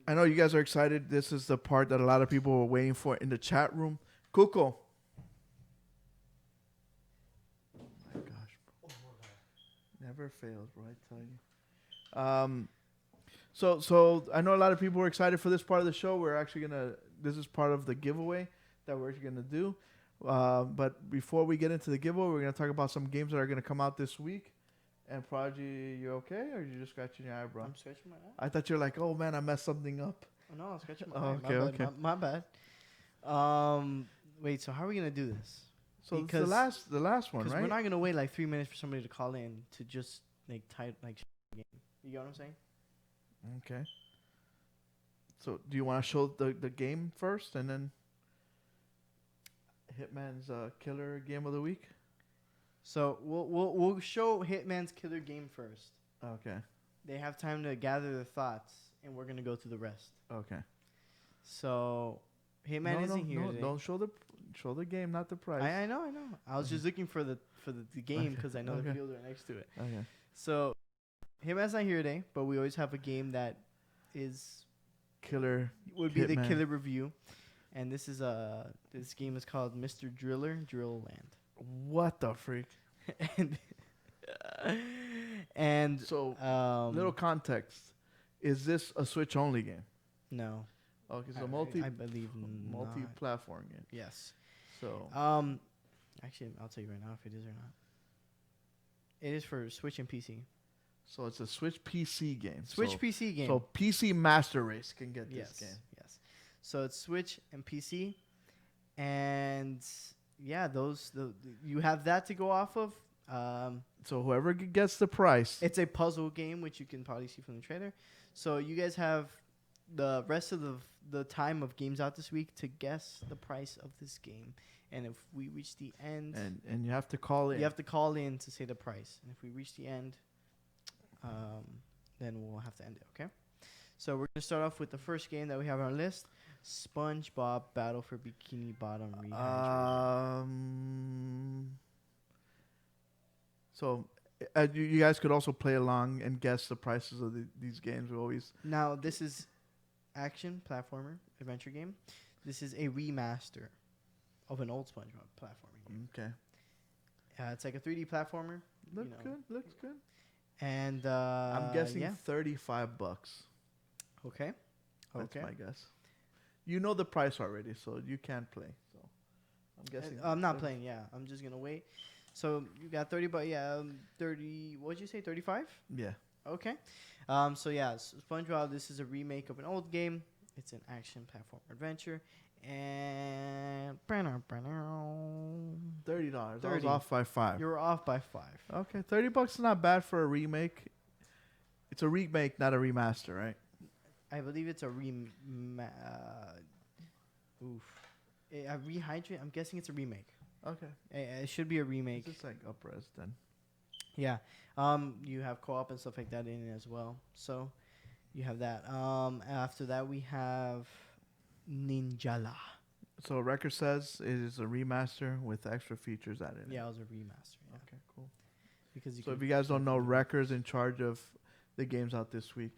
I know you guys are excited. This is the part that a lot of people were waiting for in the chat room. Kuko. Oh my gosh, bro. Never fails, bro. I tell you. So I know a lot of people were excited for this part of the show. We're actually this is part of the giveaway that we're actually gonna do. But before we get into the giveaway, we're gonna talk about some games that are gonna come out this week. And Prodigy, you okay, or you just scratching your eyebrow? I'm scratching my eye. I thought you were like, oh man, I messed something up. Oh, no, I'm scratching my Oh, eye. okay. My bad. Wait. So how are we gonna do this? So it's Because- the last one, Because right? we're not gonna wait like 3 minutes for somebody to call in to just like type like game. You get what I'm saying? Okay. So do you want to show the game first, and then Hitman's killer game of the week? So we'll show Hitman's killer game first. Okay. They have time to gather their thoughts, and we're gonna go through the rest. Okay. So Hitman isn't here today. Don't show the game, not the price. I know. I was just looking for the game because I know the Okay. field right next to it. Okay. So Hitman's not here today, but we always have a game that Killer. would be the Hitman. killer review, and this game is called Mr. Driller Drill Land. What the freak? and So little context. Is this a Switch only game? no, Okay, so I believe not. multi-platform game. Yes. So Actually, I'll tell you right now if it is or not. It is for Switch and PC. So it's a Switch PC game. Switch so, PC game. So PC Master Race can get yes, this game. yes. So it's Switch and PC, and yeah, you have that to go off of. So whoever gets the price. It's a puzzle game, which you can probably see from the trailer. So you guys have the rest of the time of games out this week to guess the price of this game. And if we reach the end, and you have to call in. you have to call in to say the price. And if we reach the end, then we'll have to end it. Okay. So we're gonna start off with the first game that we have on our list: SpongeBob Battle for Bikini Bottom Rehydrated. So you guys could also play along and guess the prices of these games. We always Now this is action platformer adventure game. This is a remaster of an old SpongeBob platforming game. okay. It's like a 3D platformer. Looks good. Looks good. And I'm guessing yeah. $35. Okay. That's Okay. my guess. You know the price already, so you can't play. So I'm guessing. I'm not playing. Yeah, I'm just gonna wait. So you got 30, but yeah, 30. What'd you say? 35? Yeah. Okay. So yeah, SpongeBob. This is a remake of an old game. It's an action platform adventure, and $30. I was 30. off by 5. You're off by 5. Okay, $30 is not bad for a remake. It's a remake, not a remaster, right? I believe it's a rehydrate. I'm guessing it's a remake. Okay. It should be a remake. It's just like upres then. Yeah. You have co-op and stuff like that in it as well. So you have that. After that we have Ninjala. So record says it is a remaster with extra features added. Yeah, it was a remaster. Yeah. Okay, cool. Because So if you guys don't know, Record's in charge of the games out this week.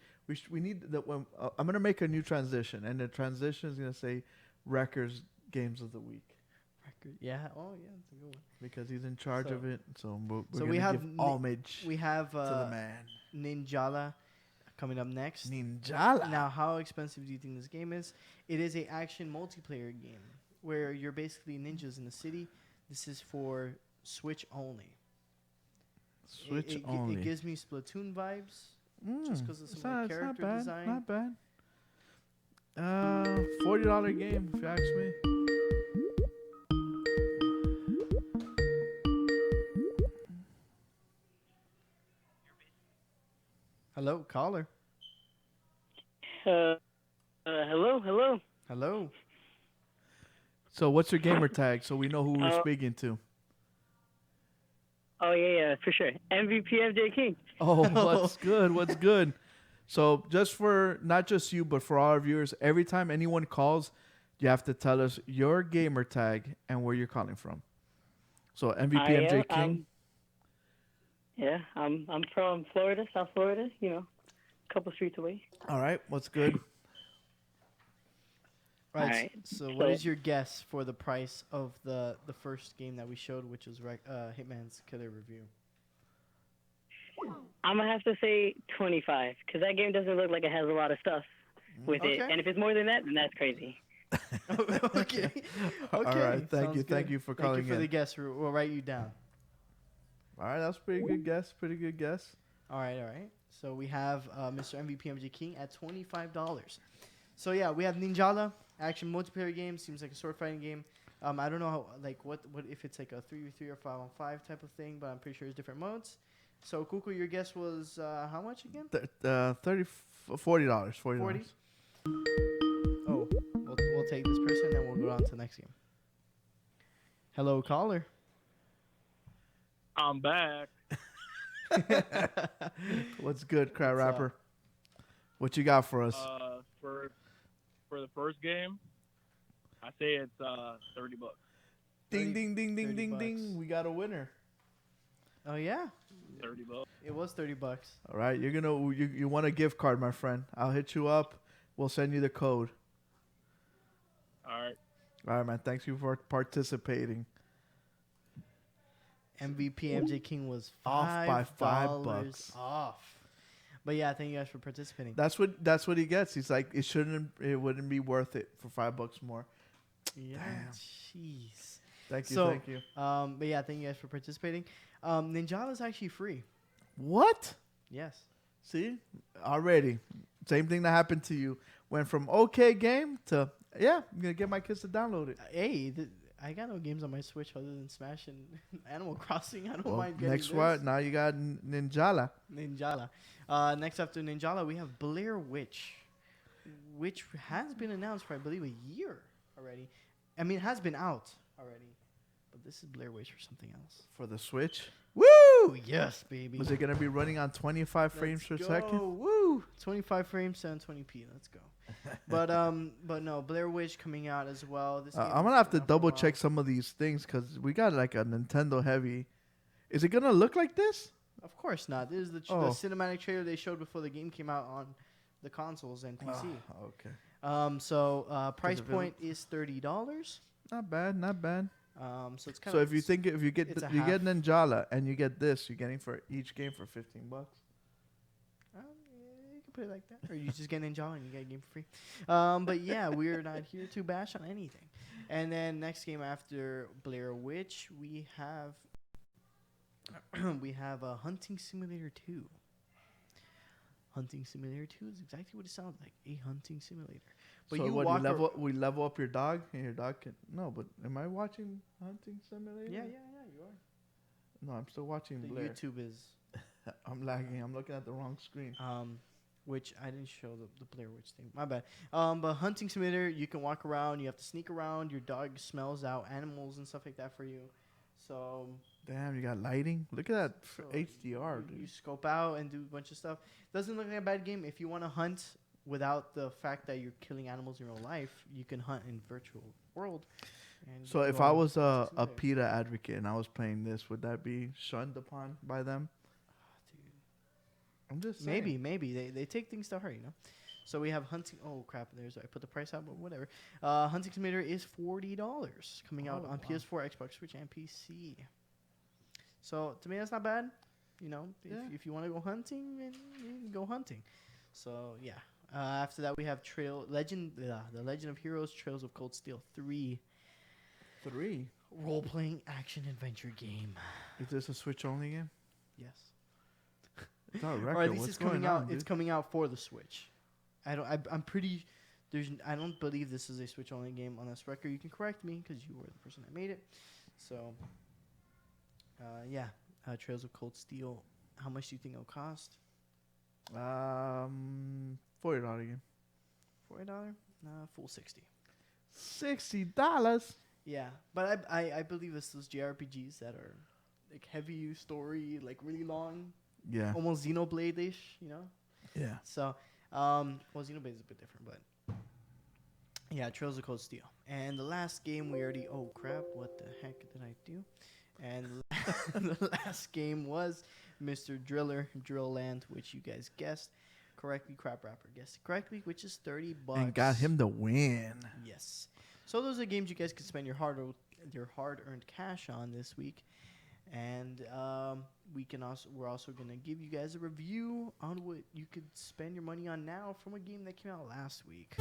We need that when I'm gonna make a new transition, and the transition is gonna say Record's games of the week record. Yeah. Oh yeah, that's a good one. because he's in charge So- of it. So we're so gonna we have give homage We have to the man. Ninjala coming up next. Ninjala. Now, how expensive do you think this game is? It is a action multiplayer game where you're basically ninjas in the city. This is for Switch only. Switch it only. It gives me Splatoon vibes. Just 'cause of it's some of the not character bad, design. Not bad. $40 game if you ask me. Hello, caller. Hello. Hello. So what's your gamer tag so we know who we're speaking to? Oh yeah, for sure. MVP MJ King. Oh, what's good? What's good? So just for not just you, but for all our viewers, every time anyone calls, you have to tell us your gamer tag and where you're calling from. So MVP MJ King. I'm from Florida, South Florida. You know, a couple streets away. All right, what's good? Right. Alright, So, what so- is your guess for the price of the first game that we showed, which was Hitman's Killer Review? I'm gonna have to say 25 because that game doesn't look like it has a lot of stuff with it. Okay. And if it's more than that, then that's crazy. Okay. All right, thank you. Sounds Thank good. you for Thank calling you for in. the guess. We'll write you down. All right, that's a pretty good guess. Pretty good guess. All right. So we have Mr. MVP MJ King at $25. So yeah, we have Ninjala, action multiplayer game. Seems like a sword fighting game. I don't know how, what if it's like a 3v3 or 5-on-5 type of thing, but I'm pretty sure it's different modes. So Kuku, your guess was how much again? $40. $40. Oh, we'll take this person, and then we'll go on to the next game. Hello, caller. I'm back. What's good, Crab What's up? Rapper? What you got for us? For the first game, I say it's $30. Ding, ding, ding, ding, 30 ding, bucks. ding. We got a winner. Oh yeah, $30. it was $30. All right, you want a gift card, my friend? I'll hit you up. We'll send you the code. All right. All right, man. Thanks you for participating. MVP MJ King was Off by $5 $5. off. But yeah, thank you guys for participating. That's what he gets. He's like, it wouldn't be worth it for $5 more. Yeah, Damn. jeez. Thank you, So, thank you. But yeah, thank you guys for participating. Ninjala is actually free. What? Yes. See, already, same thing that happened to you. Went from okay game to I'm gonna get my kids to download it. Hey, I got no games on my Switch other than Smash and Animal Crossing. I don't Well, mind getting next this. one, now you got Ninjala. Ninjala. Next after Ninjala, we have Blair Witch, which has been announced for, I believe, a year already. I mean, it has been out already. But this is Blair Witch or something else. For the Switch. Woo! Yes, baby. Was it gonna be running on 25 frames per second? Woo! 25 frames, 720p. Let's go. but no, Blair Witch coming out as well. This game I'm gonna has have to been out for a double while. check some of these things because we got like a Nintendo heavy. Is it gonna look like this? Of course not. This is the Oh. cinematic trailer they showed before the game came out on the consoles and PC. Oh, okay. So price of point is $30. Not bad, not bad. So it's kind So of if you get it's a you get half. Ninjala and you get this, you're getting for each game for $15. Yeah, you can put it like that, or you just get Ninja and you get a game for free. But yeah, we're not here to bash on anything. And then next game after Blair Witch, we have Hunting Simulator 2. Hunting Simulator 2 is exactly what it sounds like, a hunting simulator. But So you what, walk we level up your dog and your dog can but am I watching Hunting Simulator? Yeah, you are. No, I'm still watching The Blair. YouTube is I'm lagging. I'm looking at the wrong screen. which I didn't show the Blair Witch thing. My bad. But Hunting Simulator, you can walk around. You have to sneak around. Your dog smells out animals and stuff like that for you. So Damn, you got lighting. Look at that So HDR, you dude. scope out and do a bunch of stuff. Doesn't look like a bad game. If you want to hunt without the fact that you're killing animals in real life, you can hunt in virtual world. And So if go I on was a Hunting Simulator. PETA advocate and I was playing this, would that be shunned upon by them? I'm just saying. Maybe they take things to heart, you know. So we have hunting. Oh crap! I put the price out, but whatever. Hunting Simulator is $40 coming out Oh, on wow. PS4, Xbox, Switch, and PC. So to me, that's not bad. You know, Yeah. if you want to go hunting, then you can go hunting. So yeah. After that, we have the Legend of Heroes: Trails of Cold Steel 3 3. role-playing action adventure game. Is this a Switch only game? Yes. It's not a Or record. at least What's it's coming going out. on, It's dude? coming out for the Switch. I'm pretty. I don't believe this is a Switch only game unless Wrecker, you can correct me because you were the person that made it. So, yeah, Trails of Cold Steel. How much do you think it'll cost? $40 game. $40? Full $60. $60. Yeah, but I believe it's those JRPGs that are like heavy story, like really long, Yeah. almost Xenoblade-ish, you know. Yeah. So, well, Xenoblade is a bit different, but yeah, Trails of Cold Steel. And the last game we already. Oh crap! What the heck did I do? And the last game was Mr. Driller Drill Land, which you guys guessed correctly. Crap Rapper guessed it correctly, which is $30. And got him the win. Yes. So those are games you guys can spend your hard-earned cash on this week. And we're also gonna give you guys a review on what you could spend your money on now from a game that came out last week.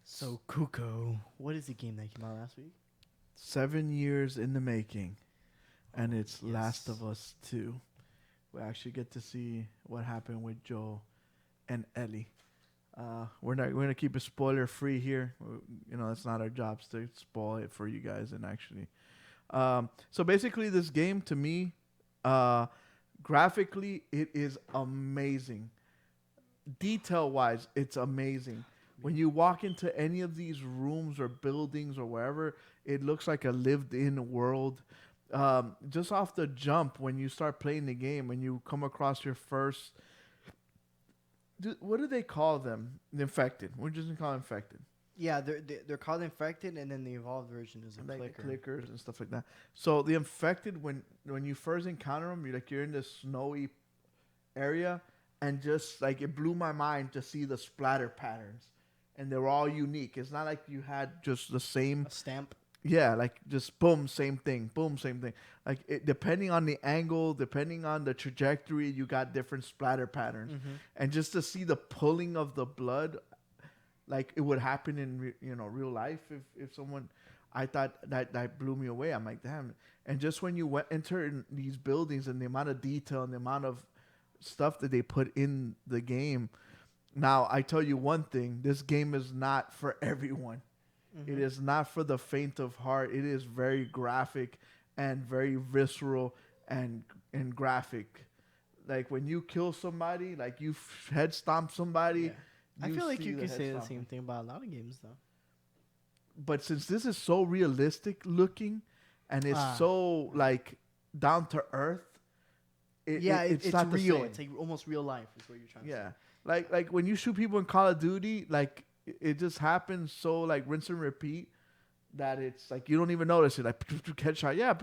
So Kuko, what is the game that came out last week? 7 years in the making, and it's Last yes. of Us 2. We actually get to see what happened with Joel and Ellie. We're gonna keep it spoiler free here. You know, it's not our jobs to spoil it for you guys. And actually, so basically, this game to me, graphically, it is amazing. Detail wise, it's amazing. When you walk into any of these rooms or buildings or wherever, it looks like a lived-in world. Just off the jump, when you start playing the game, when you come across your first, what do they call them? The infected. We're just gonna call them infected. Yeah, they're called infected, and then the evolved version is a Like clicker. clickers and stuff like that. So the infected, when you first encounter them, you're in this snowy area, and just like it blew my mind to see the splatter patterns, and they were all unique. It's not like you had just the same A stamp. Yeah, like just boom, same thing, boom, same thing. Like depending on the angle, depending on the trajectory, you got different splatter patterns. And just to see the pulling of the blood, like it would happen in real life if someone, I thought that blew me away. I'm like, damn. And just when you enter in these buildings and the amount of detail and the amount of stuff that they put in the game. Now, I tell you one thing. This game is not for everyone. It is not for the faint of heart. It is very graphic and very visceral and graphic. Like when you kill somebody, like you head stomp somebody. Yeah. I you feel like see you the could head say the stomping. same thing about a lot of games, though. But since this is so realistic looking and it's so like down to earth, it's not the real. same. It's like almost real life, is what you're trying to say. Yeah, like when you shoot people in Call of Duty, like it just happens so like rinse and repeat that it's like you don't even notice it. Like headshot, yeah.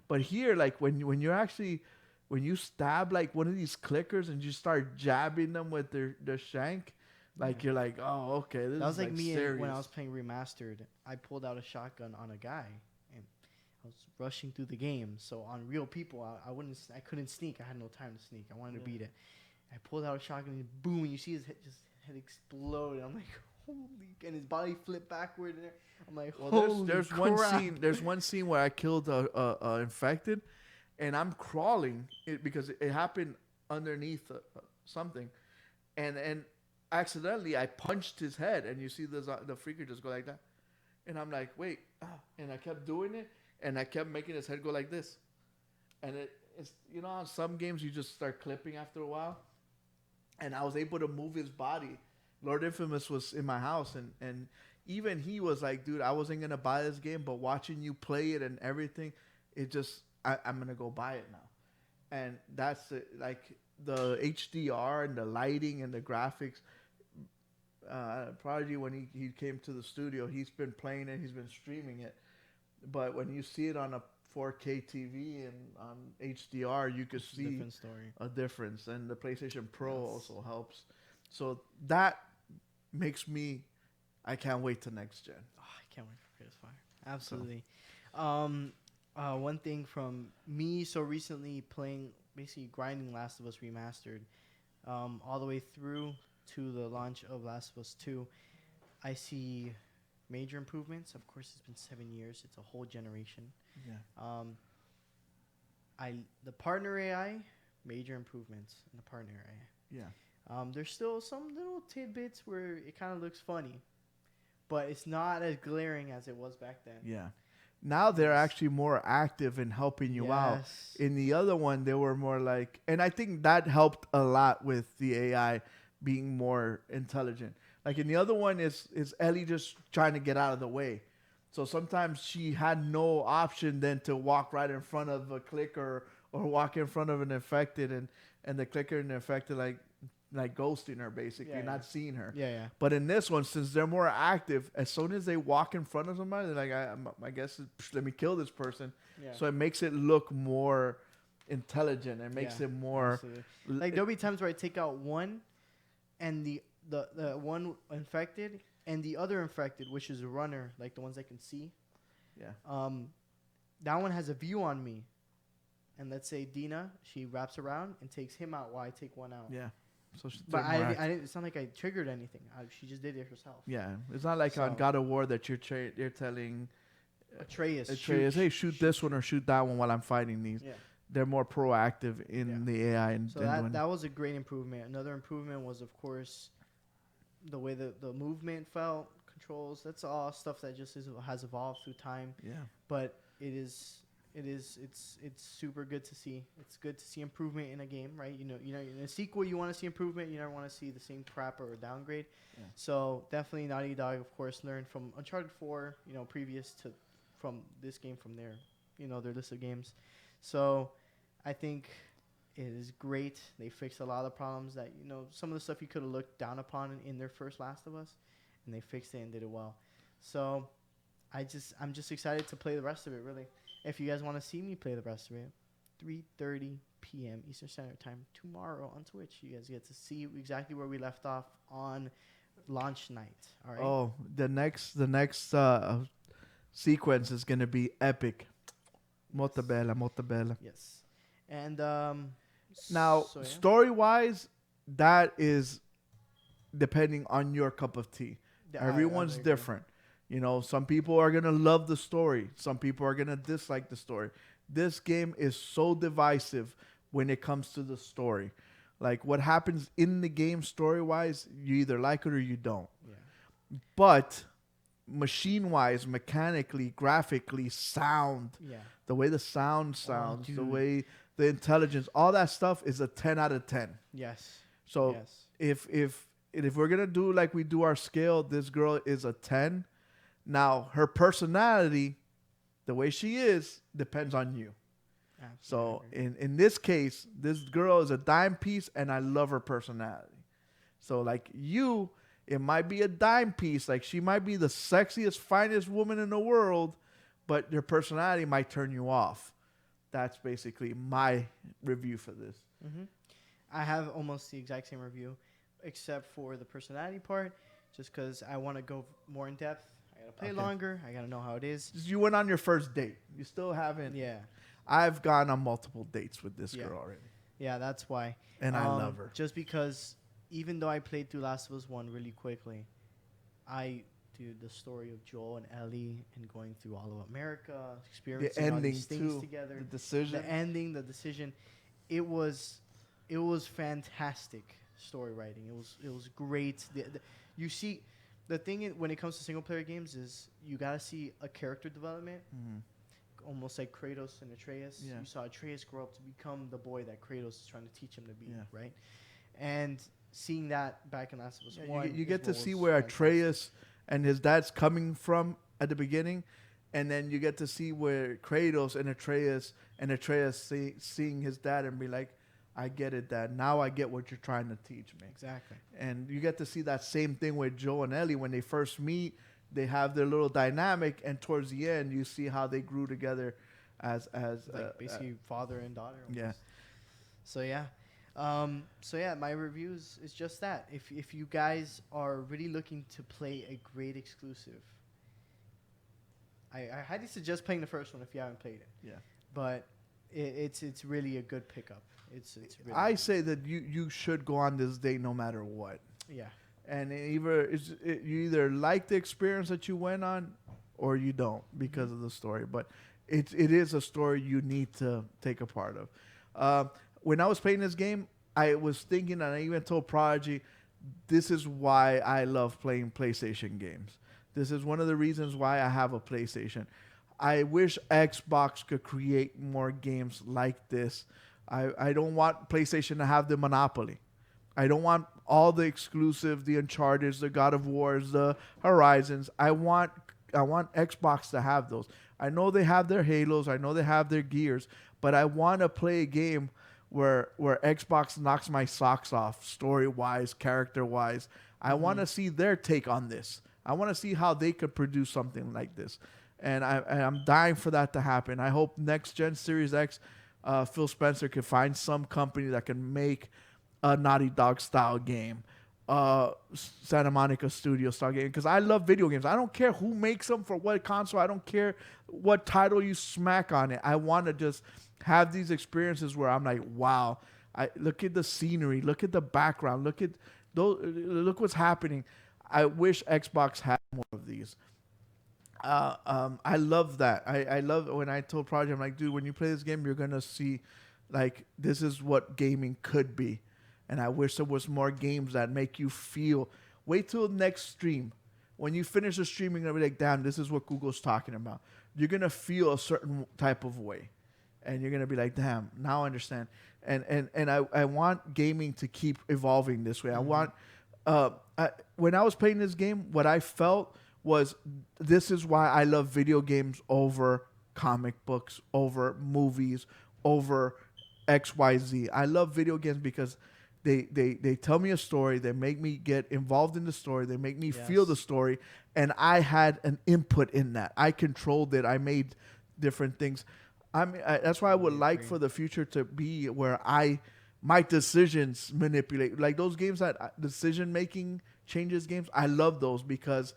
But here, like when you're actually when you stab like one of these clickers and you start jabbing them with their shank, like you're like, oh, okay, this That was is like me serious. when I was playing Remastered. I pulled out a shotgun on a guy, and I was rushing through the game. So on real people, I couldn't sneak. I had no time to sneak. I wanted to beat it. I pulled out a shotgun, and boom! And you see his head explode. And I'm like, holy! And his body flipped backward. And I'm like, holy there's crap. one scene. There's one scene where I killed a infected, and I'm crawling because it happened underneath something, and accidentally I punched his head, and you see the freaker just go like that, and I'm like, wait, and I kept doing it, and I kept making his head go like this, and it's on some games you just start clipping after a while, and I was able to move his body. Lord Infamous was in my house, and even he was like, dude, I wasn't gonna buy this game, but watching you play it and everything, it just I'm gonna go buy it now, and that's it. Like the HDR and the lighting and the graphics. Prodigy, when he came to the studio, he's been playing it, he's been streaming it, but when you see it on a 4K TV and on HDR, you could see Different story. a difference, and the PlayStation Pro also helps. So that makes me, I can't wait to next gen. Oh, I can't wait for PS5. Absolutely. One thing from me, so recently playing, basically grinding Last of Us Remastered, all the way through to the launch of Last of Us 2, I see major improvements. Of course, it's been 7 years. It's a whole generation. Yeah. The partner AI, major improvements in the partner AI. Yeah. There's still some little tidbits where it kind of looks funny, but it's not as glaring as it was back then. Yeah. Now they're actually more active in helping you out. Yes. In the other one, they were more like, and I think that helped a lot with the AI being more intelligent. Like in the other one, is Ellie just trying to get out of the way. So sometimes she had no option than to walk right in front of a clicker or walk in front of an infected, and the clicker and the infected like ghosting her, basically, not seeing her. Yeah. But in this one, since they're more active, as soon as they walk in front of somebody, they're like, I guess let me kill this person. Yeah. So it makes it look more intelligent. It makes it more Absolutely. Like there'll be times where I take out one, and the one infected and the other infected, which is a runner, like the ones I can see. Yeah. That one has a view on me, and let's say Dina, she wraps around and takes him out while I take one out. Yeah. So But I didn't. It's not like I triggered anything. She just did it herself. Yeah, it's not like on God of War that you're telling Atreus, hey, shoot this one or shoot that one while I'm fighting these. Yeah. They're more proactive in the AI. And so that was a great improvement. Another improvement was, of course, the way the movement felt, controls. That's all stuff that just has evolved through time. Yeah. But it's super good to see. It's good to see improvement in a game, right? You know, in a sequel you want to see improvement. You never want to see the same crap or a downgrade. Yeah. So definitely Naughty Dog, of course, learned from Uncharted 4, previous to from this game from their list of games. So I think it is great. They fixed a lot of problems that some of the stuff you could have looked down upon in their first Last of Us, and they fixed it and did it well. So I'm just excited to play the rest of it, really. If you guys want to see me play the rest of it, 3:30 p.m. Eastern Standard Time tomorrow on Twitch. You guys get to see exactly where we left off on launch night. All right. Oh, the next sequence is gonna be epic. Molto bella. Yes. And now, story-wise, that is depending on your cup of tea. Everyone's different. You know, some people are going to love the story. Some people are going to dislike the story. This game is so divisive when it comes to the story. Like what happens in the game story-wise, you either like it or you don't. Yeah. But machine-wise, mechanically, graphically, sound, Yeah. the way the sound sounds, the dude. way the intelligence, all that stuff is a 10 out of 10. Yes. So Yes. if we're gonna do like we do our scale, this girl is a 10. Now her personality, the way she is, depends on you. So Absolutely. in this case, this girl is a dime piece, and I love her personality. So like you, it might be a dime piece. Like she might be the sexiest, finest woman in the world, but your personality might turn you off. That's basically my review for this. I have almost the exact same review, except for the personality part, just because I want to go more in depth. I gotta play Okay. longer. I gotta know how it is. You went on your first date. You still haven't. Yeah. I've gone on multiple dates with this Yeah. girl already. Yeah, that's why. And I love her. Just because even though I played through Last of Us 1 really quickly, dude, the story of Joel and Ellie and going through all of America, experiencing all ending these things too, together, the decision. the ending, the decision, it was fantastic story writing. It was great. You see, the thing when it comes to single player games is you gotta see a character development. Almost like Kratos and Atreus. Yeah. You saw Atreus grow up to become the boy that Kratos is trying to teach him to be, Yeah. right? And seeing that back in Last of Us Yeah, 1. you is get to what see was where fantastic. Atreus and his dad's coming from at the beginning, and then you get to see where Kratos and Atreus seeing his dad and be like, I get it, Dad. Now I get what you're trying to teach me. Exactly. And you get to see that same thing with Joe and Ellie when they first meet. They have their little dynamic, and towards the end, you see how they grew together as Like basically father and daughter. yeah. Almost. So yeah, my reviews is just that. If you guys are really looking to play a great exclusive, I highly suggest playing the first one if you haven't played it. Yeah. But it's really a good pickup. It's really I good. say that you should go on this date no matter what. Yeah. And you either like the experience that you went on, or you don't because of the story. But it is a story you need to take a part of. When I was playing this game, I was thinking, and I even told Prodigy, this is why I love playing PlayStation games. This is one of the reasons why I have a PlayStation. I wish Xbox could create more games like this. I don't want PlayStation to have the monopoly. I don't want all the exclusive, the Uncharted, the God of Wars, the Horizons. I want Xbox to have those. I know they have their Halos. I know they have their Gears. But I want to play a game where Xbox knocks my socks off, story-wise, character-wise. I want to see their take on this. I want to see how they could produce something like this. And I'm dying for that to happen. I hope next gen Series X, Phil Spencer can find some company that can make a Naughty Dog style game, Santa Monica Studio style game. Because I love video games. I don't care who makes them for what console. I don't care what title you smack on it. I want to just have these experiences where I'm like, wow, I look at the scenery, look at the background, look what's happening. I wish Xbox had more of these. I love that. I love when I told Project, I'm like, dude, when you play this game, you're gonna see, like, this is what gaming could be. And I wish there was more games that make you feel. Wait till the next stream. When you finish the stream, you're gonna be like, damn, this is what Google's talking about. You're gonna feel a certain type of way, and you're gonna be like, damn, now I understand. And I want gaming to keep evolving this way. I want. When I was playing this game, what I felt was, this is why I love video games over comic books, over movies, over XYZ. I love video games because they tell me a story, they make me get involved in the story, they make me feel the story, and I had an input in that. I controlled it. I made different things. That's why I would like for the future to be where my decisions manipulate, like those games that decision making changes games. I love those because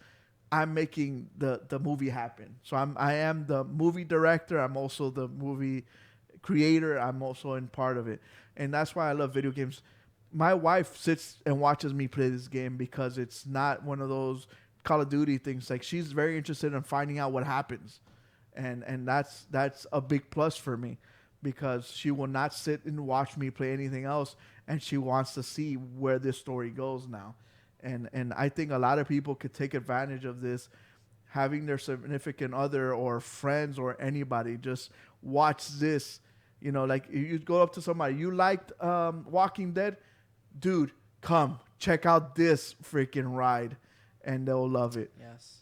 I'm making the movie happen. So I am the movie director. I'm also the movie creator. I'm also in part of it, and that's why I love video games. My wife sits and watches me play this game because it's not one of those Call of Duty things. Like she's very interested in finding out what happens, and that's a big plus for me, because she will not sit and watch me play anything else, and she wants to see where this story goes now, and I think a lot of people could take advantage of this, having their significant other or friends or anybody just watch this. You know, like you go up to somebody, you liked Walking Dead, dude, come check out this freaking ride, and they'll love it. Yes.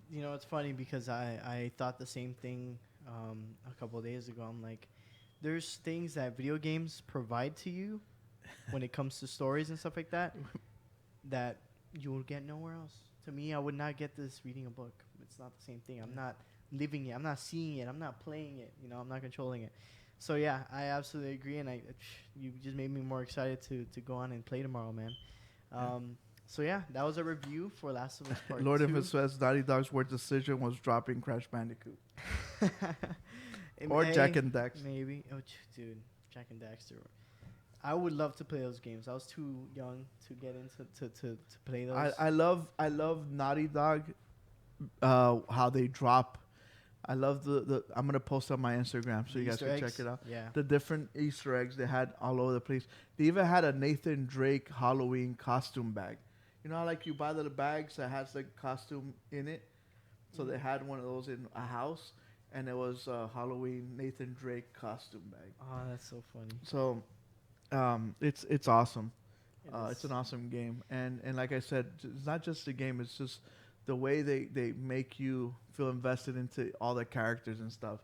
You know, it's funny because I thought the same thing a couple of days ago. I'm like, there's things that video games provide to you when it comes to stories and stuff like that that you will get nowhere else. To me, I would not get this reading a book. It's not the same thing. I'm not living it. I'm not seeing it. I'm not playing it. You know, I'm not controlling it. So yeah, I absolutely agree, and you just made me more excited to go on and play tomorrow, man. So yeah, that was a review for Last of Us Part 2. Lord of Us says Naughty Dog's worst decision was dropping Crash Bandicoot. Or Jack and Dax. Maybe. Oh, dude, Jack and Daxter. I would love to play those games. I was too young to get into to play those. I love Naughty Dog, how they drop. I love the I'm gonna post on my Instagram so you guys Easter can eggs? check it out. Yeah. The different Easter eggs they had all over the place. They even had a Nathan Drake Halloween costume bag. You know how like you buy the bags that has the costume in it? So they had one of those in a house, and it was a Halloween Nathan Drake costume bag. Oh, that's so funny. So it's awesome. It It's is. an awesome game, and like I said, it's not just the game. It's just the way they make you feel invested into all the characters and stuff.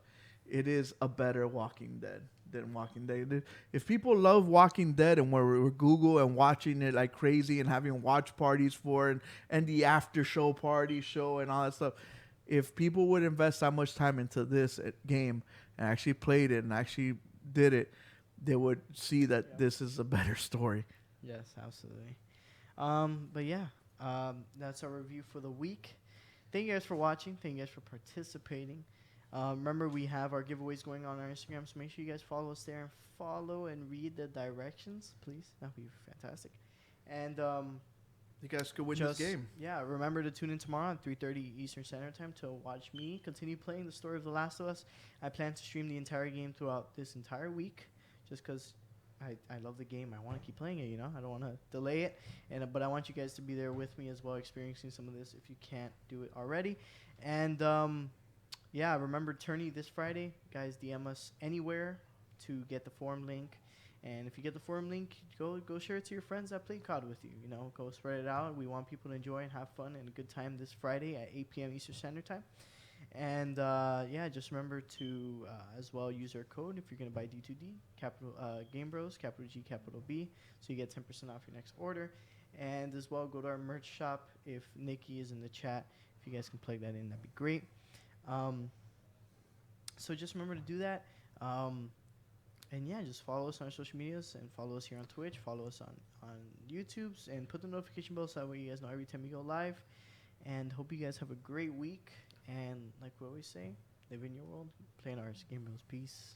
It is a better Walking Dead than Walking Dead. If people love Walking Dead and we're Google and watching it like crazy and having watch parties for it and the after show party show and all that stuff, if people would invest that much time into this game and actually played it and actually did it, they would see that this is a better story. Yes, absolutely. But yeah, that's our review for the week. Thank you guys for watching. Thank you guys for participating. Remember, we have our giveaways going on our Instagram, so make sure you guys follow us there and follow and read the directions, please. That would be fantastic. And You guys could win this game. yeah, remember to tune in tomorrow at 3:30 Eastern Standard Time to watch me continue playing the story of The Last of Us. I plan to stream the entire game throughout this entire week, just because I love the game. I want to keep playing it, you know. I don't want to delay it, but I want you guys to be there with me as well, experiencing some of this if you can't do it already. And yeah, remember Tourney this Friday, guys. DM us anywhere to get the forum link. And if you get the forum link, go share it to your friends that play COD with you. You know, go spread it out. We want people to enjoy and have fun and a good time this Friday at 8 p.m. Eastern Standard Time. And yeah, just remember to as well use our code if you're gonna buy D2D, capital GameBros, capital G, capital B, so you get 10% off your next order. And as well, go to our merch shop. If Nikki is in the chat, if you guys can plug that in, that'd be great. So just remember to do that. And yeah, just follow us on our social medias and follow us here on Twitch. Follow us on YouTube and put the notification bell so that way you guys know every time we go live. And hope you guys have a great week. And like we always say, live in your world, play in ours. Game Bros. Peace.